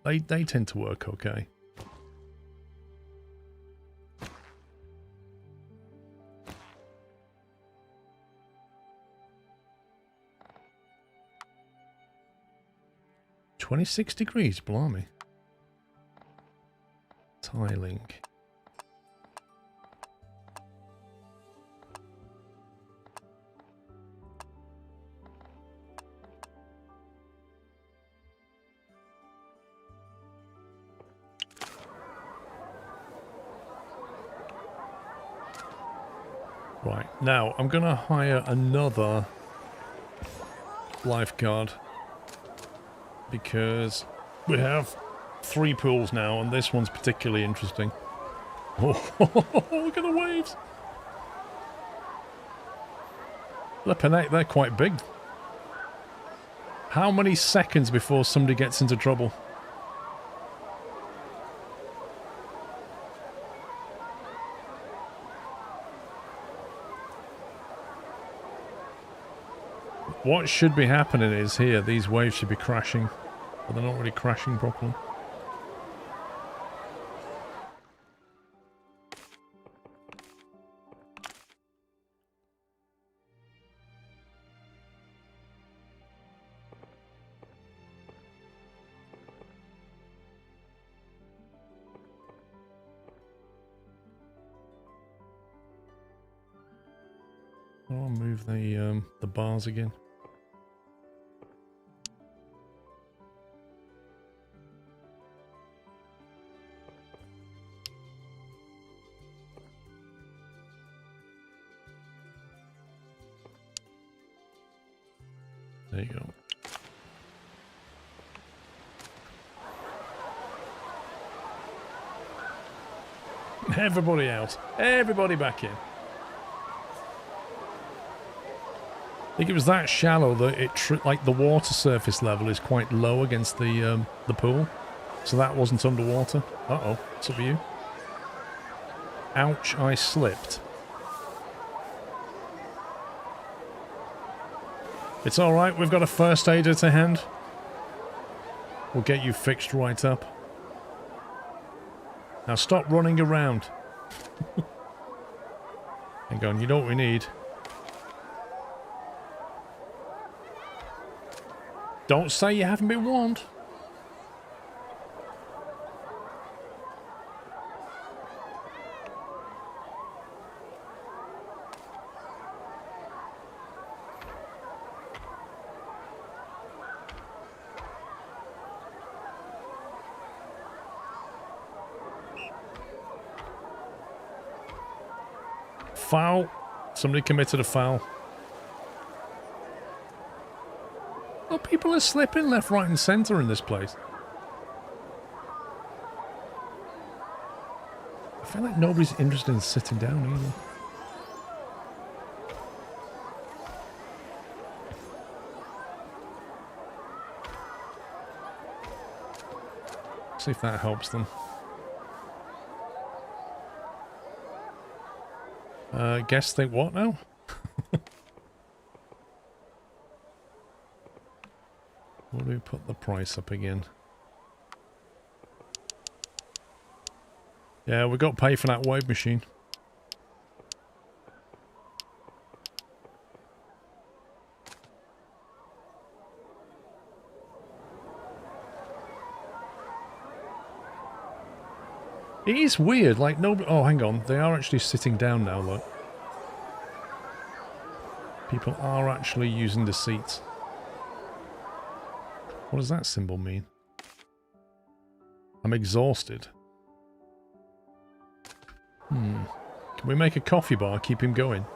They tend to work okay. $26 degrees, blimey. Tiling. Right, now I'm gonna hire another lifeguard. Because we have 3 pools now, and this one's particularly interesting. Oh, look at the waves! Flippin' heck, they're quite big. How many seconds before somebody gets into trouble? What should be happening is here, these waves should be crashing, but they're not really crashing properly. I'll move the bars again. There you go. Everybody out. Everybody back in. I think it was that shallow that like the water surface level is quite low against the pool. So that wasn't underwater. Uh-oh. What's up with you? Ouch, I slipped. It's alright, we've got a first aider to hand. We'll get you fixed right up. Now stop running around. Hang on, you know what we need? Don't say you haven't been warned. Foul. Somebody committed a foul. Oh, people are slipping left, right and centre in this place. I feel like nobody's interested in sitting down either. See if that helps them. Guess think what now? What do we put the price up again? Yeah, we got to pay for that wave machine. It is weird, like nobody... Oh, hang on. They are actually sitting down now, look. People are actually using the seats. What does that symbol mean? I'm exhausted. Can we make a coffee bar, keep him going?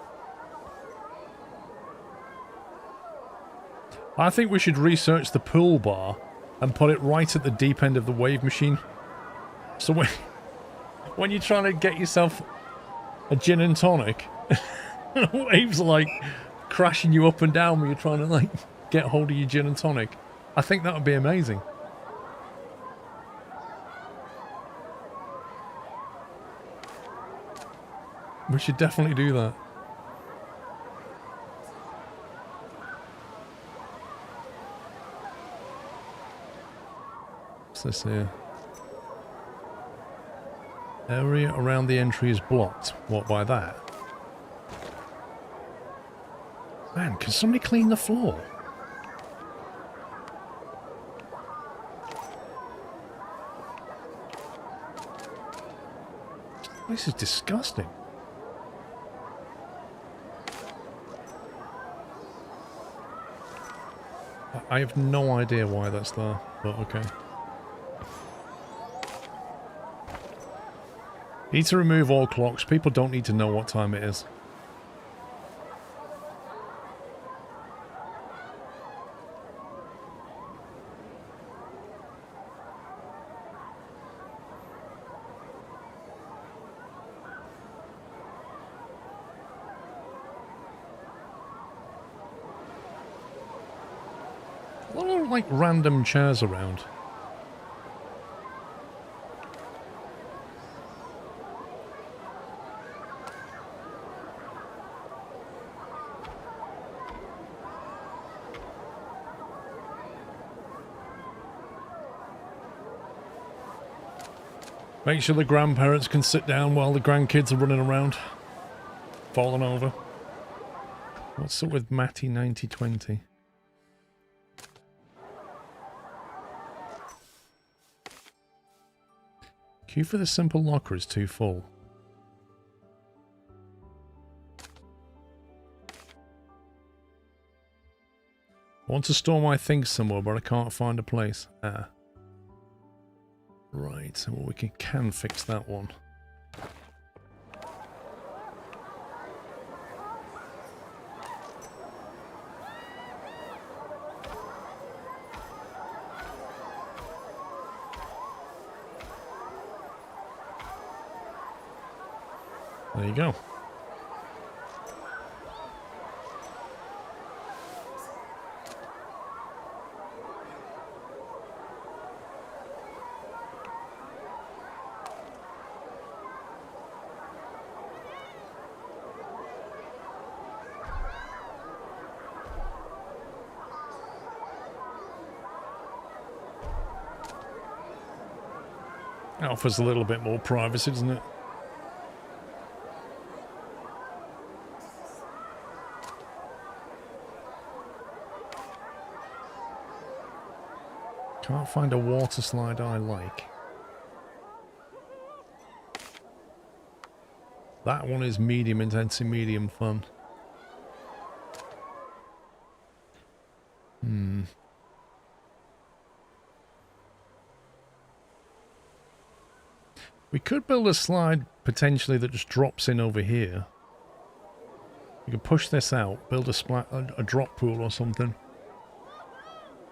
I think we should research the pool bar and put it right at the deep end of the wave machine. So when you're trying to get yourself a gin and tonic, waves are like crashing you up and down when you're trying to like get hold of your gin and tonic. I think that would be amazing. We should definitely do that. What's this here? Area around the entry is blocked. What, by that? Man, can somebody clean the floor? This is disgusting. I have no idea why that's there, but okay. Need to remove all clocks. People don't need to know what time it is. A lot of like random chairs around. Make sure the grandparents can sit down while the grandkids are running around, falling over. What's up with Matty 9020? Queue for the simple locker is too full. I want to store my things somewhere, but I can't find a place. Ah. Right, well we can fix that one. There you go. That offers a little bit more privacy, doesn't it? Can't find a water slide I like. That one is medium intensity, medium fun. We could build a slide potentially that just drops in over here. We can push this out, build a drop pool or something.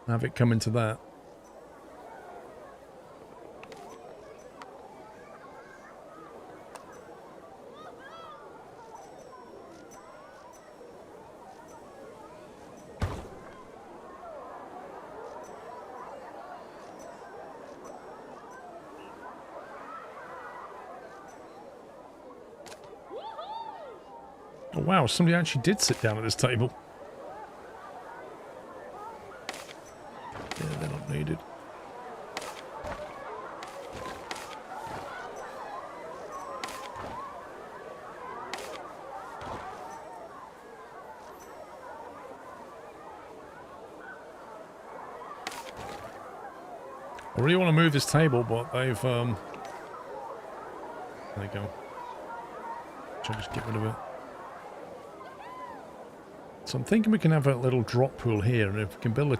Have it come into that. Oh, wow, somebody actually did sit down at this table. Yeah, they're not needed. I really want to move this table, but they've, there you go. Should I just get rid of it? So I'm thinking we can have a little drop pool here, and if we can build a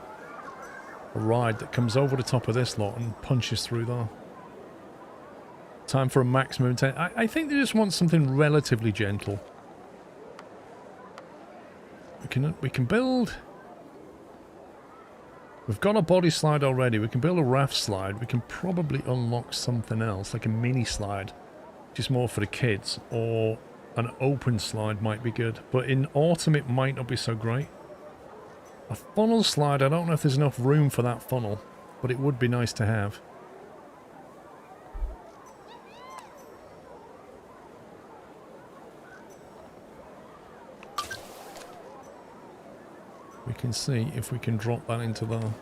ride that comes over the top of this lot and punches through there. Time for a maximum 10. I think they just want something relatively gentle. We can build... We've got a body slide already. We can build a raft slide. We can probably unlock something else, like a mini slide, which is more for the kids, or an open slide might be good. But in autumn, it might not be so great. A funnel slide, I don't know if there's enough room for that funnel, but it would be nice to have. We can see if we can drop that into there.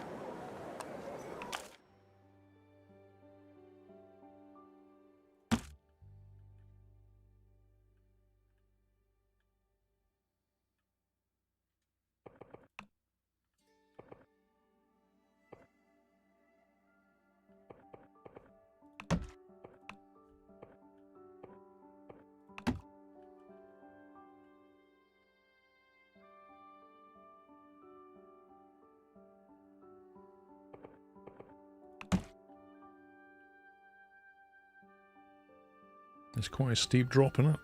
There's quite a steep drop in it.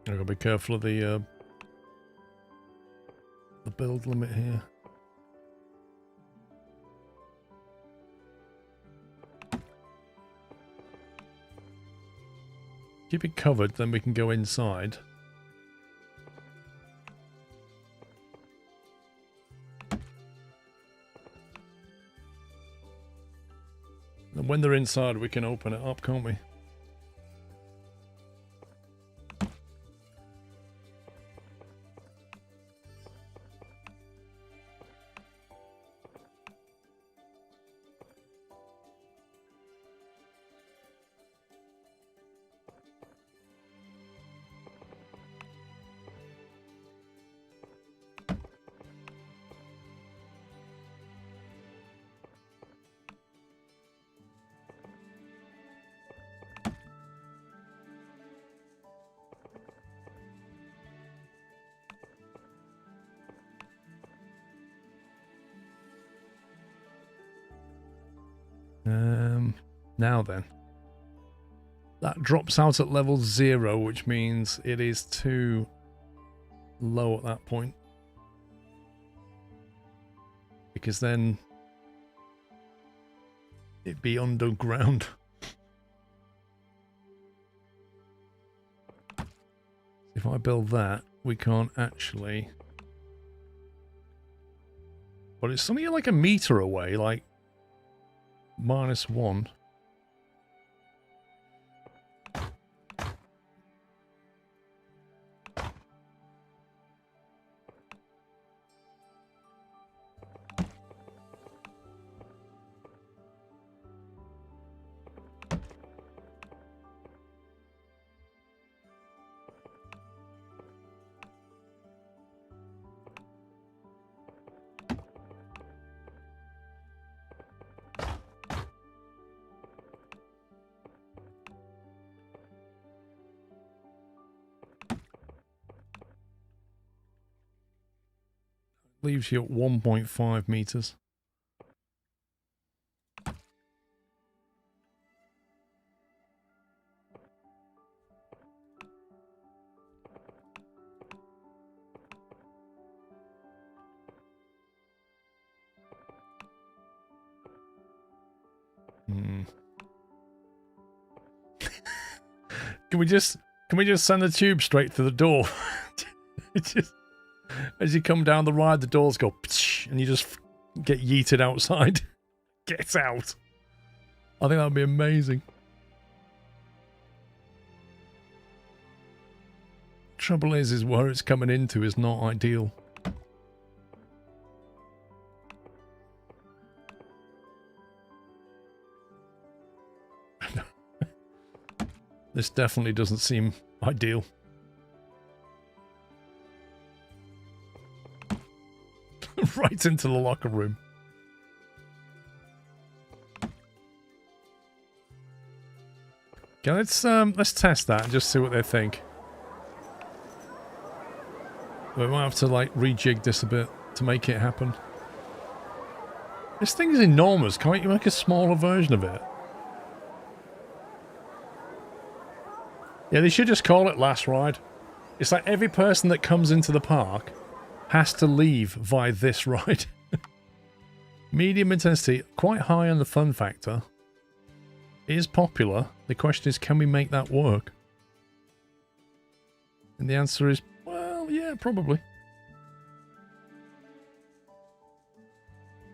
I've got to be careful of the build limit here. Keep it covered, then we can go inside. And when they're inside, we can open it up, can't we? Now then. That drops out at level 0, which means it is too low at that point. Because then it'd be underground. If I build that, we can't actually... But it's only like a meter away, like -1. leaves you at 1.5 meters. Can we just send the tube straight to the door? It's just, as you come down the ride, the doors go, and you just get yeeted outside. Get out. I think that would be amazing. Trouble is where it's coming into is not ideal. This definitely doesn't seem ideal. Right into the locker room. Okay, let's test that and just see what they think. We might have to like rejig this a bit to make it happen. This thing is enormous. Can't you make a smaller version of it? Yeah, they should just call it Last Ride. It's like every person that comes into the park has to leave via this ride. Medium intensity, quite high on the fun factor. It is popular. The question is, can we make that work? And the answer is, well, yeah, probably.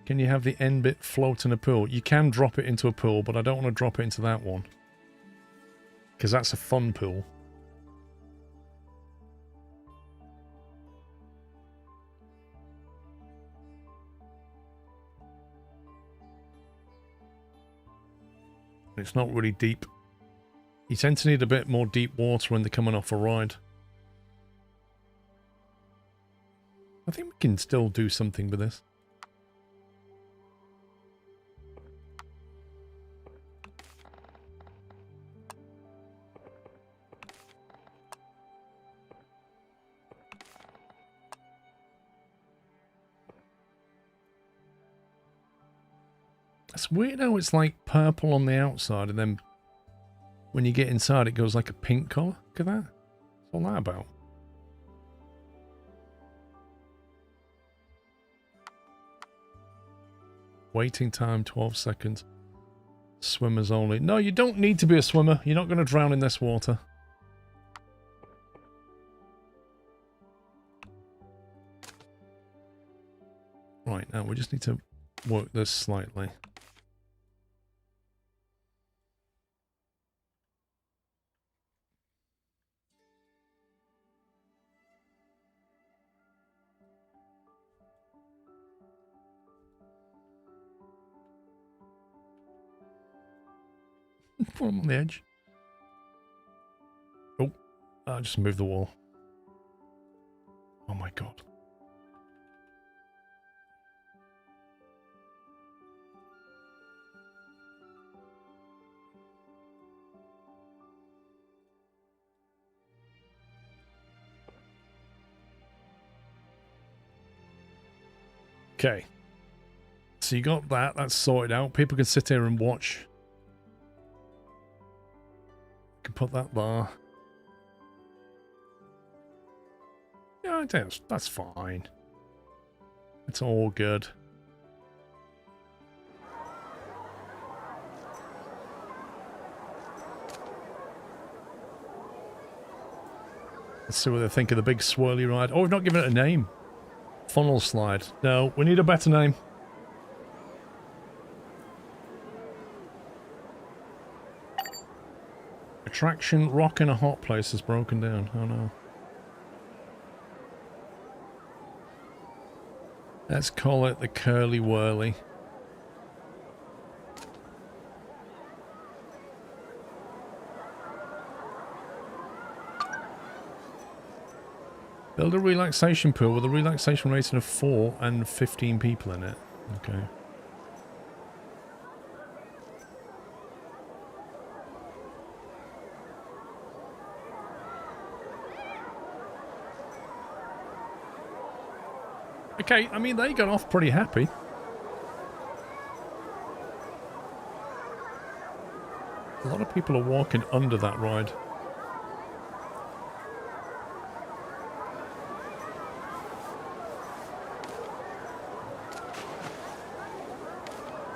Can you have the end bit float in a pool? You can drop it into a pool, but I don't want to drop it into that one. Because that's a fun pool. It's not really deep. You tend to need a bit more deep water when they're coming off a ride. I think we can still do something with this. It's weird how it's like purple on the outside and then when you get inside it goes like a pink colour. Look at that. What's all that about? Waiting time 12 seconds. Swimmers only. No, you don't need to be a swimmer. You're not going to drown in this water. Right, now we just need to work this slightly. Put him on the edge. Oh, I just moved the wall. Oh my god. Okay. So you got that. That's sorted out. People can sit here and watch. Can put that there. Yeah, I think that's fine. It's all good. Let's see what they think of the big swirly ride. Oh, we've not given it a name. Funnel slide. No, we need a better name. Attraction rock in a hot place has broken down. Oh no. Let's call it the Curly Whirly. Build a relaxation pool with a relaxation rating of 4 and 15 people in it. Okay. Okay, I mean, they got off pretty happy. A lot of people are walking under that ride.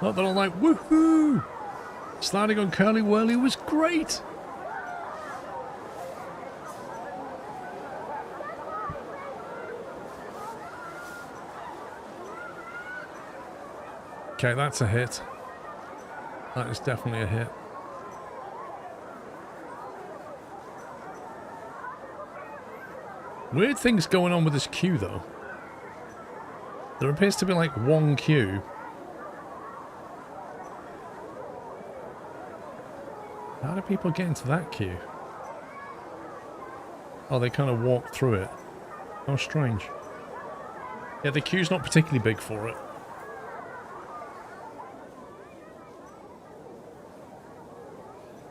Not that I'm like, woohoo! Sliding on Curly Whirly was great! Okay, that's a hit. That is definitely a hit. Weird things going on with this queue, though. There appears to be like one queue. How do people get into that queue? Oh, they kind of walk through it. How strange. Yeah, the queue's not particularly big for it.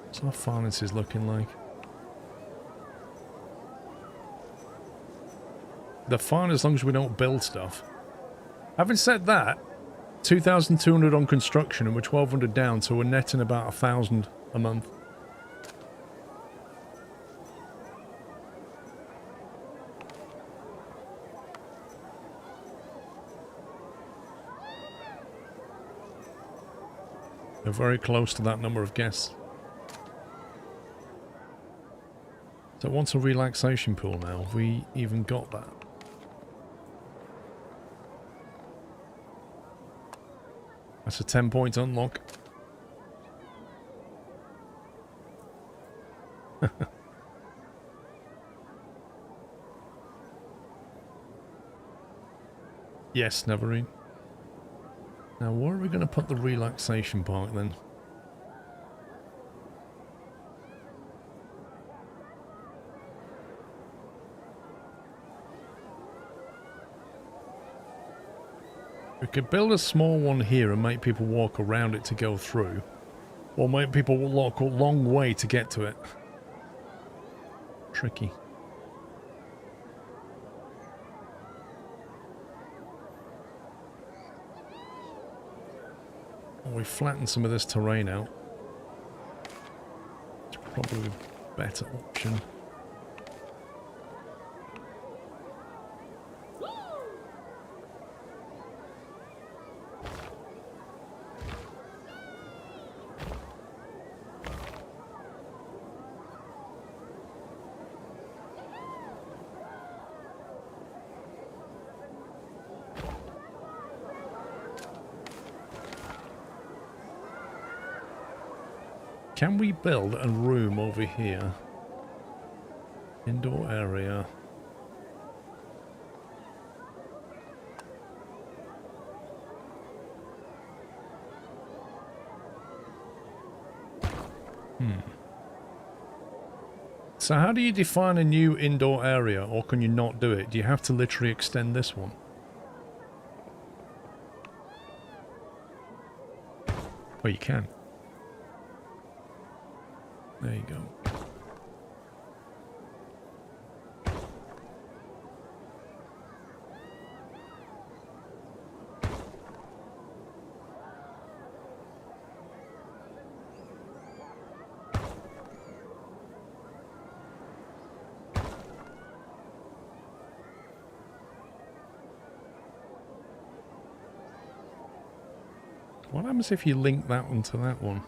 What's our finances looking like? They're fine as long as we don't build stuff. Having said that, 2,200 on construction and we're 1,200 down, so we're netting about 1,000 a month. We're very close to that number of guests. So what's a relaxation pool now? Have we even got that? That's a 10-point unlock. Yes, Neverine. Now, where are we going to put the relaxation park then? We could build a small one here and make people walk around it to go through. Or make people walk a long way to get to it. Tricky. Or we flatten some of this terrain out. It's probably a better option. Can we build a room over here? Indoor area. So how do you define a new indoor area, or can you not do it? Do you have to literally extend this one? Oh, you can. There you go. What happens if you link that one to that one?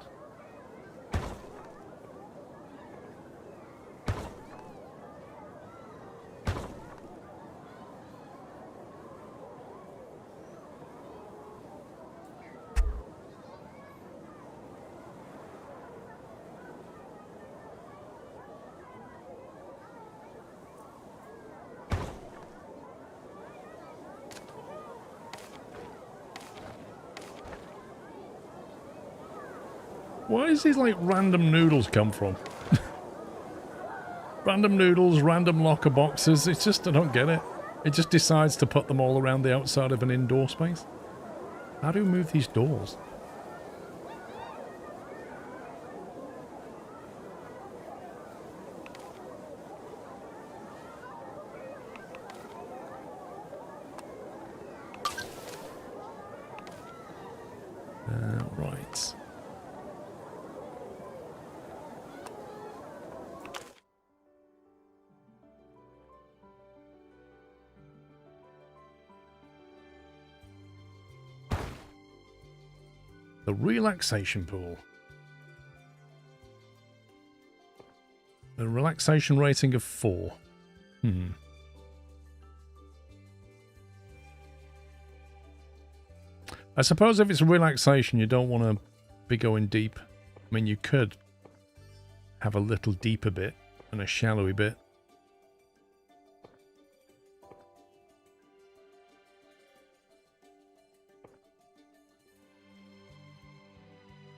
Where does these, like, random noodles come from? Random noodles, random locker boxes. It's just, I don't get it. It just decides to put them all around the outside of an indoor space. How do we move these doors? The relaxation pool. A relaxation rating of 4. I suppose if it's relaxation, you don't want to be going deep. I mean, you could have a little deeper bit and a shallowy bit.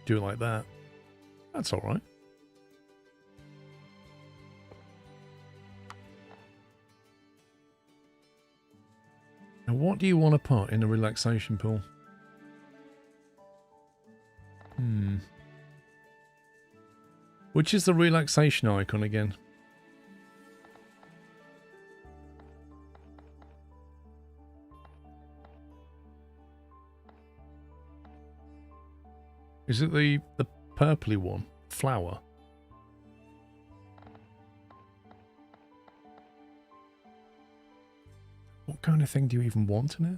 Do it like that. That's all right. Now, what do you want to put in a relaxation pool? Which is the relaxation icon again? Is it the purpley one? Flower? What kind of thing do you even want in it?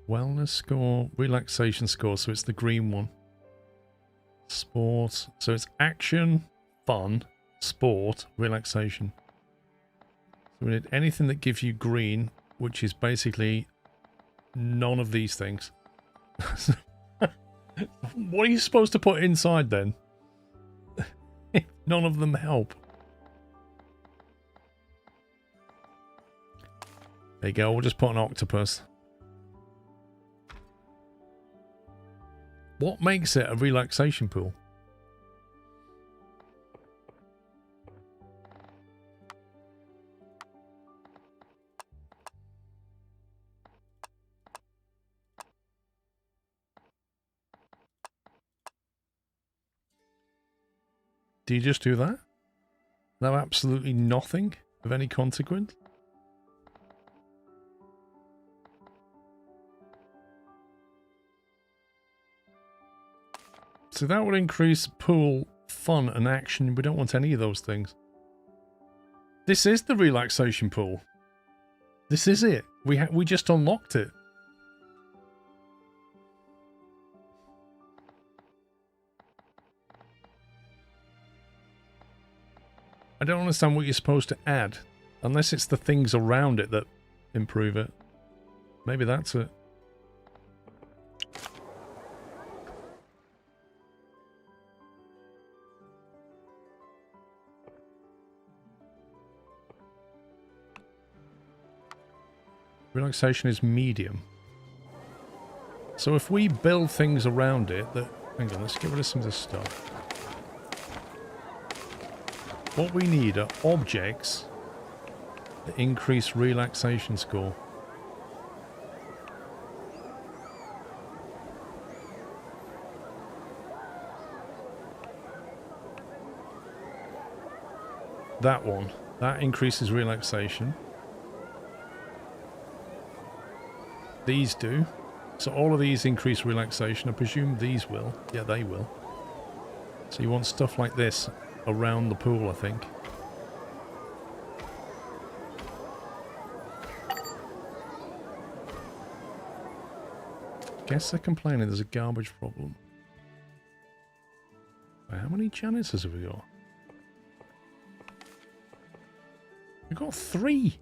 Wellness score, relaxation score, so it's the green one. Sport, so it's action, fun, sport, relaxation. So we need anything that gives you green, which is basically none of these things. What are you supposed to put inside then? None of them help. There you go, we'll just put an octopus. What makes it a relaxation pool? Do you just do that? No, absolutely nothing of any consequence? So that would increase pool fun and action. We don't want any of those things. This is the relaxation pool. This is it. We just unlocked it. I don't understand what you're supposed to add. Unless it's the things around it that improve it. Maybe that's it. Relaxation is medium. So if we build things around it that... Hang on, let's get rid of some of this stuff. What we need are objects that increase relaxation score. That one. That increases relaxation. These do. So all of these increase relaxation. I presume these will. Yeah, they will. So you want stuff like this around the pool, I think. Guess they're complaining there's a garbage problem. How many janitors have we got? We've got 3.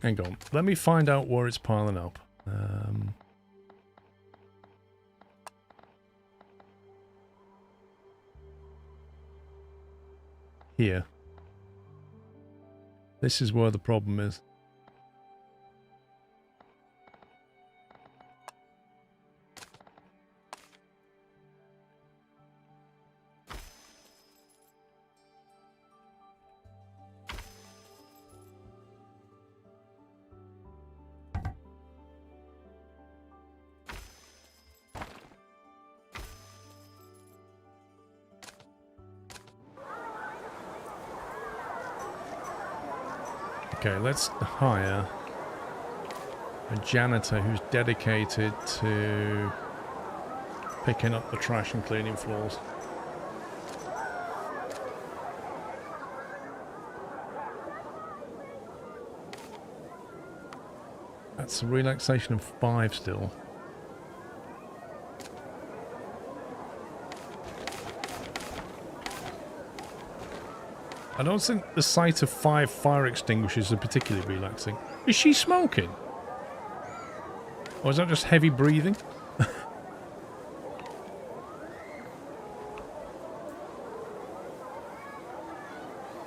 Hang on. Let me find out where it's piling up. Here. This is where the problem is. Okay, let's hire a janitor who's dedicated to picking up the trash and cleaning floors. That's a relaxation of 5 still. I don't think the sight of 5 fire extinguishers are particularly relaxing. Is she smoking? Or is that just heavy breathing?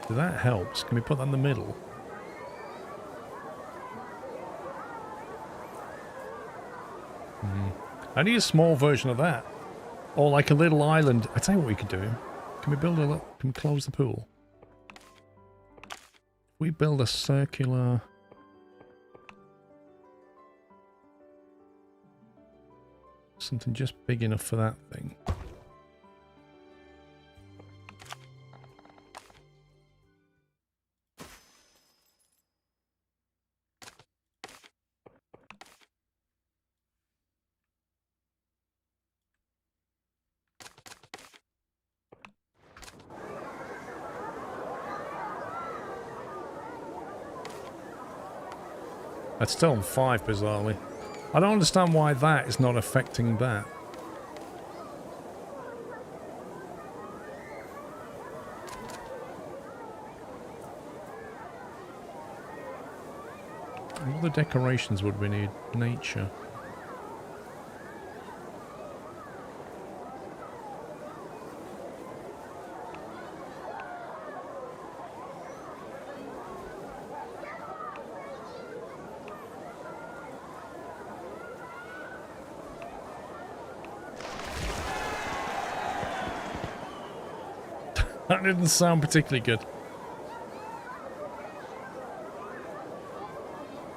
That helps. Can we put that in the middle? I need a small version of that. Or like a little island. I tell you what we could do. Can we build a little... Can we close the pool? We build a circular... Something just big enough for that thing. That's still on 5, bizarrely. I don't understand why that is not affecting that. What other decorations would we need? Nature. That didn't sound particularly good.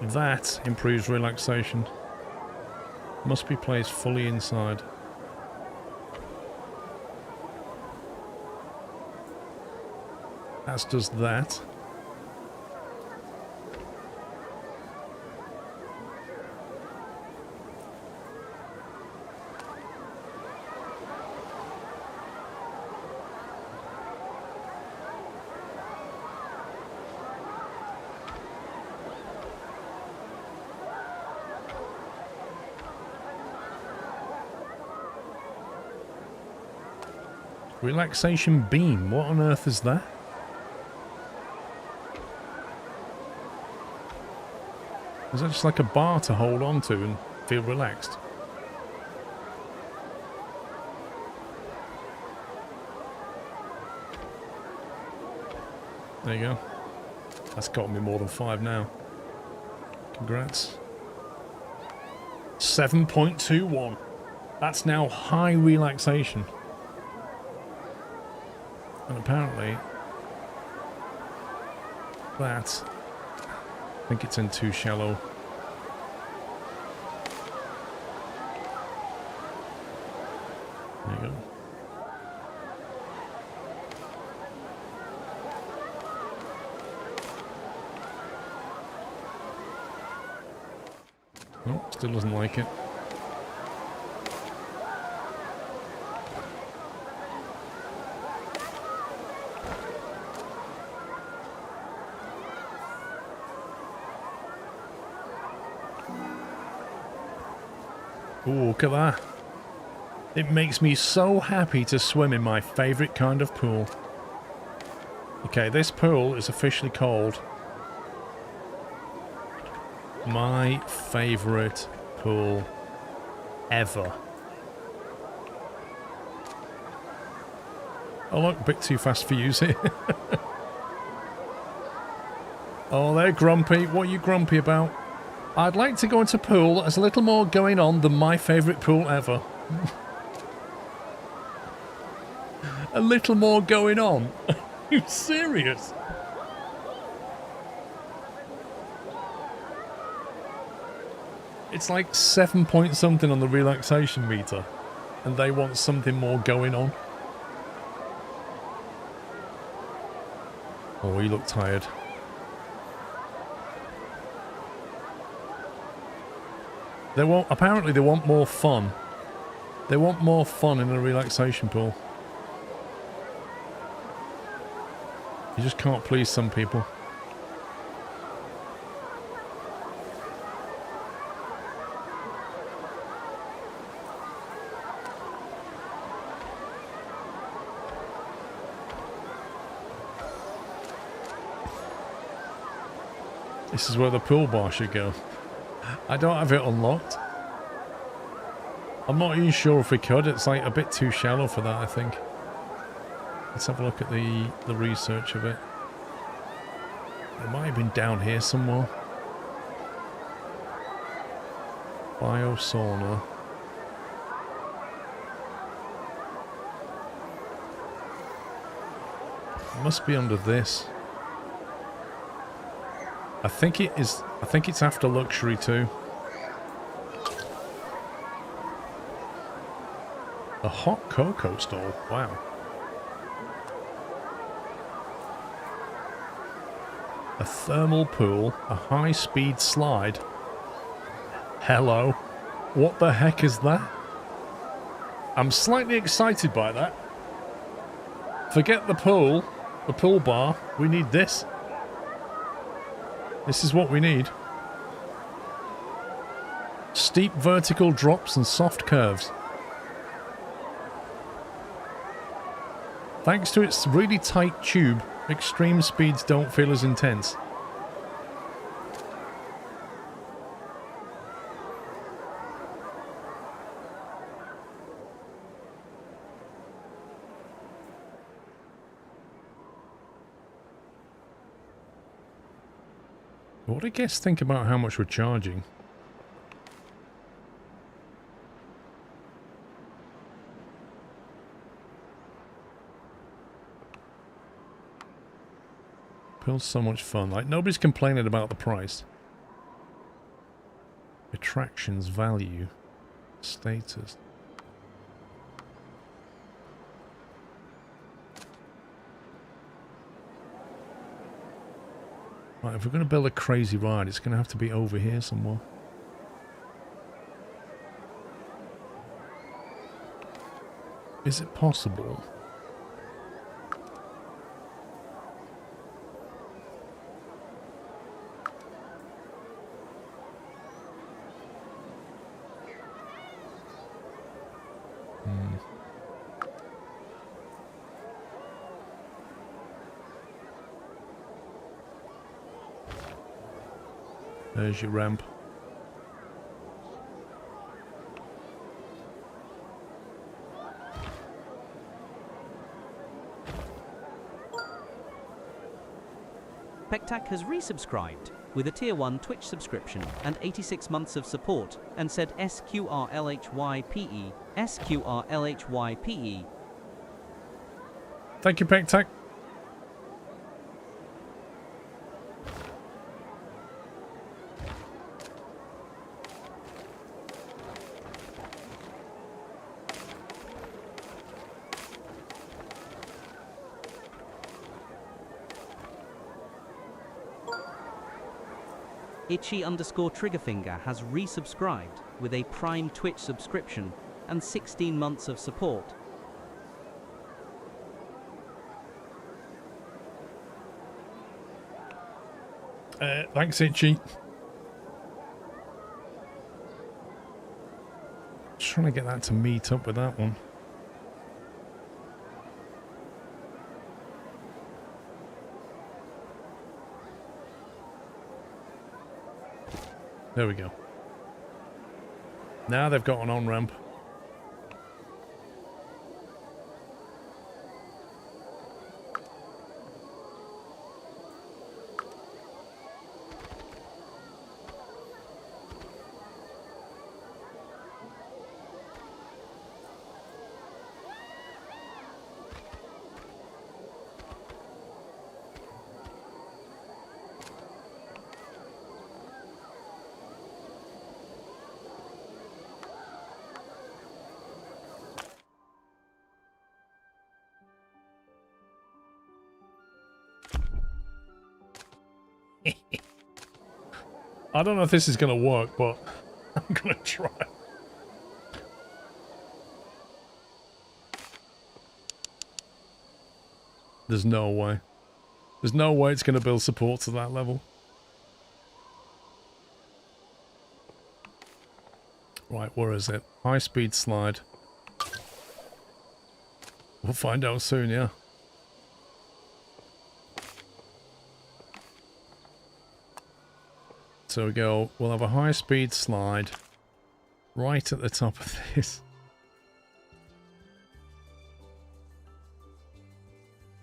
That improves relaxation. Must be placed fully inside. As does that. Relaxation beam. What on earth is that? Is that just like a bar to hold on to and feel relaxed? There you go. That's got me more than 5 now. Congrats. 7.21. That's now high relaxation. And apparently, that, I think it's in too shallow. There you go. Oh, still doesn't like it. Ooh, look at that. It makes me so happy to swim in my favourite kind of pool. Okay, this pool is officially called my favourite pool ever. Oh look, a bit too fast for you here. Oh, they're grumpy. What are you grumpy about? I'd like to go into a pool that has a little more going on than my favourite pool ever. A little more going on? Are you serious? It's like 7 point something on the relaxation meter. And they want something more going on. Oh, you look tired. Apparently they want more fun. They want more fun in a relaxation pool. You just can't please some people. This is where the pool bar should go. I don't have it unlocked. I'm not even sure if we could. It's like a bit too shallow for that, I think. Let's have a look at the research of it. It might have been down here somewhere. Biosauna. It must be under this. I think it is. I think it's after luxury too. A hot cocoa stall. Wow. A thermal pool. A high-speed slide. Hello. What the heck is that? I'm slightly excited by that. Forget the pool bar. We need this. This is what we need. Steep vertical drops and soft curves. Thanks to its really tight tube, extreme speeds don't feel as intense. What do guests think about how much we're charging? Feels so much fun. Like, nobody's complaining about the price. Attractions, value, status. Right, if we're going to build a crazy ride, it's going to have to be over here somewhere. Is it possible? There's your ramp. Pektak has resubscribed with a tier 1 Twitch subscription and 86 months of support and said SQRLHYPE, SQRLHYPE. Thank you, Pektak. Itchy_Triggerfinger has resubscribed with a Prime Twitch subscription and 16 months of support. Thanks, Itchy. Just trying to get that to meet up with that one. There we go. Now they've got an on-ramp. I don't know if this is going to work, but I'm gonna try. There's no way. There's no way it's gonna build support to that level. Right, where is it? High speed slide. We'll find out soon, yeah. So we go, we'll have a high speed slide right at the top of this.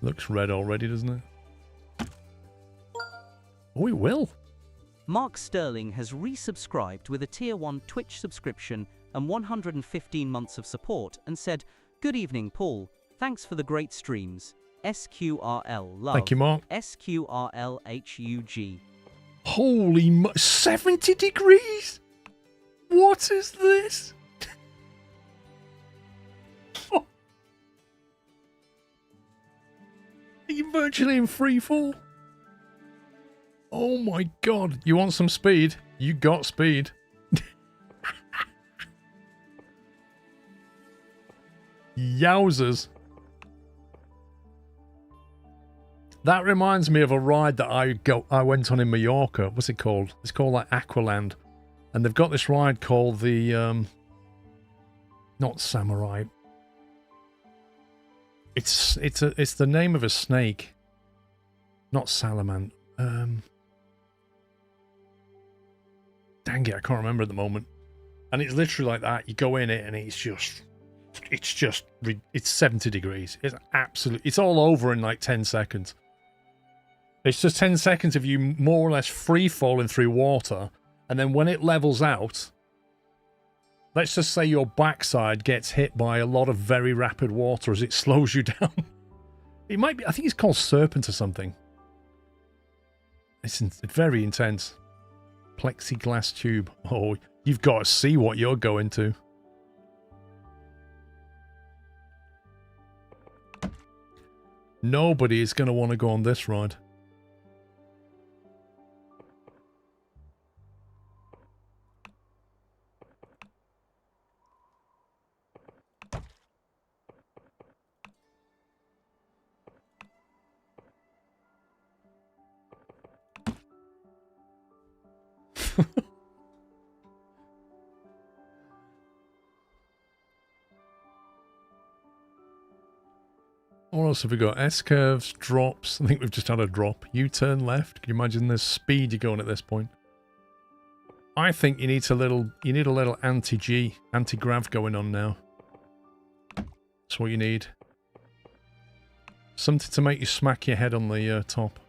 Looks red already, doesn't it? Oh, it will. Mark Sterling has resubscribed with a Tier 1 Twitch subscription and 115 months of support and said, "Good evening, Paul. Thanks for the great streams. SQRL love." Thank you, Mark. SQRLHUG. Holy 70 degrees? What is this? Oh. Are you virtually in free fall? Oh my god. You want some speed? You got speed. Yowzers. That reminds me of a ride that I went on in Mallorca. What's it called? It's called like Aqualand. And they've got this ride called the not Samurai. It's the name of a snake. Not Salamander. Dang it, I can't remember at the moment. And it's literally like that. You go in it and it's 70 degrees. It's all over in like 10 seconds. It's just 10 seconds of you more or less free falling through water. And then when it levels out, let's just say your backside gets hit by a lot of very rapid water as it slows you down. It might be, I think it's called Serpent or something. It's very intense. Plexiglass tube. Oh, you've got to see what you're going to. Nobody is going to want to go on this ride. What else have we got? S-curves, drops. I think we've just had a drop. U-turn left. Can you imagine the speed you're going at this point? I think you need a little anti-G, anti-grav going on now. That's what you need. Something to make you smack your head on the top.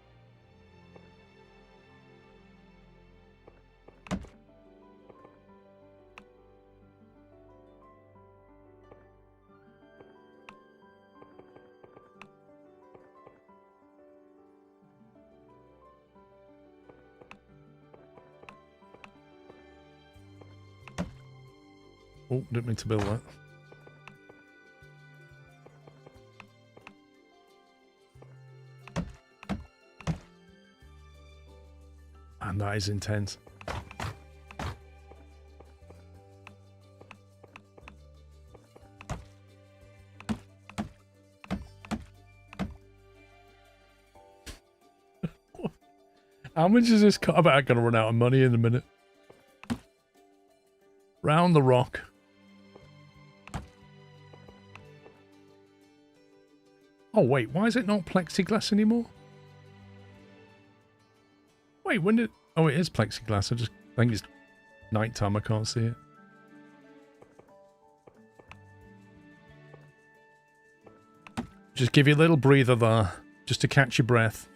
Oh, didn't mean to build that. And that is intense. How much is this car? I bet I'm going to run out of money in a minute. Round the rock. Oh, wait, why is it not plexiglass anymore? Wait, when did... Oh, it is plexiglass. I think it's nighttime. I can't see it. Just give you a little breather there, just to catch your breath.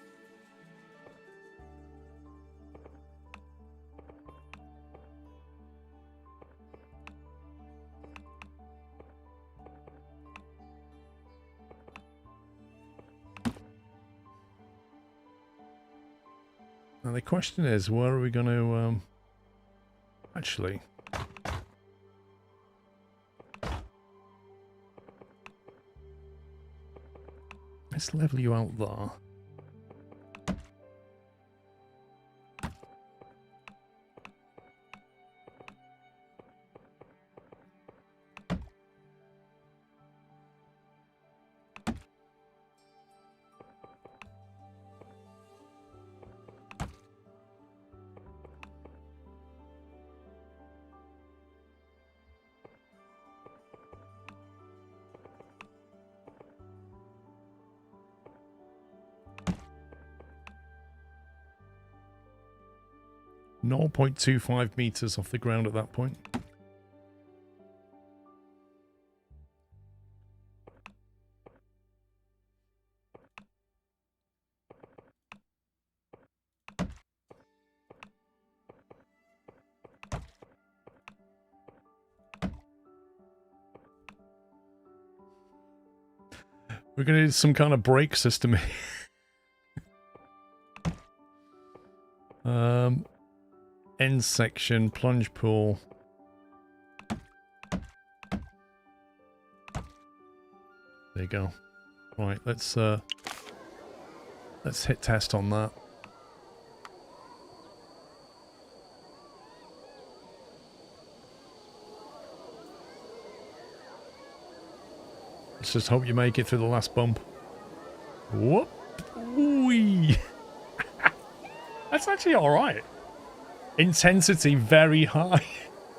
Now the question is, where are we going to, actually... Let's level you out there. 0.25 meters off the ground at that point. We're going to need some kind of brake system here. End section, plunge pool. There you go. Right, let's hit test on that. Let's just hope you make it through the last bump. Whoop! Whee! That's actually alright. Intensity very high.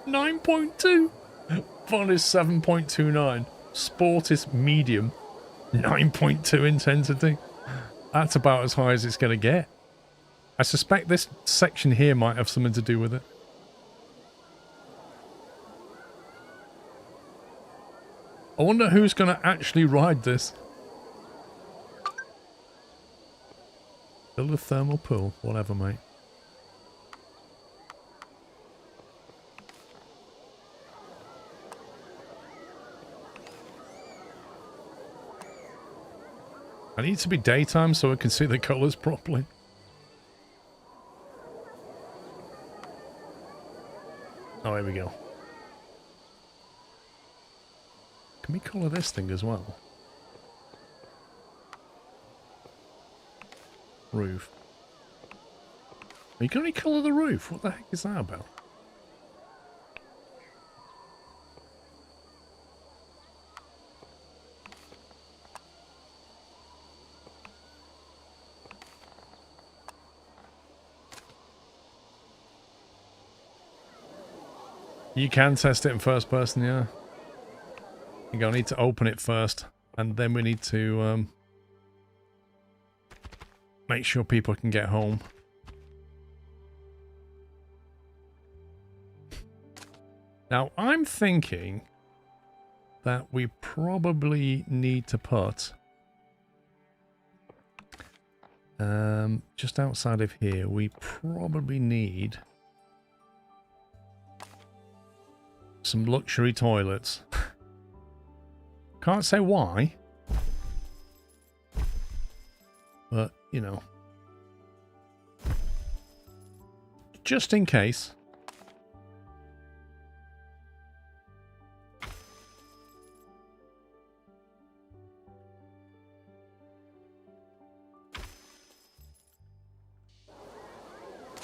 9.2. Fun is 7.29. Sport is medium. 9.2 intensity. That's about as high as it's going to get. I suspect this section here might have something to do with it. I wonder who's going to actually ride this. Build a thermal pool. Whatever, mate. I need it to be daytime so I can see the colours properly. Oh, here we go. Can we colour this thing as well? Roof. Are you going to colour the roof? What the heck is that about? You can test it in first person, yeah. You're going to need to open it first, and then we need to make sure people can get home. Now, I'm thinking that we probably need to put just outside of here, we probably need some luxury toilets. Can't say why, but you know, just in case.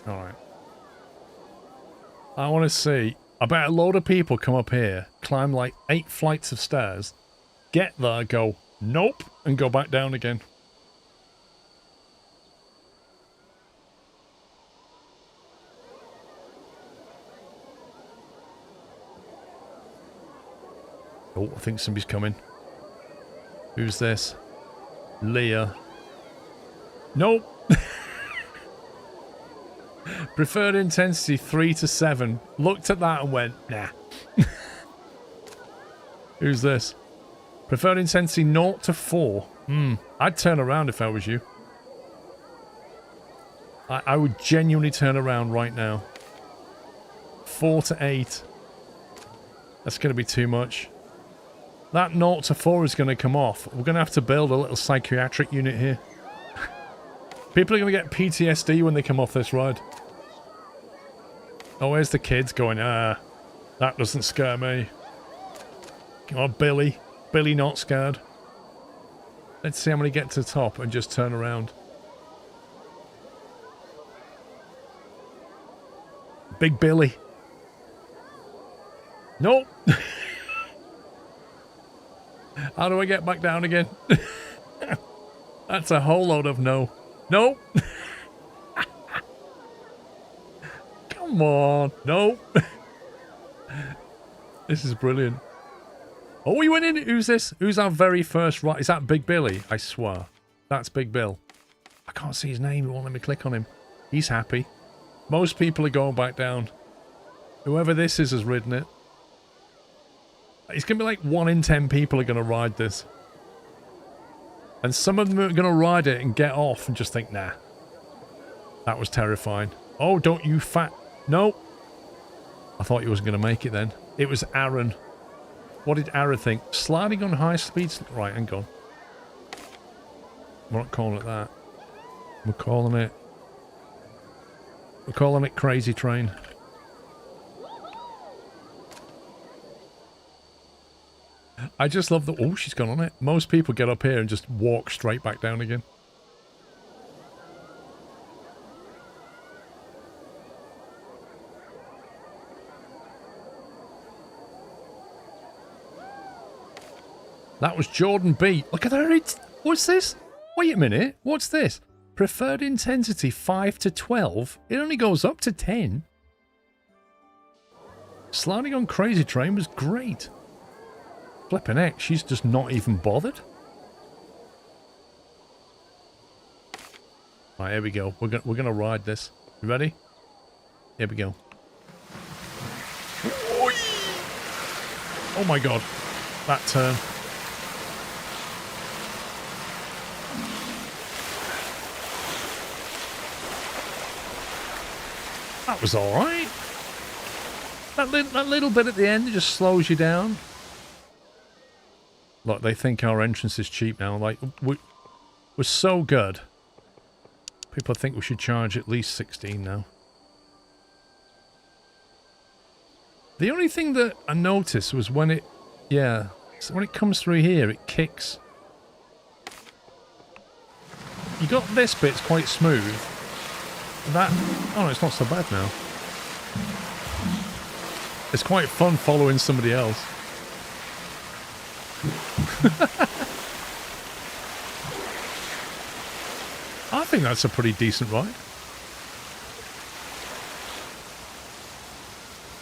All right. I want to see. I bet a load of people come up here, climb like 8 flights of stairs, get there, go, nope, and go back down again. Oh, I think somebody's coming. Who's this? Leah. Nope. Preferred intensity 3 to 7. Looked at that and went, nah. Who's this? Preferred intensity 0 to 4. I'd turn around if I was you. I would genuinely turn around right now. 4 to 8. That's going to be too much. That 0 to 4 is going to come off. We're going to have to build a little psychiatric unit here. People are going to get PTSD when they come off this ride. Oh, where's the kids going, that doesn't scare me. Come on, Billy. Billy not scared. Let's see how many get to the top and just turn around. Big Billy. Nope. How do I get back down again? That's a whole load of no. Nope. Come on. Nope. This is brilliant. Oh, we went in. Who's this? Who's our very first ride? Is that Big Billy? I swear. That's Big Bill. I can't see his name. It won't let me click on him. He's happy. Most people are going back down. Whoever this is has ridden it. It's going to be like 1 in 10 people are going to ride this. And some of them are going to ride it and get off and just think, nah. That was terrifying. Oh, don't you fat... No. I thought you wasn't going to make it then. It was Aaron. What did Aaron think? Sliding on high speeds? Right, hang on. We're not calling it that. We're calling it... We're calling it Crazy Train. I just love the... Oh, she's gone on it. Most people get up here and just walk straight back down again. That was Jordan B. Look at her. What's this? Wait a minute. What's this? Preferred intensity 5 to 12. It only goes up to 10. Sliding on Crazy Train was great. Flippin' heck, she's just not even bothered. Right, here we go. We're gonna ride this. You ready? Here we go. Oh my god. That turn. That was alright. That little bit at the end just slows you down. Look, they think our entrance is cheap now. Like, we're so good. People think we should charge at least 16 now. The only thing that I noticed was when it... Yeah. So when it comes through here, it kicks. You got this bit, it's quite smooth. That... Oh, no, it's not so bad now. It's quite fun following somebody else. I think that's a pretty decent ride.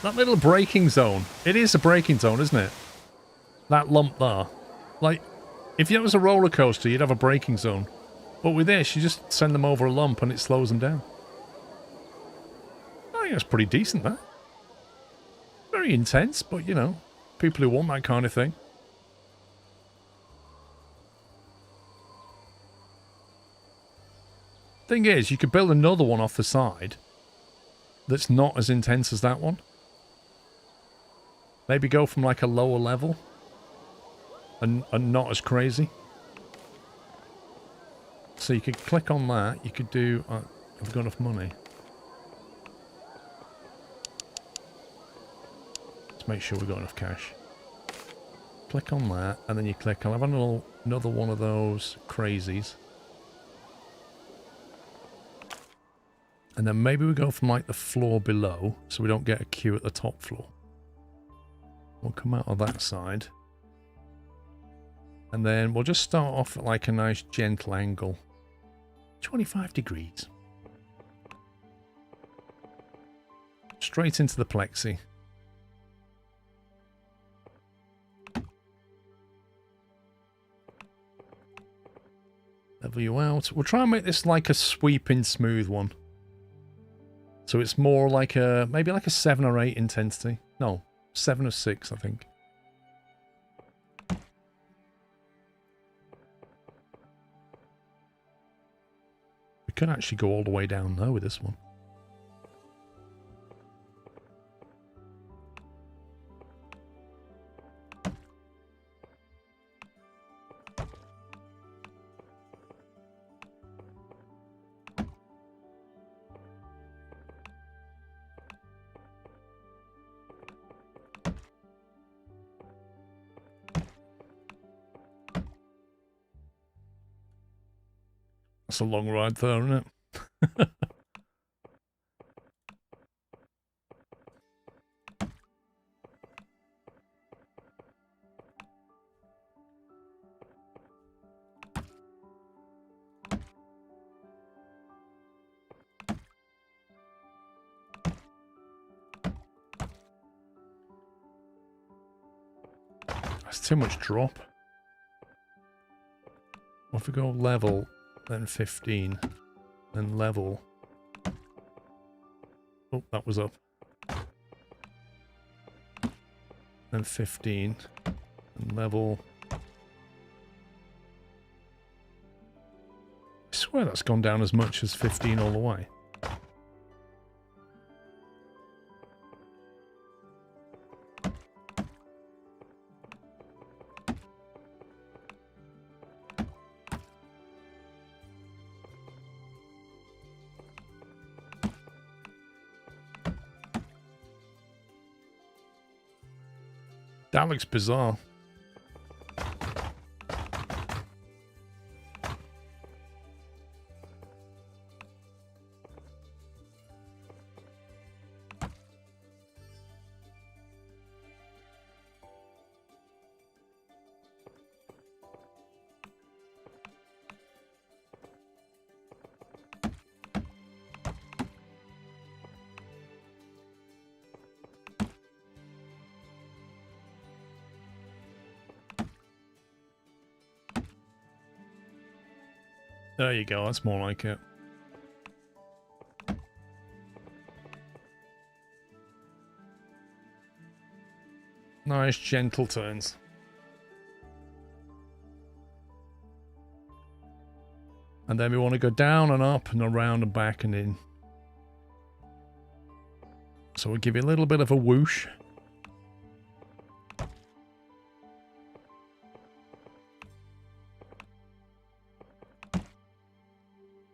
That little braking zone. It is a braking zone, isn't it? That lump there. Like, if it was a roller coaster, you'd have a braking zone. But with this, you just send them over a lump and it slows them down. I think that's pretty decent, that. Very intense, but, you know, people who want that kind of thing. Thing is, you could build another one off the side that's not as intense as that one. Maybe go from like a lower level and not as crazy. So you could click on that. You could do... have we got enough money? Let's make sure we've got enough cash. Click on that, and then you click... I'll have another one of those crazies. And then maybe we go from like the floor below, so we don't get a queue at the top floor. We'll come out of that side. And then we'll just start off at like a nice gentle angle. 25 degrees. Straight into the plexi. Level you out. We'll try and make this like a sweeping smooth one. So it's more like a, maybe like a 7 or 8 intensity. No, 7 or 6, I think. We could actually go all the way down though with this one. That's a long ride there, isn't it? That's too much drop. What if we go level... Then 15, then level. Oh, that was up. And 15. And level. I swear that's gone down as much as 15 all the way. That looks bizarre. There you go, that's more like it. Nice, gentle turns. And then we want to go down and up and around and back and in. So we'll give you a little bit of a whoosh.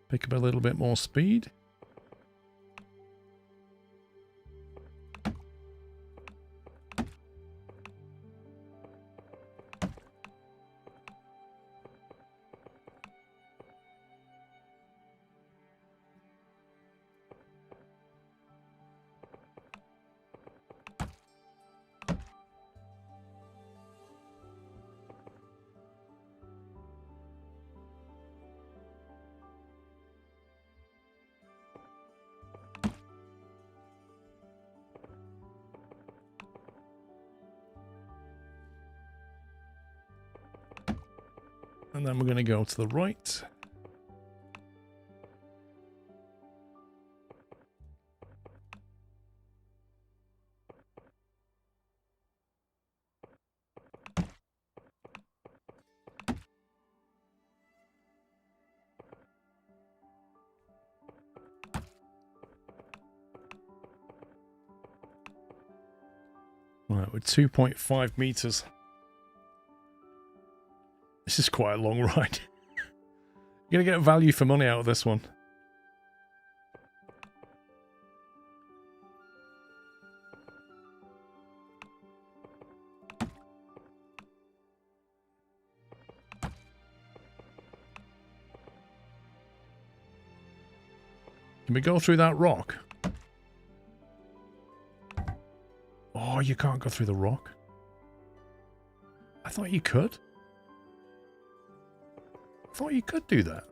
Pick up a little bit more speed. And then we're going to go to the right. Right, we're 2.5 meters. This is quite a long ride. You're going to get value for money out of this one. Can we go through that rock? Oh, you can't go through the rock? I thought you could. I thought you could do that.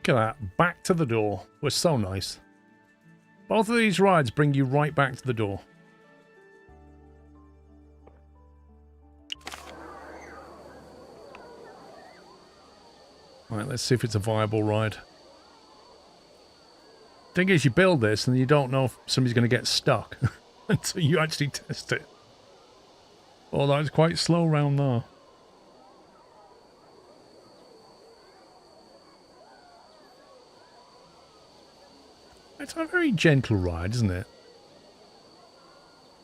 Look at that. Back to the door. We're so nice. Both of these rides bring you right back to the door. Right, let's see if it's a viable ride. Thing is, you build this and you don't know if somebody's going to get stuck until you actually test it. Although it's quite slow round there. It's a very gentle ride, isn't it?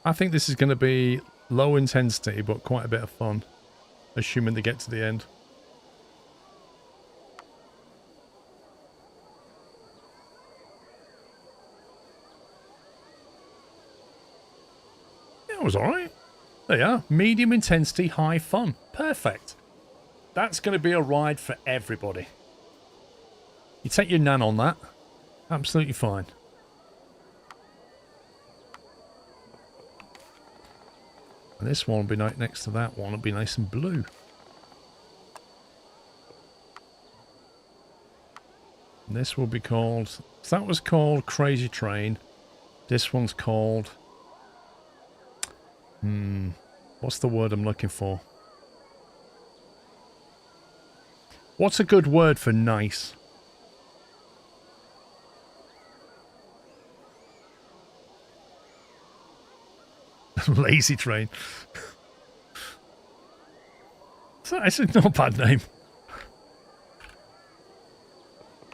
I think this is going to be Low intensity, but quite a bit of fun. Assuming they get to the end. Yeah, it was alright. There you are. Medium intensity, high fun. Perfect. That's going to be a ride for everybody. You take your nan on that. Absolutely fine. And this one will be next to that one. It'll be nice and blue. And this will be called... So that was called Crazy Train. This one's called... What's the word I'm looking for? What's a good word for nice? Lazy Train. It's not a bad name.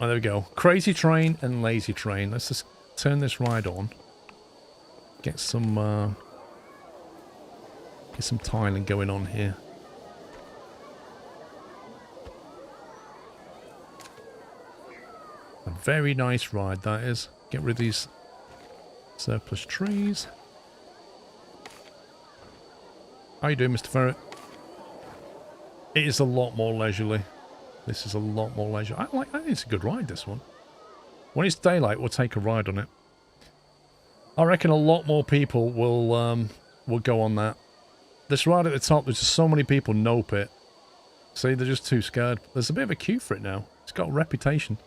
Oh, there we go. Crazy Train and Lazy Train. Let's just turn this ride on. Get some tiling going on here. A very nice ride, that is. Get rid of these surplus trees. How you doing, Mr. Ferret? It is a lot more leisurely. This is a lot more leisurely. I think it's a good ride, this one. When it's daylight, we'll take a ride on it. I reckon a lot more people will go on that. This ride at the top, there's just so many people nope it. See, they're just too scared. There's a bit of a queue for it now. It's got a reputation.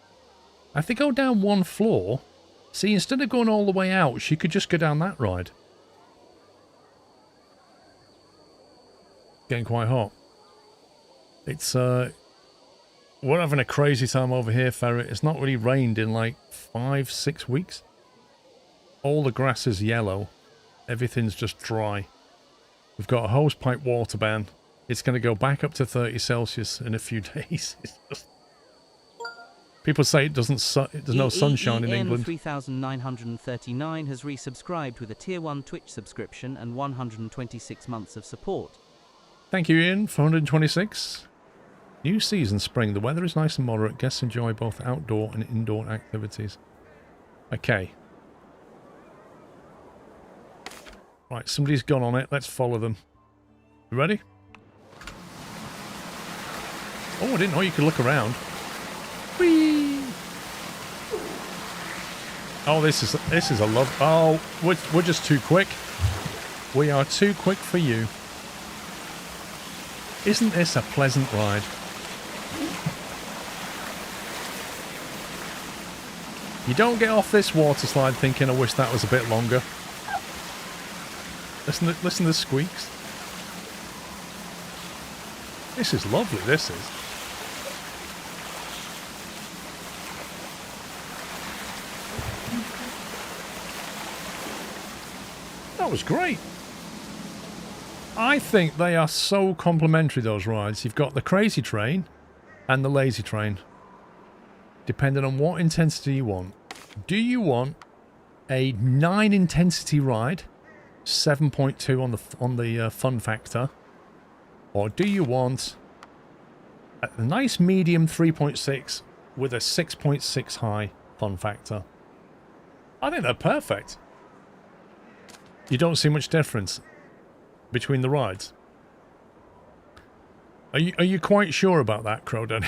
If they go down one floor, see, instead of going all the way out, she could just go down that ride. Getting quite hot. It's, we're having a crazy time over here, Ferret. It's not really rained in like 5-6 weeks. All the grass is yellow. Everything's just dry. We've got a hosepipe water ban. It's going to go back up to 30 Celsius in a few days. It's just... People say it doesn't. There's no sunshine in England. 3939 has resubscribed with a tier 1 Twitch subscription and 126 months of support. Thank you, Ian, for 126. New season, spring. The weather is nice and moderate. Guests enjoy both outdoor and indoor activities. Okay. Right, somebody's gone on it. Let's follow them. You ready? Oh, I didn't know you could look around. Whee! Oh, this is a love. Oh, we're just too quick. We are too quick for you. Isn't this a pleasant ride? You don't get off this water slide thinking, I wish that was a bit longer. Listen to the squeaks. This is lovely, this is. That was great. I think they are so complementary, those rides. You've got the Crazy Train and the Lazy Train. Depending on what intensity you want. Do you want a 9 intensity ride, 7.2 on the fun factor, or do you want a nice medium 3.6 with a 6.6 high fun factor? I think they're perfect. You don't see much difference between the rides. Are you quite sure about that, Crow Daddy?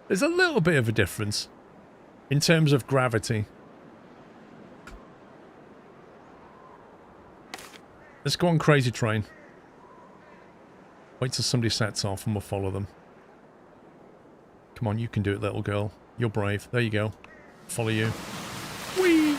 There's a little bit of a difference in terms of gravity. Let's go on Crazy Train. Wait till somebody sets off and we'll follow them. Come on, you can do it, little girl. You're brave. There you go. Follow you. Whee!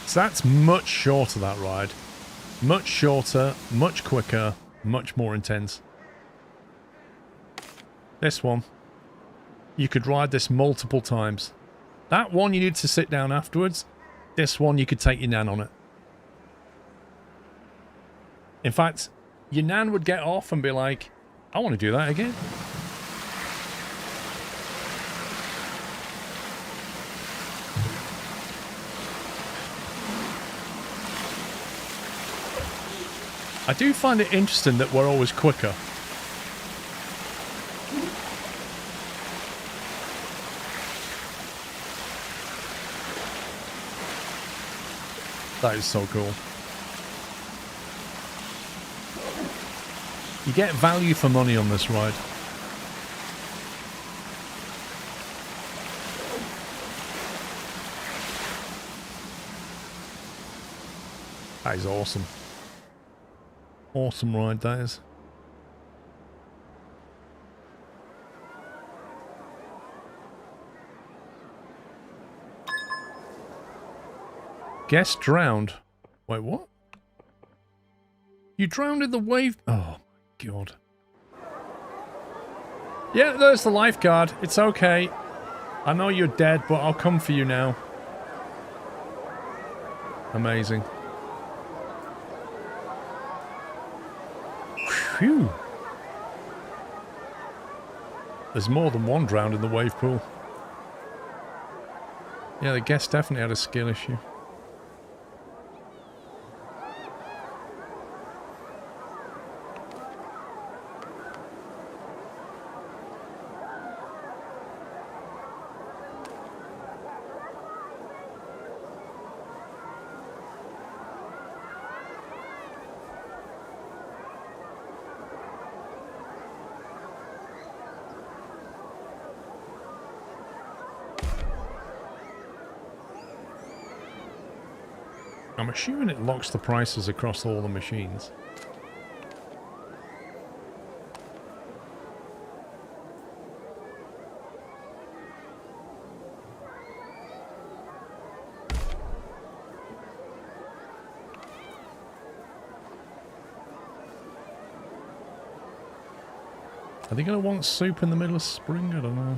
So that's much shorter, that ride. Much shorter, much quicker, much more intense. This one, you could ride this multiple times. That one you need to sit down afterwards. This one you could take your nan on it. In fact, your nan would get off and be like, I want to do that again. I do find it interesting that we're always quicker. That is so cool. You get value for money on this ride. That is awesome. Awesome ride, that is. Guest drowned. Wait, what? You drowned in the wave? Oh, my God. Yeah, there's the lifeguard. It's okay. I know you're dead, but I'll come for you now. Amazing. Phew. There's more than one drowned in the wave pool. Yeah, the guest definitely had a skill issue. I'm assuming it locks the prices across all the machines. Are they going to want soup in the middle of spring? I don't know.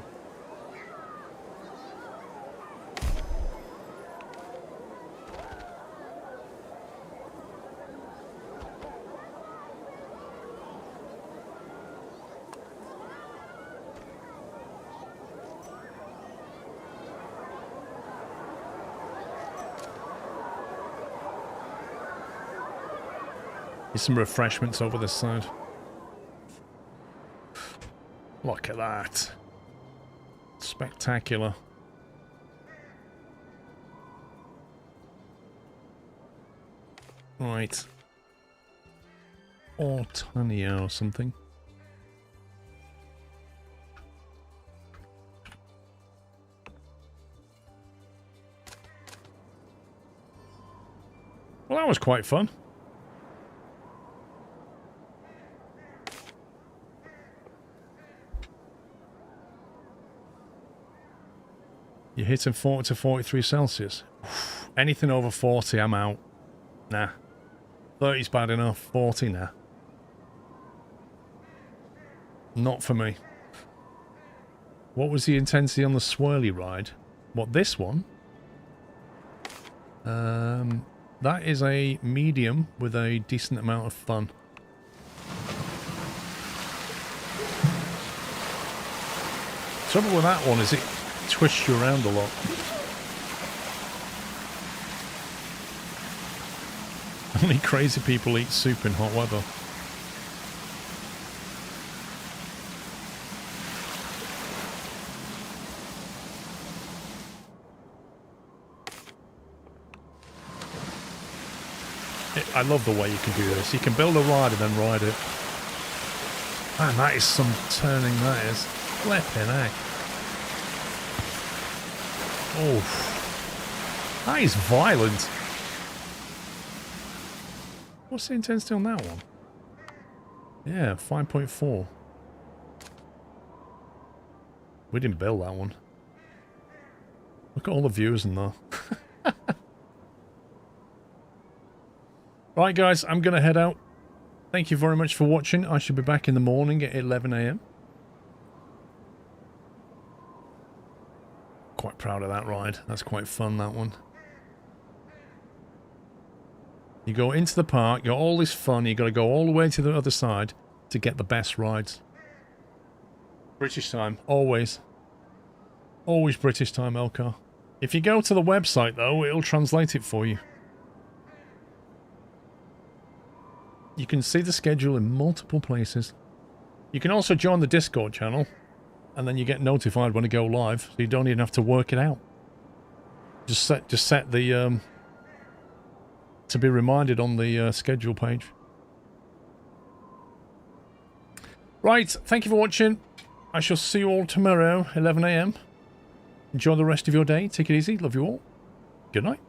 Here's some refreshments over this side. Look at that. Spectacular. Right. Ortania or something. Well, that was quite fun. You're hitting 40 to 43 Celsius. Anything over 40, I'm out. Nah. 30's bad enough. 40, nah. Not for me. What was the intensity on the swirly ride? What, this one? That is a medium with a decent amount of fun. Trouble with that one is it twists you around a lot. Only crazy people eat soup in hot weather. I love the way you can do this. You can build a ride and then ride it. Man, that is some turning, that is. Flipping heck. Oh, that is violent. What's the intensity on that one? Yeah, 5.4. We didn't build that one. Look at all the views in there. Right, guys, I'm going to head out. Thank you very much for watching. I should be back in the morning at 11 AM. Quite proud of that ride. That's quite fun, that one. You go into the park, you got all this fun, you got to go all the way to the other side to get the best rides. British time, always. Always British time, Elcar. If you go to the website, though, it'll translate it for you. You can see the schedule in multiple places. You can also join the Discord channel, and then you get notified when I go live, so you don't even have to work it out. Just set the to be reminded on the schedule page. Right, thank you for watching. I shall see you all tomorrow, 11 AM. Enjoy the rest of your day. Take it easy. Love you all. Good night.